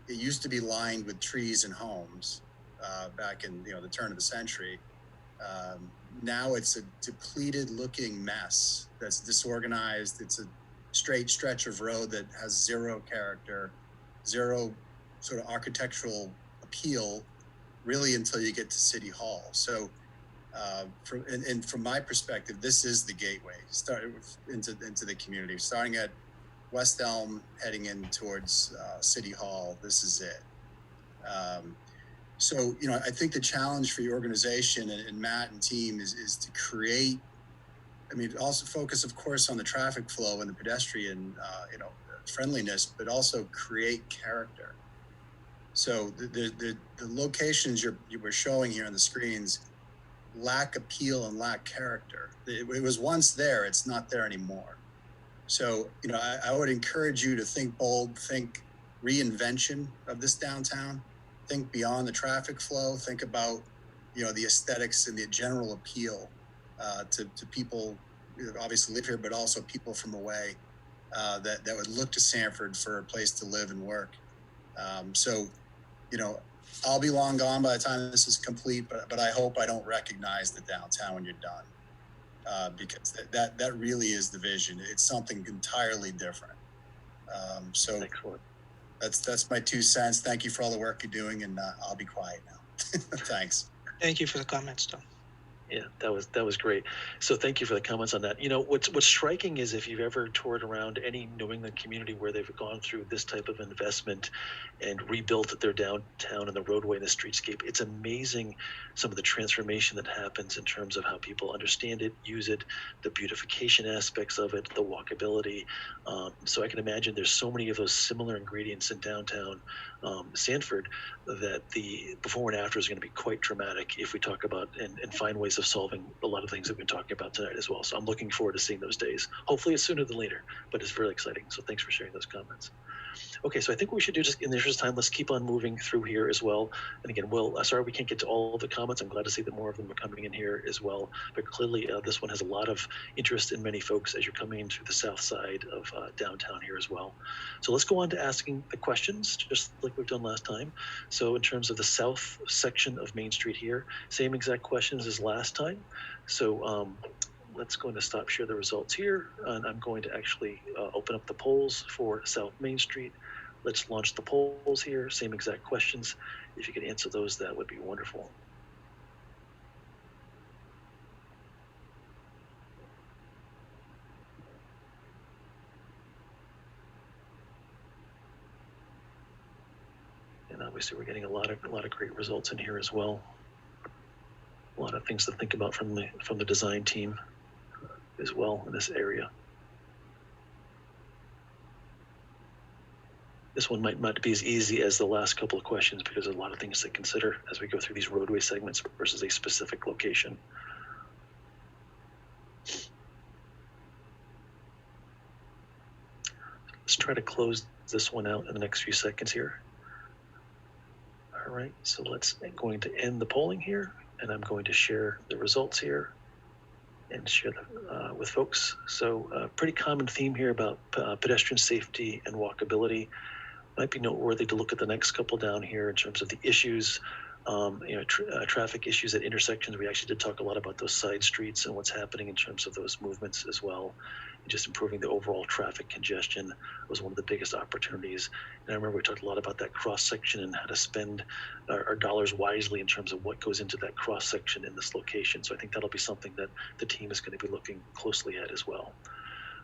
It used to be lined with trees and homes back in, you know, the turn of the century. Now it's a depleted looking mess that's disorganized. It's a straight stretch of road that has zero character, zero sort of architectural appeal, really, until you get to City Hall. So from my perspective, this is the gateway into the community, starting at West Elm, heading in towards City Hall. This is it. So, you know, I think the challenge for your organization and Matt and team is to create, I mean, also focus, of course, on the traffic flow and the pedestrian, you know, friendliness, but also create character. So the locations you were showing here on the screens lack appeal and lack character. It was once there, it's not there anymore. So, you know, I would encourage you to think bold, think reinvention of this downtown, think beyond the traffic flow, think about, you know, the aesthetics and the general appeal to people who obviously live here, but also people from away that would look to Sanford for a place to live and work. So, you know, I'll be long gone by the time this is complete, but I hope I don't recognize the downtown when you're done. Because that really is the vision. It's something entirely different. So
Excellent.
That's my 2 cents. Thank you for all the work you're doing, and I'll be quiet now. Thanks.
Thank you for the comments, Tom.
Yeah, that was great. So thank you for the comments on that. You know, what's striking is if you've ever toured around any New England community where they've gone through this type of investment and rebuilt their downtown and the roadway and the streetscape, it's amazing some of the transformation that happens in terms of how people understand it, use it, the beautification aspects of it, the walkability. So I can imagine there's so many of those similar ingredients in downtown Sanford that the before and after is going to be quite dramatic if we talk about and find ways of solving a lot of things that we've been talking about tonight as well. So I'm looking forward to seeing those days. Hopefully it's sooner than later, but it's very exciting. So thanks for sharing those comments. Okay, so I think we should do, just in the interest of time, let's keep on moving through here as well. And again, Will, sorry we can't get to all of the comments. I'm glad to see that more of them are coming in here as well. But clearly this one has a lot of interest in many folks as you're coming in through the south side of downtown here as well. So let's go on to asking the questions, just like we've done last time. So in terms of the south section of Main Street here, same exact questions as last time. So let's go to stop share the results here. And I'm going to actually open up the polls for South Main Street. Let's launch the polls here. Same exact questions. If you could answer those, that would be wonderful. And obviously we're getting a lot of great results in here as well. A lot of things to think about from the design team as well in this area. This one might not be as easy as the last couple of questions because there's a lot of things to consider as we go through these roadway segments versus a specific location. Let's try to close this one out in the next few seconds here. All right, so I'm going to end the polling here, and I'm going to share the results here and share them with folks. So pretty common theme here about pedestrian safety and walkability. might be noteworthy to look at the next couple down here in terms of the issues, traffic issues at intersections. We actually did talk a lot about those side streets and what's happening in terms of those movements as well. And just improving the overall traffic congestion was one of the biggest opportunities. And I remember we talked a lot about that cross section and how to spend our dollars wisely in terms of what goes into that cross section in this location. So I think that'll be something that the team is going to be looking closely at as well.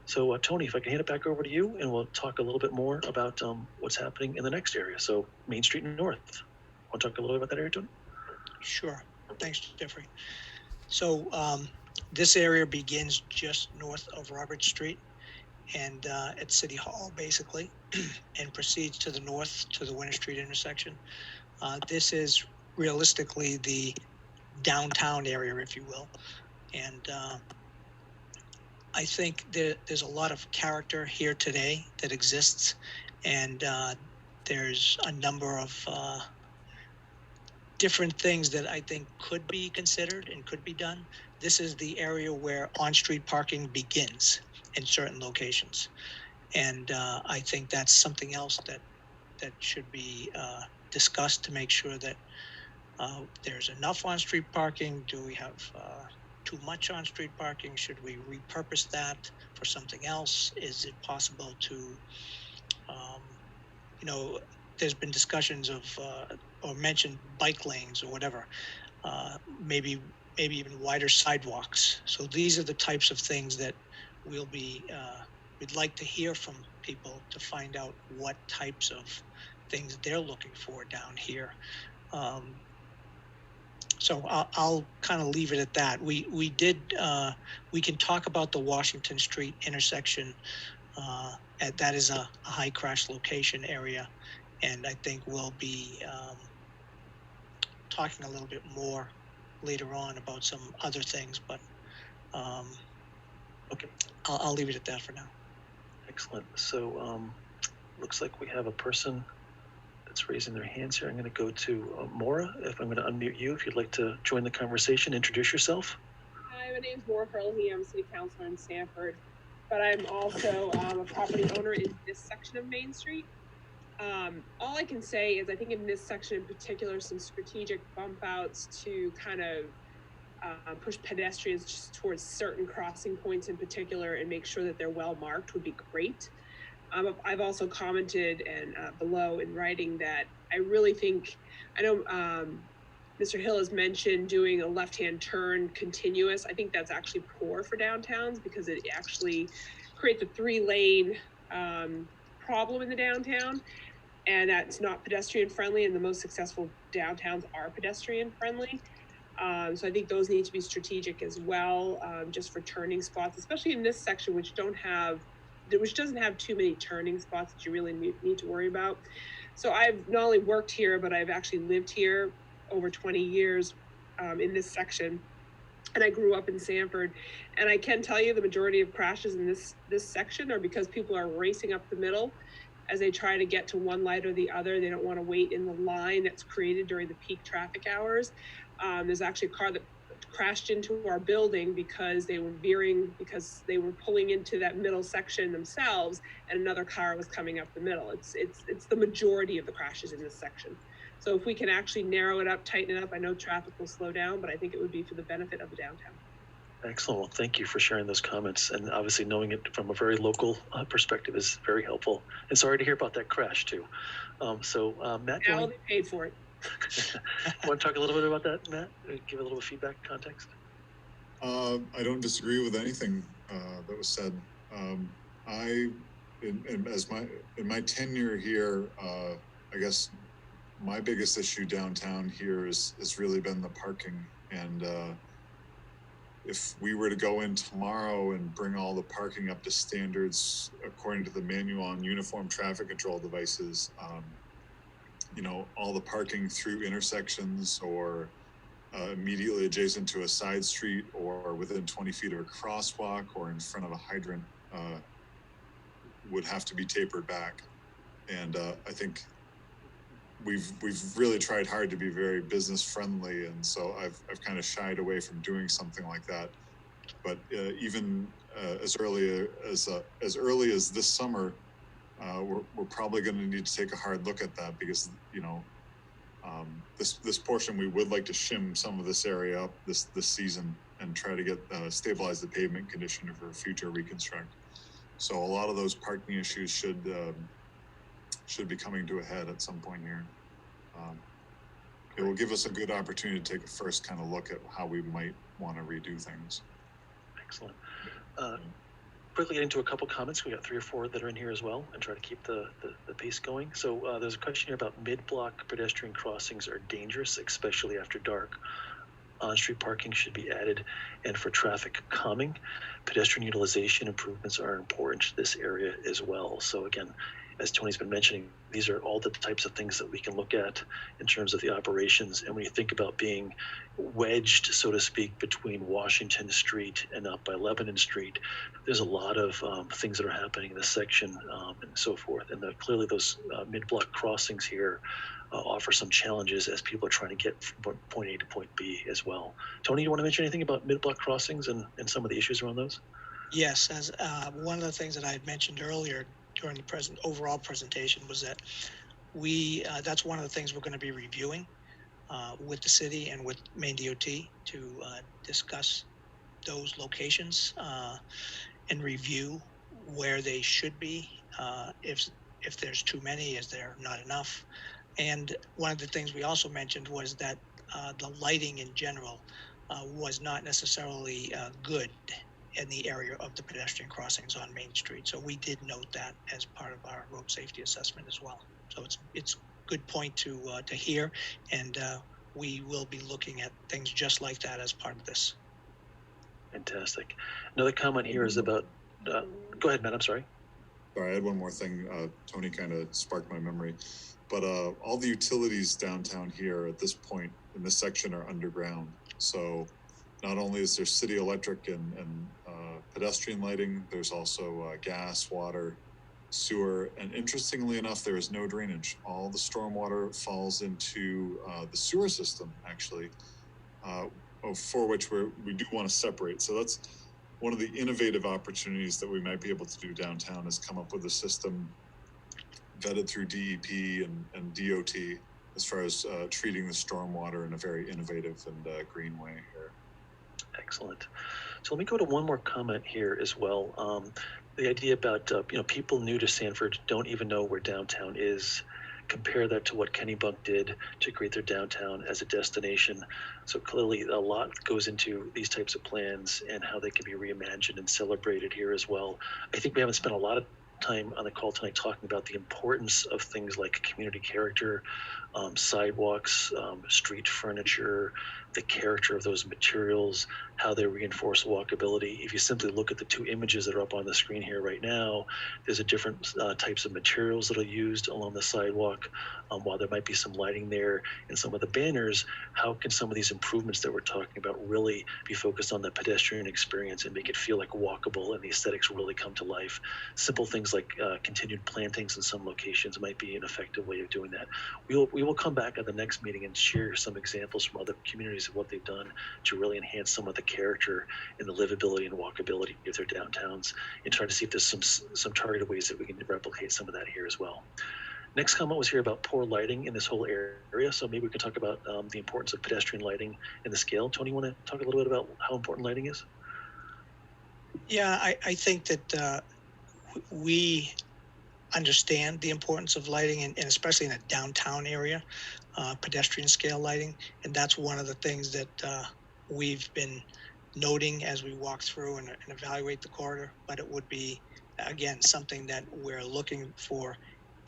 So Tony, if I can hand it back over to you, and we'll talk a little bit more about what's happening in the next area. So Main Street and North. Want to talk a little bit about that area, Tony?
Sure. Thanks, Jeffrey. So this area begins just north of Robert Street and at City Hall, basically, and proceeds to the north to the Winter Street intersection. This is realistically the downtown area, if you will. And I think there's a lot of character here today that exists, and there's a number of different things that I think could be considered and could be done. This is the area where on-street parking begins in certain locations. And I think that's something else that should be discussed to make sure that there's enough on-street parking. Do we have too much on-street parking? Should we repurpose that for something else? Is it possible to, there's been discussions of, or mentioned bike lanes or whatever, maybe even wider sidewalks. So these are the types of things that we'd like to hear from people to find out what types of things they're looking for down here. So I'll kind of leave it at that. We can talk about the Washington Street intersection. That is a high crash location area, and I think we'll be talking a little bit more later on about some other things, but
okay,
I'll leave it at that for now.
Excellent. So looks like we have a person that's raising their hands here. I'm going to go to Maura. If I'm going to unmute you, if you'd like to join the conversation, introduce yourself.
Hi, my name's Maura Hurley. I'm a city councilor in Sanford, but I'm also a property owner in this section of Main Street. All I can say is I think in this section in particular, some strategic bump outs to kind of push pedestrians just towards certain crossing points in particular and make sure that they're well marked would be great. I've also commented and below in writing that I really think, I know Mr. Hill has mentioned doing a left-hand turn continuous. I think that's actually poor for downtowns because it actually creates a 3-lane problem in the downtown, and that's not pedestrian friendly, and the most successful downtowns are pedestrian friendly. So I think those need to be strategic as well, just for turning spots, especially in this section, which doesn't have too many turning spots that you really need to worry about. So I've not only worked here, but I've actually lived here over 20 years in this section. And I grew up in Sanford. And I can tell you the majority of crashes in this section are because people are racing up the middle as they try to get to one light or the other. They don't want to wait in the line that's created during the peak traffic hours. There's actually a car that crashed into our building because they were veering, because they were pulling into that middle section themselves, and another car was coming up the middle. It's the majority of the crashes in this section. So if we can actually narrow it up, tighten it up, I know traffic will slow down, but I think it would be for the benefit of the downtown.
Excellent. Well, thank you for sharing those comments, and obviously knowing it from a very local perspective is very helpful. And sorry to hear about that crash too. Matt,
now they paid for it.
Want to talk a little bit about that, Matt? Give a little feedback, context.
I don't disagree with anything that was said. In my tenure here, I guess my biggest issue downtown here is really been the parking. And if we were to go in tomorrow and bring all the parking up to standards according to the manual on uniform traffic control devices, all the parking through intersections or immediately adjacent to a side street or within 20 feet of a crosswalk or in front of a hydrant would have to be tapered back. And I think we've really tried hard to be very business friendly, and so I've kind of shied away from doing something like that. But even as early as this summer, we're probably going to need to take a hard look at that because, you know, this portion, we would like to shim some of this area up this season and try to get stabilize the pavement condition for future reconstruct. So a lot of those parking issues should be coming to a head at some point here. It will give us a good opportunity to take a first kind of look at how we might want to redo things.
Excellent. Quickly get into a couple comments. We got 3 or 4 that are in here as well, and try to keep the pace going. So there's a question here about mid-block pedestrian crossings are dangerous, especially after dark. On-street parking should be added, and for traffic calming, pedestrian utilization improvements are important to this area as well. So again, as Tony's been mentioning, these are all the types of things that we can look at in terms of the operations. And when you think about being wedged, so to speak, between Washington Street and up by Lebanon Street, there's a lot of things that are happening in this section and so forth. And clearly those mid-block crossings here offer some challenges as people are trying to get from point A to point B as well. Tony, you want to mention anything about mid-block crossings and some of the issues around those?
Yes, as one of the things that I had mentioned earlier during the overall presentation was that that's one of the things we're going to be reviewing with the city and with Maine DOT to discuss those locations and review where they should be. If there's too many, is there not enough? And one of the things we also mentioned was that the lighting in general was not necessarily good in the area of the pedestrian crossings on Main Street. So we did note that as part of our road safety assessment as well. So it's a good point to hear, and we will be looking at things just like that as part of this.
Fantastic. Another comment here is about, go ahead, Matt, I'm sorry.
Sorry, I had one more thing. Tony kind of sparked my memory. But all the utilities downtown here at this point in this section are underground. So not only is there city electric and pedestrian lighting, there's also gas, water, sewer, and interestingly enough, there is no drainage. All the stormwater falls into the sewer system, actually, for which we do want to separate. So that's one of the innovative opportunities that we might be able to do downtown is come up with a system vetted through DEP and DOT as far as treating the stormwater in a very innovative and green way here.
Excellent. So let me go to one more comment here as well. The idea about people new to Sanford don't even know where downtown is. Compare that to what Kennebunk did to create their downtown as a destination. So clearly a lot goes into these types of plans and how they can be reimagined and celebrated here as well. I think we haven't spent a lot of time on the call tonight talking about the importance of things like community character, sidewalks, street furniture, the character of those materials, how they reinforce walkability. If you simply look at the 2 images that are up on the screen here right now, there's a different types of materials that are used along the sidewalk. While there might be some lighting there and some of the banners, how can some of these improvements that we're talking about really be focused on the pedestrian experience and make it feel like walkable and the aesthetics really come to life? Simple things like continued plantings in some locations might be an effective way of doing that. We will come back at the next meeting and share some examples from other communities of what they've done to really enhance some of the character and the livability and walkability of their downtowns, and try to see if there's some targeted ways that we can replicate some of that here as well. Next comment was here about poor lighting in this whole area. So maybe we could talk about the importance of pedestrian lighting and the scale. Tony, you want to talk a little bit about how important lighting is?
Yeah, I think that we understand the importance of lighting, and especially in a downtown area, pedestrian scale lighting. And that's one of the things that we've been noting as we walk through and evaluate the corridor. But it would be, again, something that we're looking for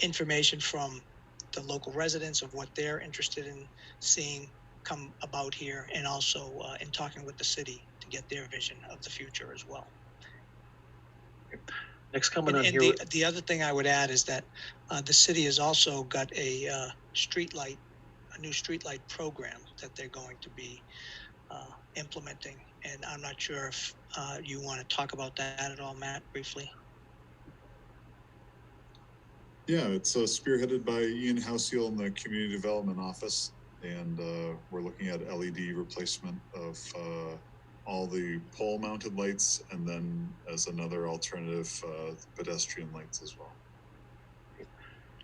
information from the local residents of what they're interested in seeing come about here, and also in talking with the city to get their vision of the future as well.
Next comment on
and
here.
The other thing I would add is that the city has also got a new streetlight program that they're going to be implementing. And I'm not sure if you want to talk about that at all, Matt, briefly.
Yeah, it's spearheaded by Ian Houseel in the Community Development Office, and we're looking at LED replacement of all the pole-mounted lights, and then as another alternative, pedestrian lights as well.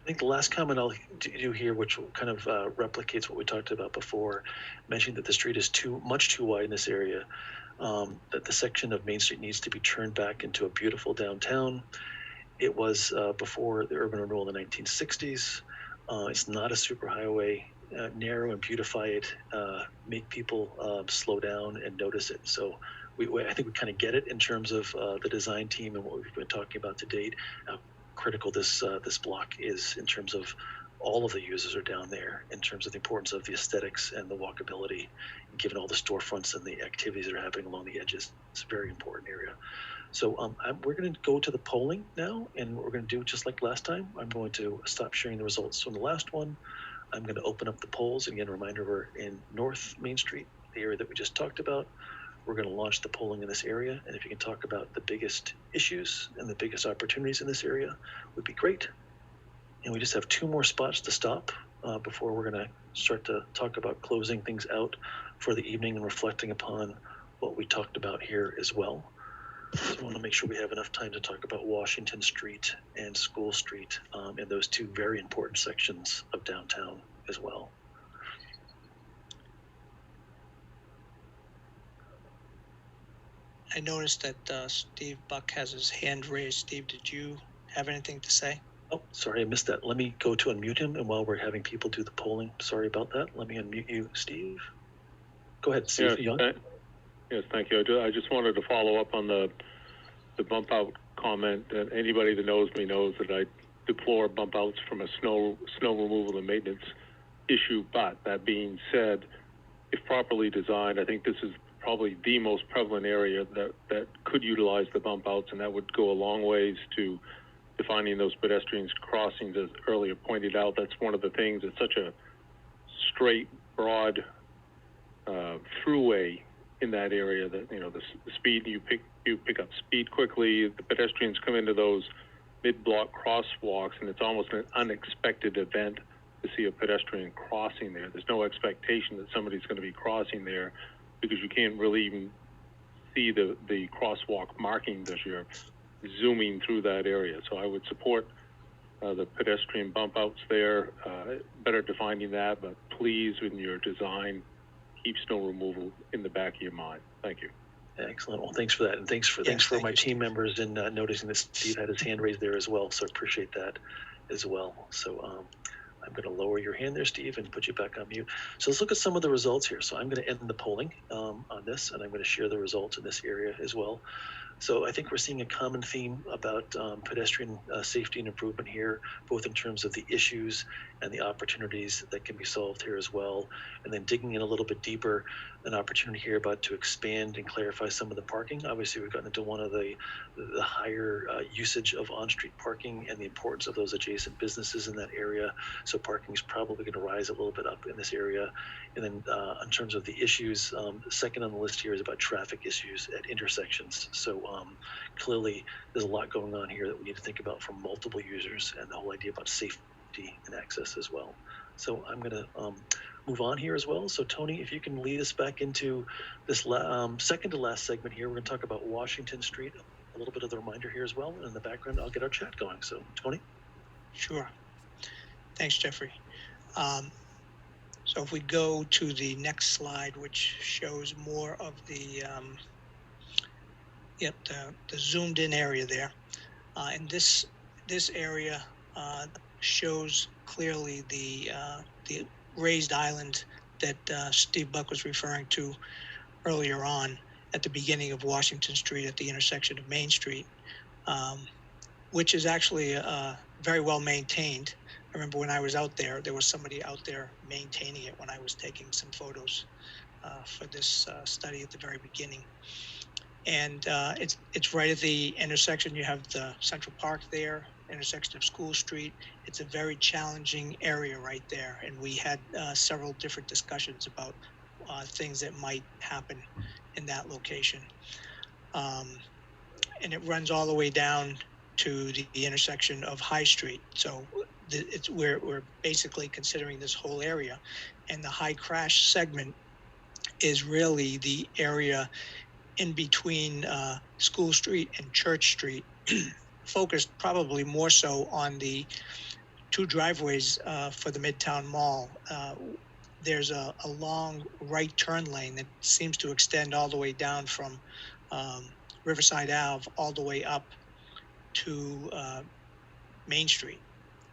I think the last comment I'll do here, which kind of replicates what we talked about before, mentioning that the street is much too wide in this area, that the section of Main Street needs to be turned back into a beautiful downtown. It was before the urban renewal in the 1960s. It's not a superhighway. Narrow and beautify it, make people slow down and notice it. So I think we kind of get it in terms of the design team and what we've been talking about to date, how critical this block is in terms of all of the users are down there, in terms of the importance of the aesthetics and the walkability, given all the storefronts and the activities that are happening along the edges. It's a very important area. So we're going to go to the polling now, and what we're going to do just like last time. I'm going to stop sharing the results from the last one. I'm going to open up the polls. Again, reminder, we're in North Main Street, the area that we just talked about. We're going to launch the polling in this area. And if you can talk about the biggest issues and the biggest opportunities in this area, would be great. And we just have 2 more spots to stop before we're going to start to talk about closing things out for the evening and reflecting upon what we talked about here as well. So I want to make sure we have enough time to talk about Washington Street and School Street and those 2 very important sections of downtown as well.
I noticed that Steve Buck has his hand raised. Steve, did you have anything to say?
Oh, sorry, I missed that. Let me go to unmute him, and while we're having people do the polling, sorry about that. Let me unmute you, Steve. Go ahead, Steve.
Yes, thank you. I just wanted to follow up on the bump out comment. And anybody that knows me knows that I deplore bump outs from a snow removal and maintenance issue. But that being said, if properly designed, I think this is probably the most prevalent area that could utilize the bump outs, and that would go a long ways to defining those pedestrians crossings. As earlier pointed out, that's one of the things. It's such a straight, broad throughway in that area that, you know, the speed you pick up speed quickly. The pedestrians come into those mid-block crosswalks, and it's almost an unexpected event to see a pedestrian crossing there. There's no expectation that somebody's going to be crossing there because you can't really even see the crosswalk markings as you're zooming through that area. So I would support the pedestrian bump outs there, better defining that, but please, in your design, keep snow removal in the back of your mind. Thank you.
Excellent. Well, thanks for that, and thanks for my team members in noticing that Steve had his hand raised there as well. So I appreciate that as well. So I'm going to lower your hand there, Steve, and put you back on mute. So let's look at some of the results here. So I'm going to end the polling on this, and I'm going to share the results in this area as well. So I think we're seeing a common theme about pedestrian safety and improvement here, both in terms of the issues and the opportunities that can be solved here as well. And then digging in a little bit deeper, an opportunity here about to expand and clarify some of the parking. Obviously, we've gotten into one of the higher usage of on-street parking and the importance of those adjacent businesses in that area. So parking is probably going to rise a little bit up in this area. And then in terms of the issues, second on the list here is about traffic issues at intersections. So clearly there's a lot going on here that we need to think about for multiple users and the whole idea about safety and access as well. So I'm going to move on here as well. So Tony, if you can lead us back into this second to last segment here, we're going to talk about Washington Street, a little bit of the reminder here as well. And in the background, I'll get our chat going. So Tony.
Sure. Thanks, Jeffrey. So if we go to the next slide, which shows more of the zoomed in area there, and this area shows clearly the raised island that Steve Buck was referring to earlier on at the beginning of Washington Street at the intersection of Main Street, which is actually very well maintained. I remember when I was out there, there was somebody out there maintaining it when I was taking some photos for this study at the very beginning. And it's right at the intersection. You have the Central Park there, intersection of School Street. It's a very challenging area right there. And we had several different discussions about things that might happen in that location. And it runs all the way down to the intersection of High Street. So we're basically considering this whole area, and the high crash segment is really the area in between School Street and Church Street, focused probably more so on the two driveways for the Midtown Mall. There's a long right turn lane that seems to extend all the way down from Riverside Ave all the way up to Main Street.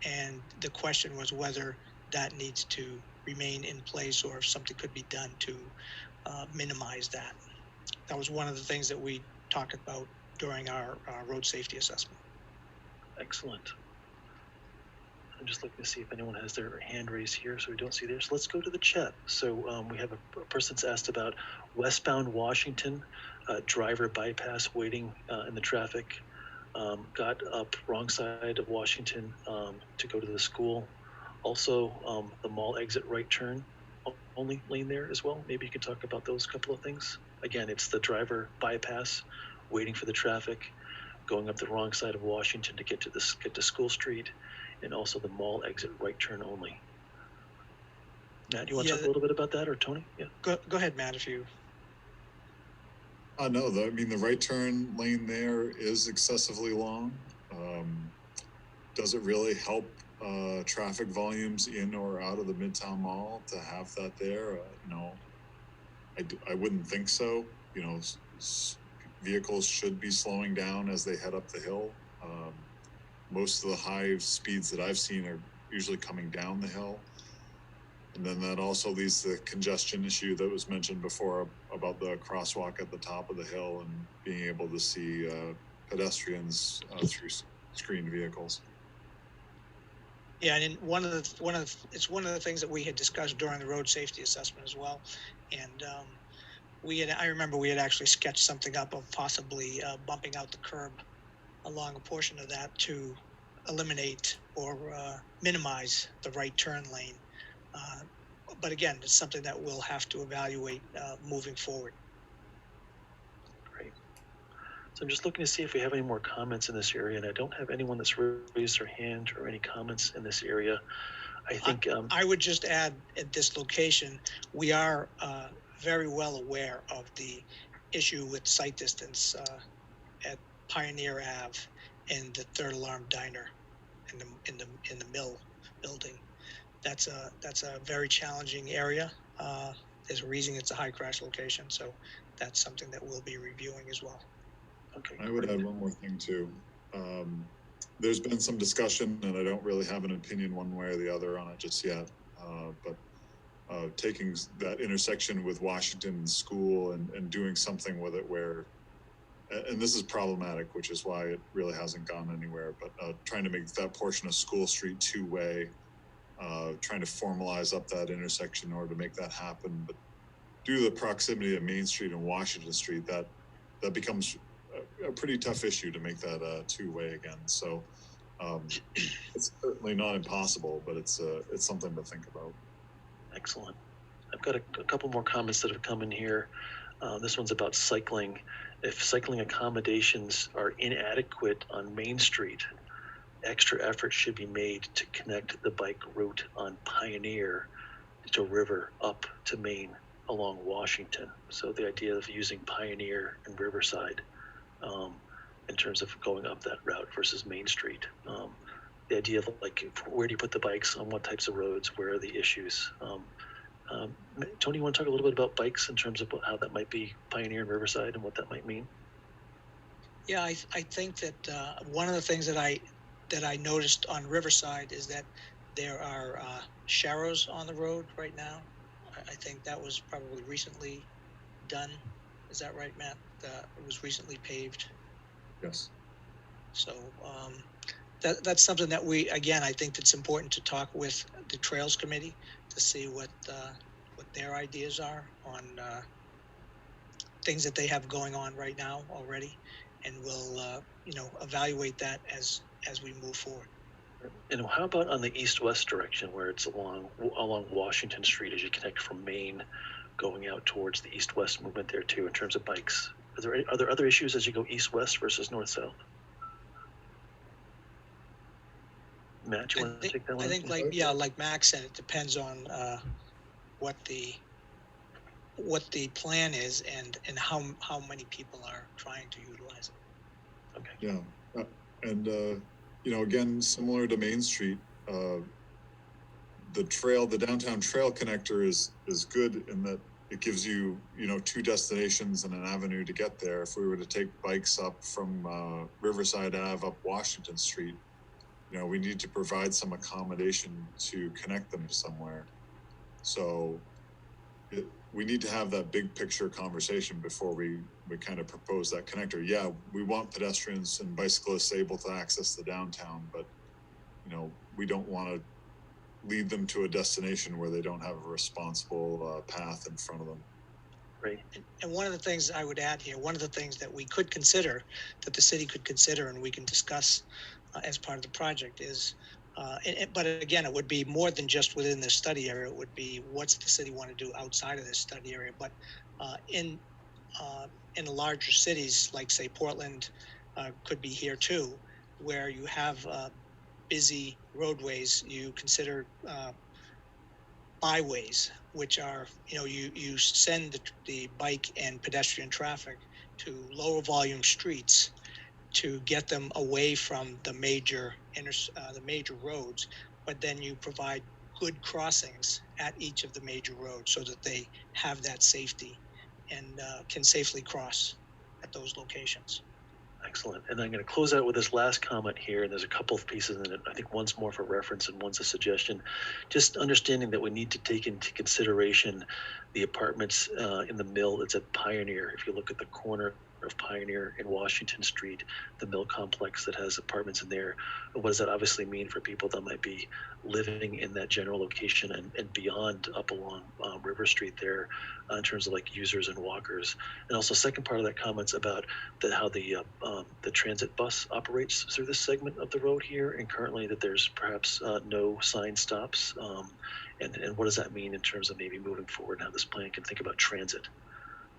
And the question was whether that needs to remain in place or if something could be done to minimize that. That was one of the things that we talked about during our road safety assessment.
Excellent. I'm just looking to see if anyone has their hand raised here, so we don't see there. So let's go to the chat. So we have a person's asked about westbound Washington, driver bypass waiting in the traffic. Got up wrong side of Washington to go to the school. Also, the mall exit right turn only lane there as well. Maybe you could talk about those couple of things. Again, it's the driver bypass, waiting for the traffic, going up the wrong side of Washington to get to School Street, and also the mall exit right turn only. Matt, you want to talk a little bit about that, or Tony? Yeah.
Go ahead, Matt, if you.
No, the right turn lane there is excessively long. Does it really help traffic volumes in or out of the Midtown Mall to have that there? I wouldn't think so. Vehicles should be slowing down as they head up the hill. Most of the high speeds that I've seen are usually coming down the hill. And then that also leads to the congestion issue that was mentioned before about the crosswalk at the top of the hill and being able to see pedestrians through screened vehicles.
Yeah, and it's one of the things that we had discussed during the road safety assessment as well. And I remember we had actually sketched something up of possibly bumping out the curb along a portion of that to eliminate or minimize the right turn lane. But again, it's something that we'll have to evaluate moving forward.
Great. So I'm just looking to see if we have any more comments in this area, and I don't have anyone that's raised their hand or any comments in this area. I think
I would just add at this location, we are very well aware of the issue with sight distance at Pioneer Ave and the Third Alarm Diner in the Mill building. That's a very challenging area. There's a reason it's a high crash location, so that's something that we'll be reviewing as well.
Okay.
I would add one more thing too. There's been some discussion, and I don't really have an opinion one way or the other on it just yet. But taking that intersection with Washington School and doing something with it where, and this is problematic, which is why it really hasn't gone anywhere, but trying to make that portion of School Street two-way, trying to formalize up that intersection in order to make that happen. But due to the proximity of Main Street and Washington Street, that becomes a pretty tough issue to make that two-way again. So it's certainly not impossible, but it's something to think about.
Excellent. I've got a couple more comments that have come in here. This one's about cycling. If cycling accommodations are inadequate on Main Street, extra effort should be made to connect the bike route on Pioneer to River up to Main along Washington. So the idea of using Pioneer and Riverside in terms of going up that route versus Main Street. The idea of where do you put the bikes on what types of roads, where are the issues? Tony, you want to talk a little bit about bikes in terms of how that might be Pioneer and Riverside and what that might mean?
Yeah, I think that one of the things that I noticed on Riverside is that there are sharrows on the road right now. I think that was probably recently done. Is that right, Matt? It was recently paved.
Yes.
So that's something that I think it's important to talk with the Trails Committee to see what their ideas are on things that they have going on right now already, and we'll evaluate that as we move forward.
And how about on the east-west direction, where it's along Washington Street as you connect from Main, going out towards the east-west movement there too, in terms of bikes? Are there other issues as you go east-west versus north-south? Matt, you want to take that one?
I think, like Max said, it depends on what the plan is and how many people are trying to utilize it.
Okay.
Yeah, and again, similar to Main Street, the downtown trail connector is good in that it gives you, two destinations and an avenue to get there. If we were to take bikes up from Riverside Ave up Washington Street, we need to provide some accommodation to connect them to somewhere. So we need to have that big picture conversation before we kind of propose that connector. Yeah, we want pedestrians and bicyclists able to access the downtown, but we don't want to lead them to a destination where they don't have a responsible path in front of them.
Right.
And one of the things I would add here, one of the things that we could consider, that the city could consider, and we can discuss as part of the project is, but again, it would be more than just within this study area. It would be what's the city want to do outside of this study area. But in the larger cities, like say Portland, could be here too, where you have busy roadways, you consider byways, which are, you send the bike and pedestrian traffic to lower volume streets to get them away from the major roads, but then you provide good crossings at each of the major roads so that they have that safety and can safely cross at those locations.
Excellent. And I'm going to close out with this last comment here. And there's a couple of pieces in it. I think one's more for reference and one's a suggestion. Just understanding that we need to take into consideration the apartments in the mill that's at Pioneer. If you look at the corner of Pioneer and Washington Street, the mill complex that has apartments in there, what does that obviously mean for people that might be living in that general location and beyond up along River Street there in terms of like users and walkers? And also second part of that comment's about how the transit bus operates through this segment of the road here, and currently that there's perhaps no sign stops, and what does that mean in terms of maybe moving forward and how this plan can think about transit?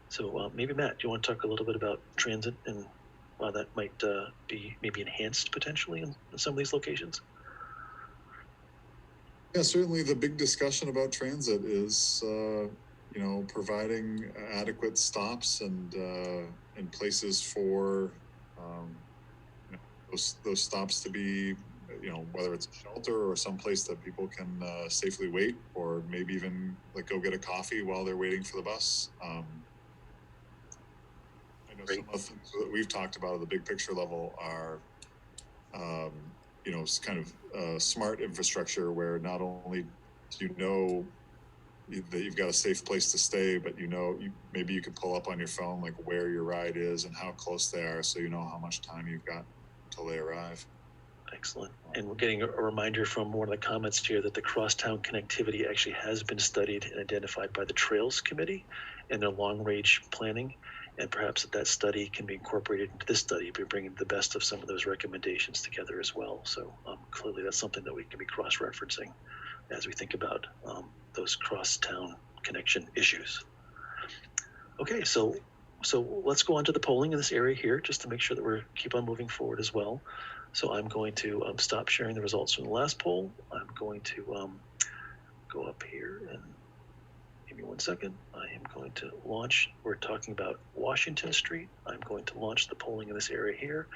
So maybe Matt, do you want to talk a little bit about transit and how that might be maybe enhanced potentially in some of these locations?
Yeah, certainly the big discussion about transit is, providing adequate stops and places for those stops to be, whether it's a shelter or some place that people can safely wait, or maybe even like go get a coffee while they're waiting for the bus. I know some of the things that we've talked about at the big picture level are, it's kind of smart infrastructure where not only do you know that you've got a safe place to stay, but maybe you can pull up on your phone like where your ride is and how close they are, so you know how much time you've got until they arrive.
Excellent. And we're getting a reminder from one of the comments here that the crosstown connectivity actually has been studied and identified by the Trails Committee in their long-range planning. And perhaps that study can be incorporated into this study by bringing the best of some of those recommendations together as well. So clearly that's something that we can be cross-referencing as we think about those cross-town connection issues. Okay, so let's go on to the polling in this area here just to make sure that we keep on moving forward as well. So I'm going to stop sharing the results from the last poll. I'm going to go up here and give me 1 second. I am going to launch. We're talking about Washington Street. I'm going to launch the polling in this area here.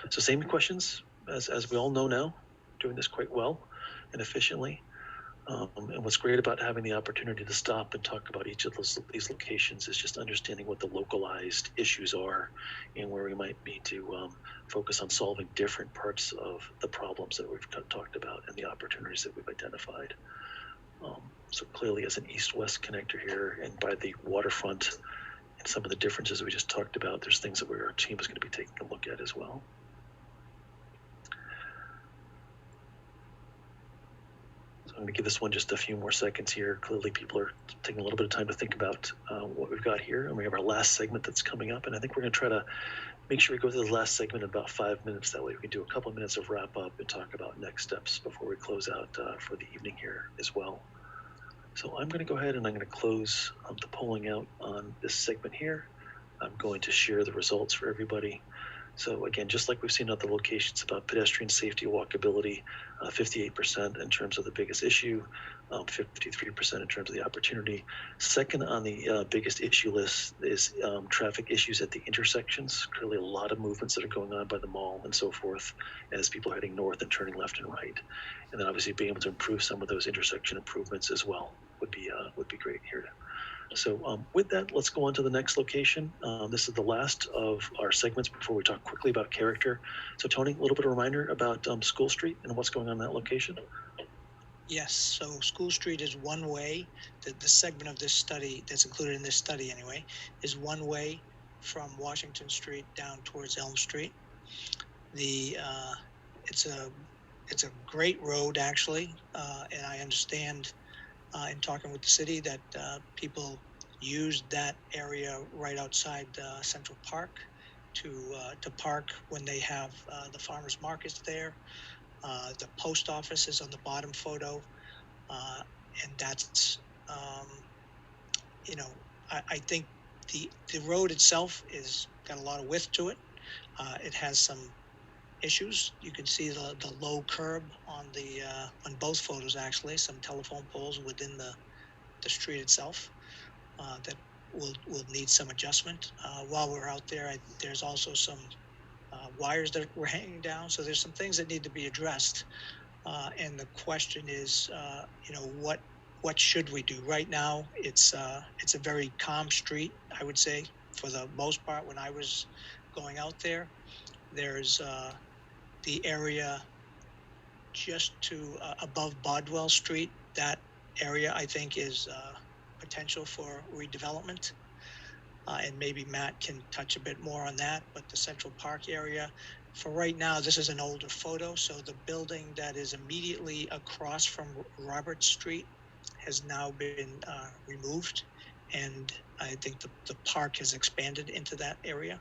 So same questions as we all know now, doing this quite well and efficiently. And what's great about having the opportunity to stop and talk about each of these locations is just understanding what the localized issues are and where we might need to focus on solving different parts of the problems that we've talked about and the opportunities that we've identified. So clearly as an east-west connector here and by the waterfront and some of the differences we just talked about, there's things that our team is going to be taking a look at as well. I'm going to give this one just a few more seconds here. Clearly people are taking a little bit of time to think about what we've got here. And we have our last segment that's coming up. And I think we're going to try to make sure we go through the last segment in about 5 minutes. That way we can do a couple of minutes of wrap up and talk about next steps before we close out for the evening here as well. So I'm going to go ahead and I'm going to close the polling out on this segment here. I'm going to share the results for everybody. So again, just like we've seen other locations about pedestrian safety, walkability, 58% in terms of the biggest issue, 53% in terms of the opportunity. Second on the biggest issue list is traffic issues at the intersections. Clearly a lot of movements that are going on by the mall and so forth as people are heading north and turning left and right. And then obviously being able to improve some of those intersection improvements as well would be great here. So with that, let's go on to the next location. This is the last of our segments before we talk quickly about character. So Tony, a little bit of a reminder about School Street and what's going on in that location.
Yes, so School Street is one way. The segment of this study that's included in this study anyway is one way from Washington Street down towards Elm Street. It's a great road actually, and I understand in talking with the city that people use that area right outside Central Park to park when they have the farmers markets there. The post office is on the bottom photo, and that's I think the road itself is got a lot of width to it. It has some issues. You can see the low curb on the on both photos actually, some telephone poles within the street itself that will need some adjustment. While we're out there, there's also some wires that were hanging down, so there's some things that need to be addressed. And the question is, what should we do right now? It's a very calm street, I would say, for the most part. When I was going out there, there's the area just to above Bodwell Street. That area, I think, is potential for redevelopment. And maybe Matt can touch a bit more on that. But the Central Park area, for right now, this is an older photo. So the building that is immediately across from Robert Street has now been removed. And I think the park has expanded into that area.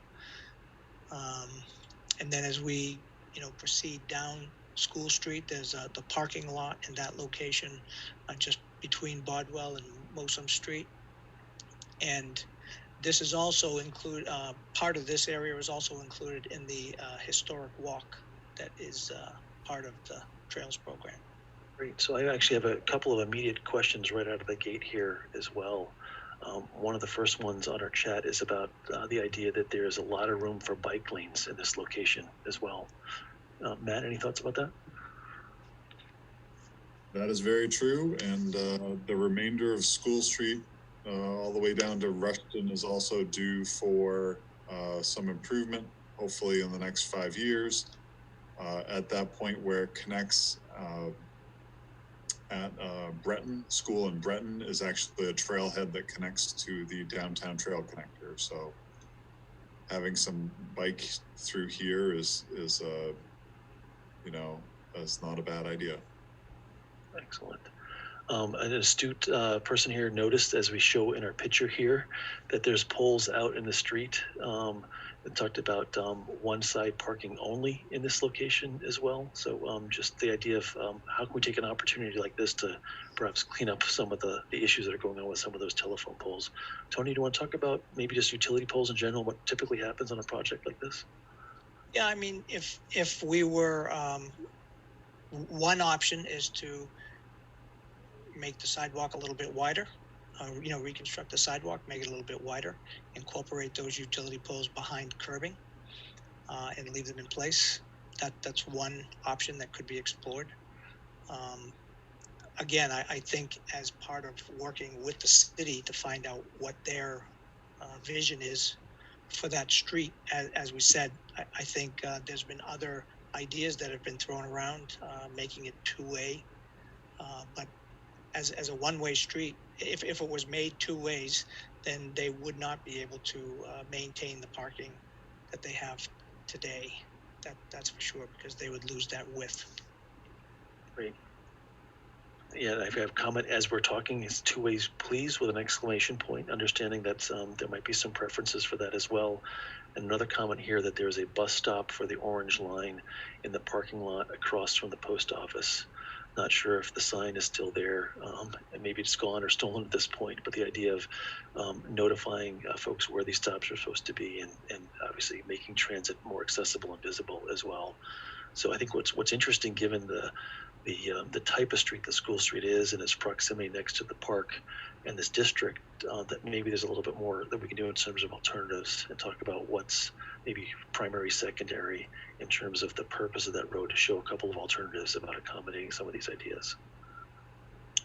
And then as we, proceed down School Street, there's the parking lot in that location just between Bodwell and Mosum Street. And this is also part of this area is also included in the historic walk that is part of the Trails program.
Great. So I actually have a couple of immediate questions right out of the gate here as well. One of the first ones on our chat is about the idea that there's a lot of room for bike lanes in this location as well. Matt, any thoughts about that?
That is very true. And the remainder of School Street, all the way down to Rushton, is also due for some improvement, hopefully in the next 5 years. At that point where it connects at Breton School in Breton is actually a trailhead that connects to the downtown trail connector. So having some bike through here is not a bad idea.
Excellent. An astute person here noticed, as we show in our picture here, that there's poles out in the street and talked about one side parking only in this location as well. So just the idea of how can we take an opportunity like this to perhaps clean up some of the issues that are going on with some of those telephone poles. Tony, do you want to talk about maybe just utility poles in general, what typically happens on a project like this?
Yeah, I mean, if we were, one option is to make the sidewalk a little bit wider, reconstruct the sidewalk, make it a little bit wider, incorporate those utility poles behind curbing, and leave them in place. That's one option that could be explored. Again, I think as part of working with the city to find out what their vision is for that street, as we said, I think there's been other ideas that have been thrown around, making it two-way, but as a one-way street, if it was made two ways, then they would not be able to maintain the parking that they have today. That's for sure, because they would lose that width.
Great. Yeah, I have a comment as we're talking. It's two ways, please, with an exclamation point, understanding that there might be some preferences for that as well. And another comment here that there's a bus stop for the orange line in the parking lot across from the post office. Not sure if the sign is still there, and maybe it's gone or stolen at this point, but the idea of notifying folks where these stops are supposed to be, and obviously making transit more accessible and visible as well. So I think what's interesting, given the type of street that School Street is and its proximity next to the park and this district, that maybe there's a little bit more that we can do in terms of alternatives and talk about what's maybe primary, secondary in terms of the purpose of that road, to show a couple of alternatives about accommodating some of these ideas.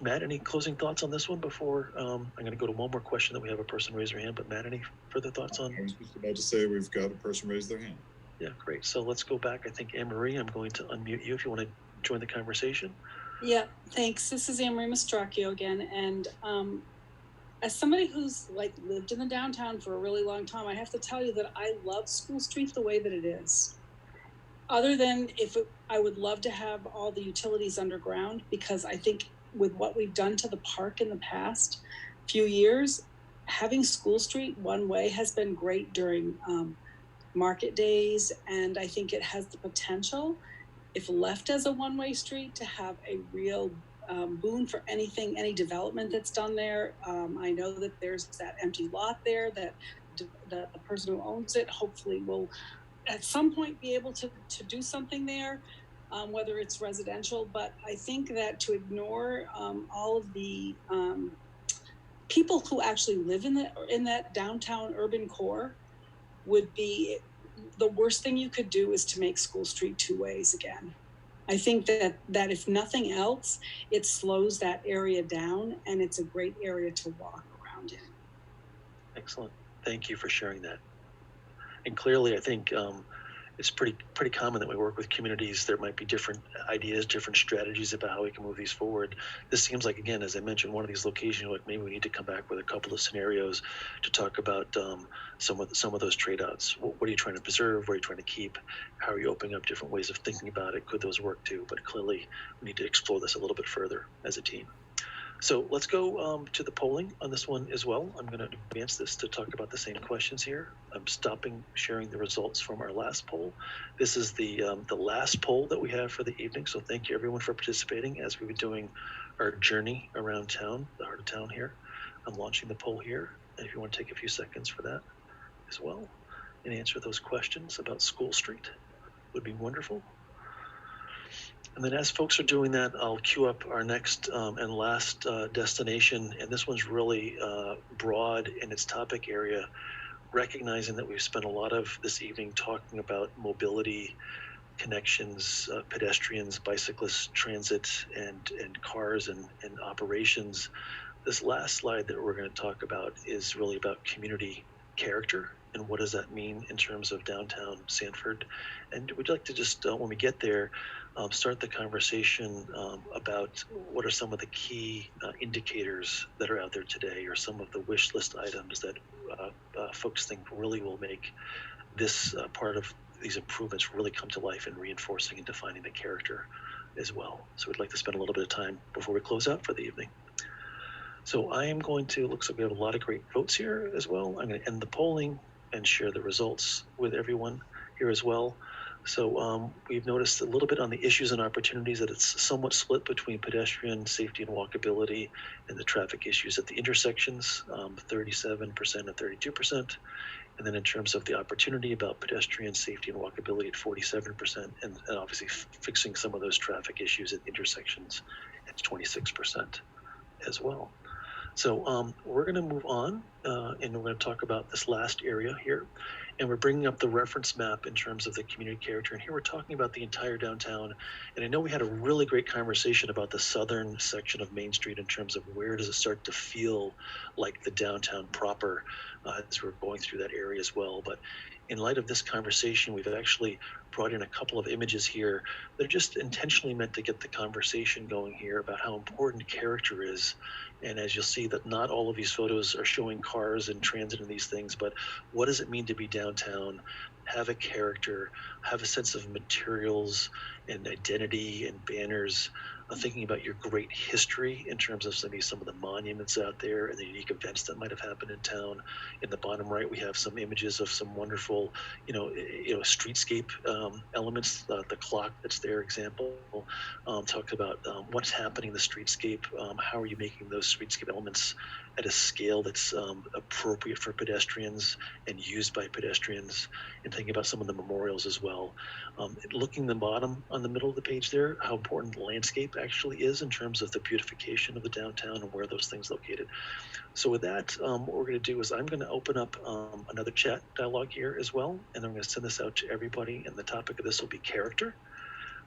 Matt, any closing thoughts on this one before I'm going to go to one more question that we have a person raise their hand, but Matt, any further thoughts on?
I was just about to say we've got a person raise their hand.
Yeah, great. So let's go back. I think Anne-Marie, I'm going to unmute you if you want to join the conversation.
Yeah, thanks. This is Anne-Marie Mastracchio again. And as somebody who's lived in the downtown for a really long time, I have to tell you that I love School Street the way that it is. Other than I would love to have all the utilities underground, because I think with what we've done to the park in the past few years, having School Street one way has been great during market days, and I think it has the potential, if left as a one-way street, to have a real boon for any development that's done there. I know that there's that empty lot there that the person who owns it hopefully will at some point be able to do something there, whether it's residential. But I think that to ignore all of the people who actually live in that downtown urban core would be the worst thing you could do, is to make School Street two ways again. I think that if nothing else, it slows that area down, and it's a great area to walk around in.
Excellent. Thank you for sharing that. And clearly, I think it's pretty common that we work with communities. There might be different ideas, different strategies about how we can move these forward. This seems like, again, as I mentioned, one of these locations, like maybe we need to come back with a couple of scenarios to talk about some of those trade-offs. What are you trying to preserve? What are you trying to keep? How are you opening up different ways of thinking about it? Could those work too? But clearly, we need to explore this a little bit further as a team. So let's go to the polling on this one as well. I'm going to advance this to talk about the same questions here. I'm stopping sharing the results from our last poll. This is the last poll that we have for the evening. So thank you everyone for participating as we've been doing our journey around town, the heart of town here. I'm launching the poll here. And if you want to take a few seconds for that as well and answer those questions about School Street, would be wonderful. And then as folks are doing that, I'll queue up our next and last destination. And this one's really broad in its topic area, recognizing that we've spent a lot of this evening talking about mobility, connections, pedestrians, bicyclists, transit, and cars and operations. This last slide that we're going to talk about is really about community character. And what does that mean in terms of downtown Sanford? And we'd like to just, when we get there, start the conversation about what are some of the key indicators that are out there today, or some of the wish list items that folks think really will make this part of these improvements really come to life in reinforcing and defining the character as well. So we'd like to spend a little bit of time before we close out for the evening. So I am going to, looks like we have a lot of great votes here as well. I'm going to end the polling and share the results with everyone here as well. So we've noticed a little bit on the issues and opportunities that it's somewhat split between pedestrian safety and walkability and the traffic issues at the intersections, 37% and 32%. And then in terms of the opportunity about pedestrian safety and walkability at 47%, and obviously fixing some of those traffic issues at intersections at 26% as well. So we're going to move on and we're going to talk about this last area here. And we're bringing up the reference map in terms of the community character. And here we're talking about the entire downtown. And I know we had a really great conversation about the southern section of Main Street in terms of where does it start to feel like the downtown proper as we're going through that area as well. But in light of this conversation, we've actually brought in a couple of images here that are just intentionally meant to get the conversation going here about how important character is. And as you'll see, that not all of these photos are showing cars and transit and these things, but what does it mean to be downtown, have a character, have a sense of materials and identity and banners thinking about your great history in terms of maybe some of the monuments out there and the unique events that might have happened in town. In the bottom right, we have some images of some wonderful, streetscape elements. The clock that's there, example, talks about what's happening in the streetscape. How are you making those streetscape elements at a scale that's appropriate for pedestrians and used by pedestrians, and thinking about some of the memorials as well. Looking the bottom on the middle of the page there, how important landscape actually is in terms of the beautification of the downtown and where those things located. So with that, what we're going to do is I'm going to open up another chat dialogue here as well, and I'm going to send this out to everybody, and the topic of this will be character.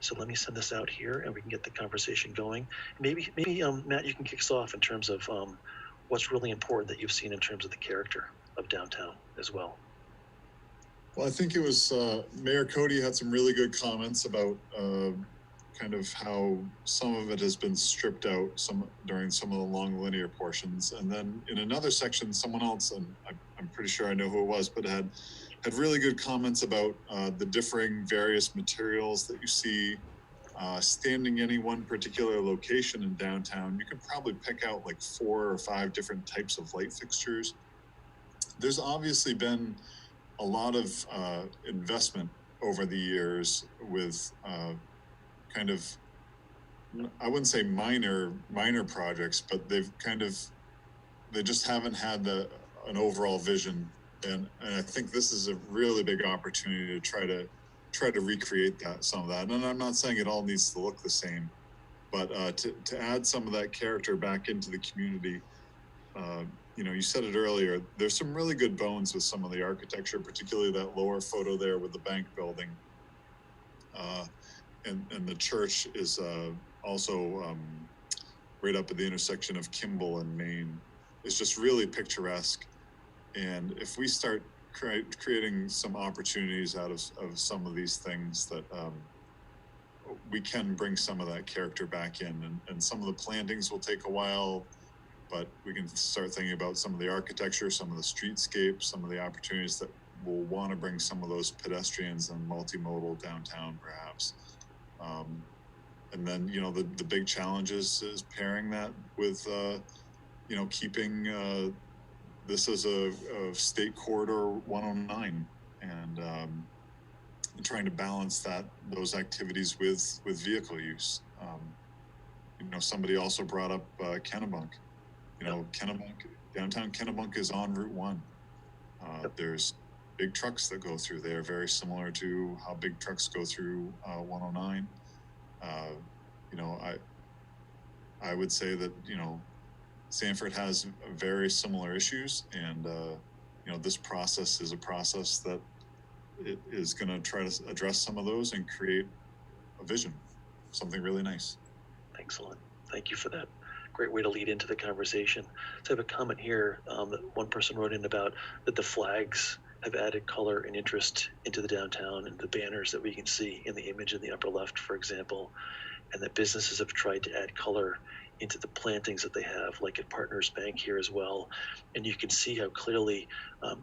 So let me send this out here and we can get the conversation going. Maybe Matt, you can kick us off in terms of what's really important that you've seen in terms of the character of downtown as well.
Well, I think it was Mayor Cody had some really good comments about kind of how some of it has been stripped out during some of the long linear portions. And then in another section, someone else, and I'm pretty sure I know who it was, but had really good comments about the differing various materials that you see standing any one particular location in downtown. You could probably pick out like 4 or 5 different types of light fixtures. There's obviously been a lot of investment over the years with kind of, I wouldn't say minor projects, but they just haven't had an overall vision. And I think this is a really big opportunity to try to recreate some of that. And I'm not saying it all needs to look the same, but to add some of that character back into the community. You said it earlier, there's some really good bones with some of the architecture, particularly that lower photo there with the bank building. And the church is also right up at the intersection of Kimball and Main. It's just really picturesque. And if we start creating some opportunities out of some of these things, that we can bring some of that character back in. And some of the plantings will take a while, but we can start thinking about some of the architecture, some of the streetscapes, some of the opportunities that we'll want to bring some of those pedestrians and multimodal downtown, perhaps. And then, the big challenges is pairing that with, keeping this as a state corridor 109 and trying to balance those activities with vehicle use. Somebody also brought up Kennebunk. Kennebunk, downtown Kennebunk is on Route 1. There's big trucks that go through there, very similar to how big trucks go through 109. I would say that, Sanford has very similar issues, and, this process is a process that it is going to try to address some of those and create a vision, something really nice.
Excellent. Thank you for that. Great way to lead into the conversation. So I have a comment here that one person wrote in about that the flags have added color and interest into the downtown and the banners that we can see in the image in the upper left, for example, and that businesses have tried to add color into the plantings that they have, like at Partners Bank here as well. And you can see how clearly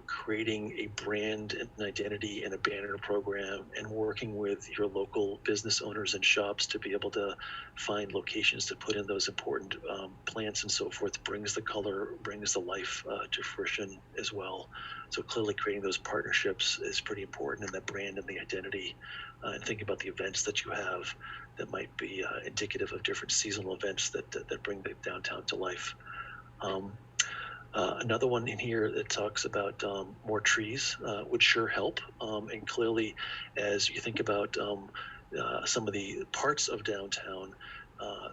creating a brand and an identity and a banner program and working with your local business owners and shops to be able to find locations to put in those important plants and so forth brings the color, brings the life to fruition as well. So clearly creating those partnerships is pretty important, and that brand and the identity, and thinking about the events that you have that might be indicative of different seasonal events that bring the downtown to life. Another one in here that talks about more trees would sure help. And clearly, as you think about some of the parts of downtown,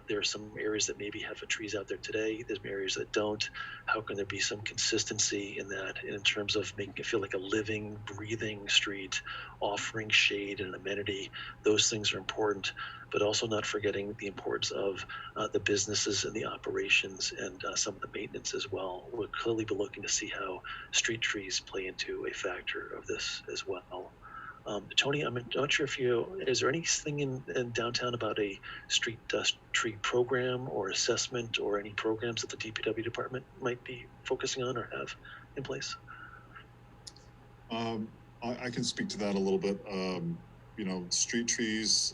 there are some areas that maybe have trees out there today. There's areas that don't. How can there be some consistency in that in terms of making it feel like a living, breathing street, offering shade and amenity? Those things are important, but also not forgetting the importance of the businesses and the operations and some of the maintenance as well. We'll clearly be looking to see how street trees play into a factor of this as well. Tony, I'm not sure is there anything in downtown about a street tree program or assessment or any programs that the DPW department might be focusing on or have in place?
I can speak to that a little bit. street trees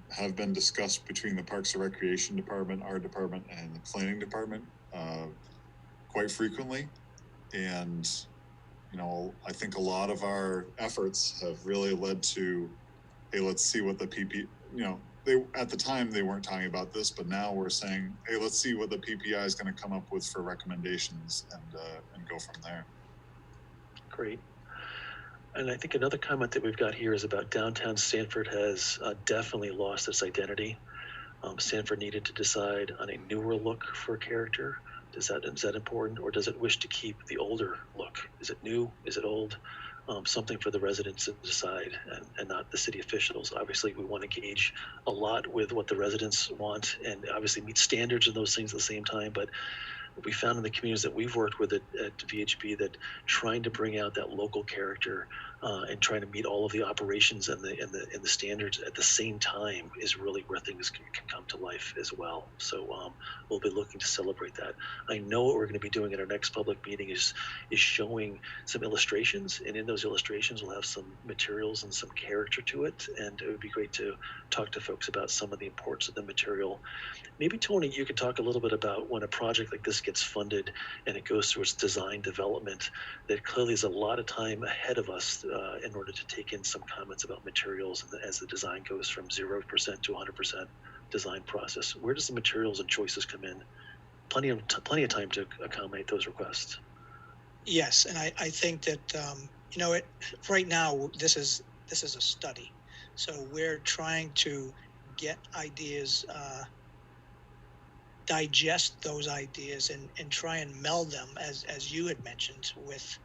have been discussed between the Parks and Recreation Department, our department, and the Planning Department quite frequently. And, I think a lot of our efforts have really led to, hey, let's see what the at the time they weren't talking about this, but now we're saying, hey, let's see what the PPI is going to come up with for recommendations and go from there.
Great. And I think another comment that we've got here is about downtown Sanford has definitely lost its identity. Sanford needed to decide on a newer look for a character. Is that important, or does it wish to keep the older look? Is it new? Is it old? Something for the residents to decide, and not the city officials. Obviously, we want to gauge a lot with what the residents want, and obviously meet standards and those things at the same time. But we found in the communities that we've worked with at VHB that trying to bring out that local character and trying to meet all of the operations and the standards at the same time is really where things can come to life as well. So we'll be looking to celebrate that. I know what we're going to be doing at our next public meeting is showing some illustrations, and in those illustrations we'll have some materials and some character to it, and it would be great to talk to folks about some of the importance of the material. Maybe, Tony, you could talk a little bit about when a project like this gets funded and it goes through its design development, that clearly is a lot of time ahead of us in order to take in some comments about materials as the design goes from 0% to 100% design process. Where does the materials and choices come in? Plenty of time to accommodate those requests.
Yes, and I think that right now this is a study, so we're trying to get ideas, digest those ideas, and try and meld them, as you had mentioned, with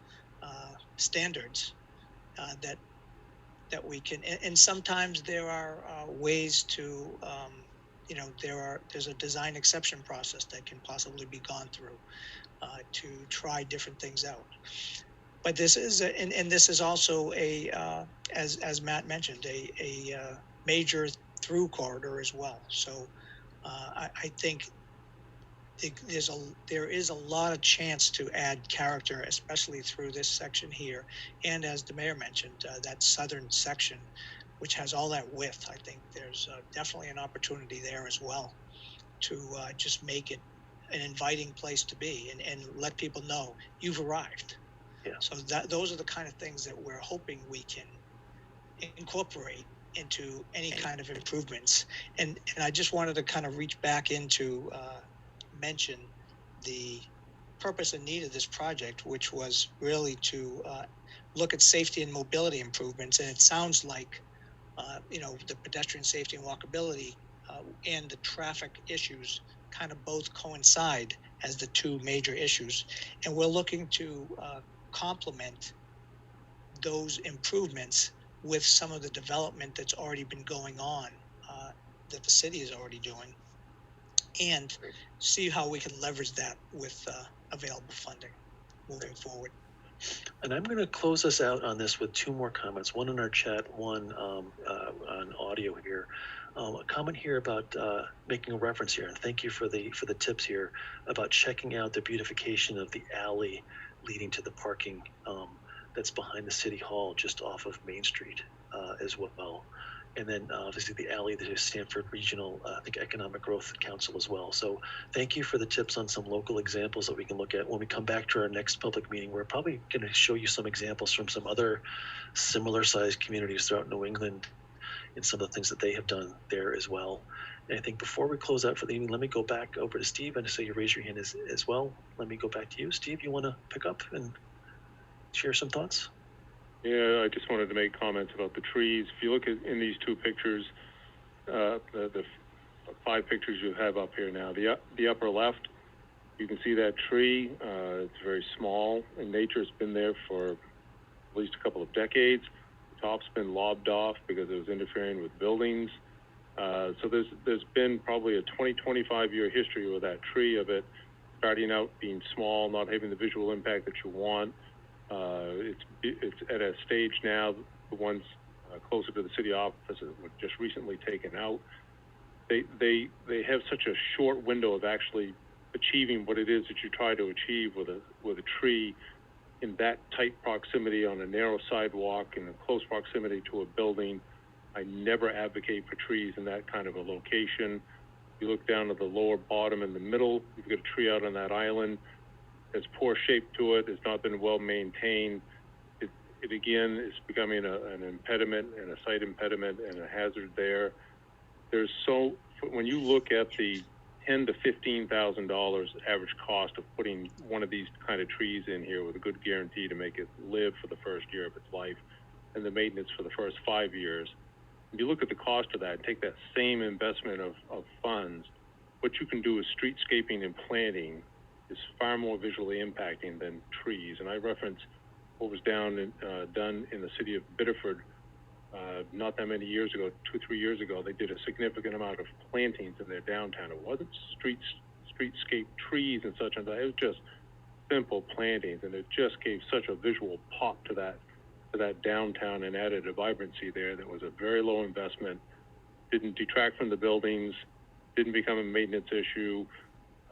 standards that we can. And sometimes there are ways to, there's a design exception process that can possibly be gone through to try different things out. But this is and this is also as Matt mentioned, a major through corridor as well. So I think there is a lot of chance to add character, especially through this section here, and as the mayor mentioned, that southern section, which has all that width. I think there's definitely an opportunity there as well to just make it an inviting place to be and let people know you've arrived.
Yeah.
So those are the kind of things that we're hoping we can incorporate into any kind of improvements. And I just wanted to kind of reach back into mention the purpose and need of this project, which was really to look at safety and mobility improvements. And it sounds like the pedestrian safety and walkability and the traffic issues kind of both coincide as the two major issues. And we're looking to complement those improvements with some of the development that's already been going on, that the city is already doing, and see how we can leverage that with available funding moving forward.
And I'm going to close us out on this with two more comments, one in our chat, one on audio here. A comment here about making a reference here, and thank you for the tips here about checking out the beautification of the alley leading to the parking that's behind the city hall, just off of Main Street as well. And then obviously the alley that is Sanford Regional, I think Economic Growth Council as well. So thank you for the tips on some local examples that we can look at when we come back to our next public meeting. We're probably going to show you some examples from some other similar sized communities throughout New England and some of the things that they have done there as well. And I think before we close out for the evening, let me go back over to Steve. And so you raise your hand as well. Let me go back to you. Steve, you want to pick up and share some thoughts?
Yeah, I just wanted to make comments about the trees. If you look at in these two pictures, the 5 pictures you have up here now, the upper left, you can see that tree. It's very small in nature. It's been there for at least a couple of decades. The top's been lobbed off because it was interfering with buildings. So there's been probably a 20-25 year history with that tree of it starting out being small, not having the visual impact that you want. It's at a stage now, the ones closer to the city office were just recently taken out. They have such a short window of actually achieving what it is that you try to achieve with a tree in that tight proximity on a narrow sidewalk in a close proximity to a building. I never advocate for trees in that kind of a location. You look down at the lower bottom in the middle, you've got a tree out on that island. There's poor shape to it. It's not been well maintained. It again is becoming an impediment and a site impediment and a hazard there. When you look at the $10,000 to $15,000 average cost of putting one of these kind of trees in here with a good guarantee to make it live for the first year of its life and the maintenance for the first 5 years, if you look at the cost of that and take that same investment of funds, what you can do with streetscaping and planting is far more visually impacting than trees. And I reference what was done in the city of Biddeford not that many years ago, 2-3 years ago. They did a significant amount of plantings in their downtown. It wasn't streetscape trees and such and that. It was just simple plantings, and it just gave such a visual pop to that downtown and added a vibrancy there that was a very low investment, didn't detract from the buildings, didn't become a maintenance issue,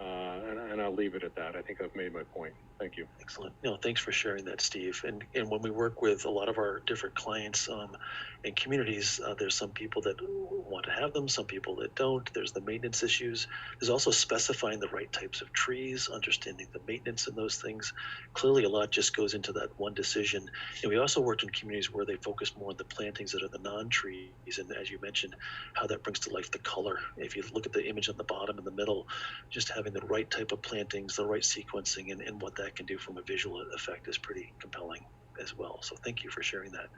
and I'll leave it at that. I think I've made my point. Thank you.
Excellent. No, thanks for sharing that, Steve. And when we work with a lot of our different clients and communities, there's some people that want to have them, some people that don't. There's the maintenance issues. There's also specifying the right types of trees, understanding the maintenance in those things. Clearly, a lot just goes into that one decision. And we also worked in communities where they focus more on the plantings that are the non-trees. And as you mentioned, how that brings to life the color. If you look at the image at the bottom and the middle, just having the right type of plantings, the right sequencing, and what that can do from a visual effect is pretty compelling as well. So thank you for sharing that.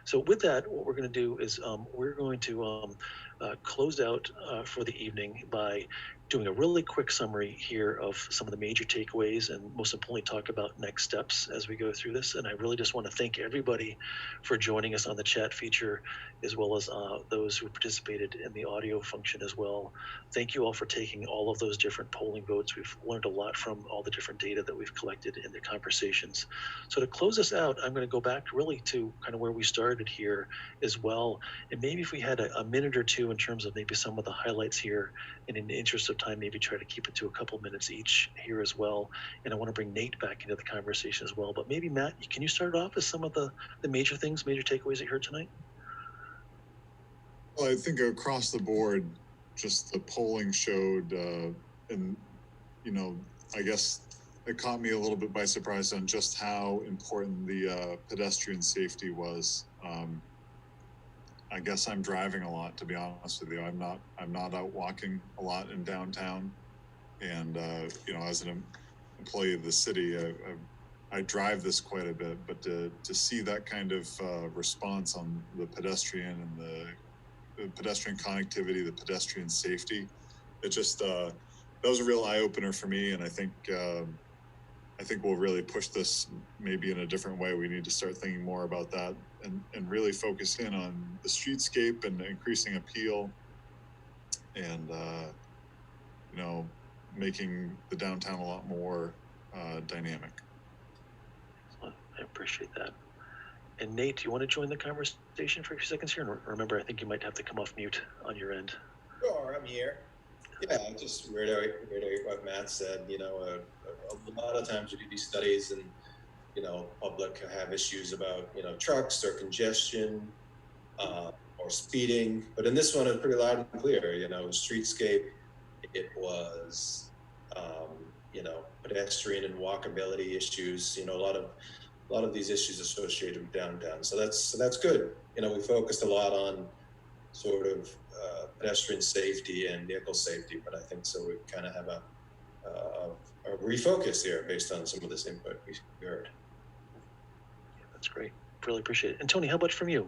So with that, what we're going to do is we're going to close out for the evening by doing a really quick summary here of some of the major takeaways and most importantly talk about next steps as we go through this. And I really just want to thank everybody for joining us on the chat feature, as well as those who participated in the audio function as well. Thank you all for taking all of those different polling votes. We've learned a lot from all the different data that we've collected in the conversations. So to close us out, I'm going to go back really to kind of where we started here as well. And maybe if we had a minute or two in terms of maybe some of the highlights here, and in the interest of time, maybe try to keep it to a couple minutes each here as well. And I want to bring Nate back into the conversation as well. But maybe Matt, can you start off with some of the major things, major takeaways that you heard tonight?
Well, I think across the board, just the polling showed, and I guess it caught me a little bit by surprise on just how important the pedestrian safety was. I guess I'm driving a lot, to be honest with you. I'm not out walking a lot in downtown, and as an employee of the city, I drive this quite a bit. But to see that kind of response on the pedestrian and the pedestrian connectivity, the pedestrian safety, it just that was a real eye opener for me. And I think we'll really push this maybe in a different way. We need to start thinking more about that and really focus in on the streetscape and increasing appeal and, making the downtown a lot more dynamic.
I appreciate that. And Nate, do you want to join the conversation for a few seconds here? And remember, I think you might have to come off mute on your end.
Sure, I'm here. Yeah, just reiterate what Matt said. A lot of times we do these studies and, public have issues about, trucks or congestion or speeding. But in this one, it's pretty loud and clear. Streetscape, it was, pedestrian and walkability issues. A lot of these issues associated with downtown. So that's good. We focused a lot on sort of pedestrian safety and vehicle safety, but I think so we kind of have a refocus here based on some of this input we heard.
Yeah, that's great. Really appreciate it. And Tony, how about from you?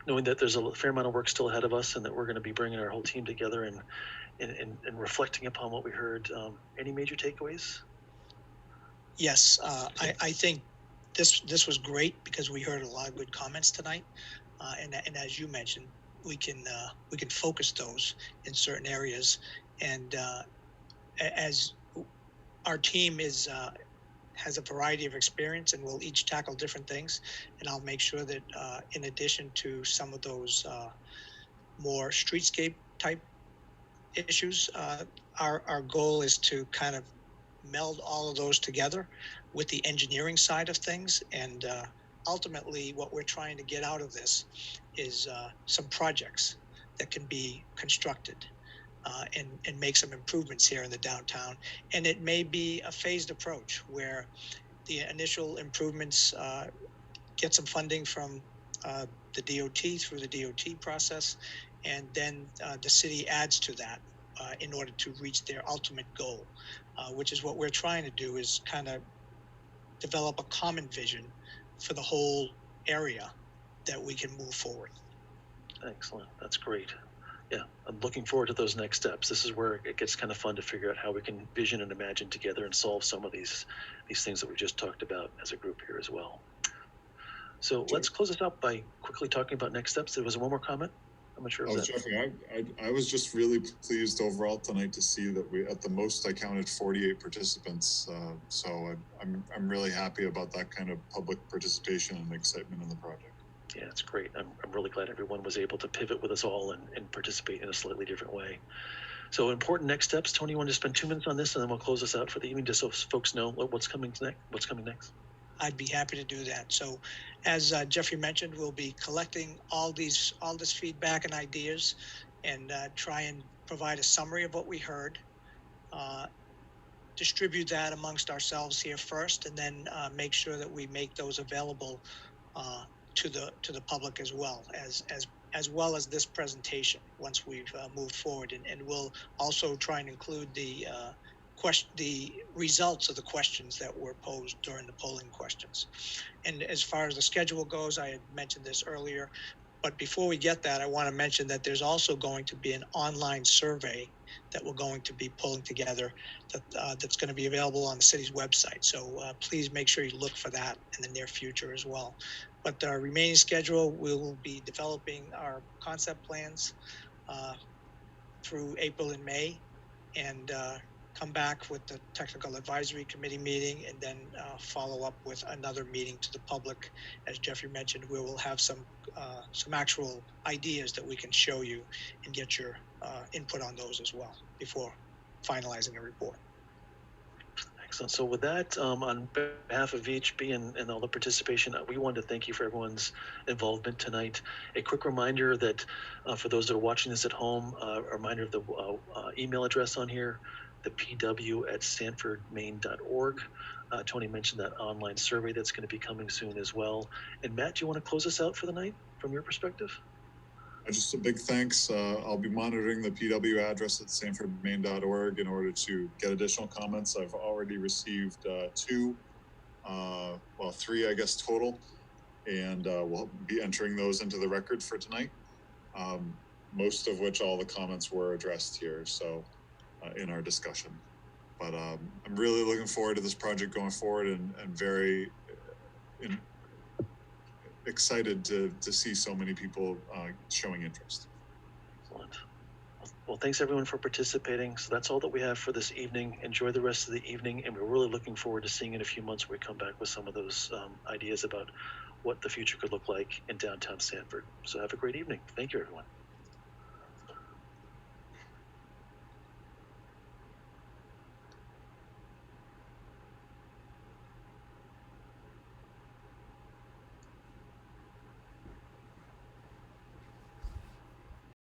Knowing that there's a fair amount of work still ahead of us and that we're going to be bringing our whole team together and reflecting upon what we heard, any major takeaways?
Yes, I think this was great because we heard a lot of good comments tonight, and as you mentioned, we can focus those in certain areas, and as our team has a variety of experience and we'll each tackle different things, and I'll make sure that in addition to some of those more streetscape type issues, our goal is to kind of meld all of those together with the engineering side of things and ultimately, what we're trying to get out of this is some projects that can be constructed and make some improvements here in the downtown. And it may be a phased approach where the initial improvements get some funding from the DOT through the DOT process, and then the city adds to that in order to reach their ultimate goal, which is what we're trying to do, is kind of develop a common vision for the whole area that we can move forward.
Excellent. That's great. Yeah, I'm looking forward to those next steps. This is where it gets kind of fun to figure out how we can vision and imagine together and solve some of these things that we just talked about as a group here as well. So let's close this out by quickly talking about next steps. There was one more comment. I'm not sure.
Oh, Jeffrey, I was just really pleased overall tonight to see that we, at the most, I counted 48 participants. So I'm really happy about that kind of public participation and excitement in the project.
Yeah, it's great. I'm really glad everyone was able to pivot with us all and participate in a slightly different way. So important next steps. Tony, you want to spend 2 minutes on this, and then we'll close this out for the evening, just so folks know what's coming next.
I'd be happy to do that. So, as Jeffrey mentioned, we'll be collecting all this feedback and ideas, and try and provide a summary of what we heard. Distribute that amongst ourselves here first, and then make sure that we make those available to the public as well as this presentation once we've moved forward, and we'll also try and include the results of the questions that were posed during the polling questions. And as far as the schedule goes, I had mentioned this earlier, but before we get that, I want to mention that there's also going to be an online survey that we're going to be pulling together that's going to be available on the city's website. So please make sure you look for that in the near future as well. But our remaining schedule, we'll be developing our concept plans through April and May, and come back with the technical advisory committee meeting, and then follow up with another meeting to the public. As Jeffrey mentioned, we will have some actual ideas that we can show you and get your input on those as well before finalizing a report.
Excellent. So with that, on behalf of VHB and all the participation, we wanted to thank you for everyone's involvement tonight. A quick reminder that for those that are watching this at home, a reminder of the email address on here, the pw@sanfordmaine.org. Tony mentioned that online survey that's going to be coming soon as well. And Matt, do you want to close us out for the night from your perspective?
Just a big thanks. I'll be monitoring the PW address at sanfordmaine.org in order to get additional comments. I've already received 3, I guess, total, and we'll be entering those into the record for tonight, most of which all the comments were addressed here, so in our discussion. But I'm really looking forward to this project going forward, and very excited to see so many people showing interest.
Excellent. Well, thanks everyone for participating. So that's all that we have for this evening. Enjoy the rest of the evening, and we're really looking forward to seeing in a few months where we come back with some of those ideas about what the future could look like in downtown Sanford. So have a great evening. Thank you, everyone.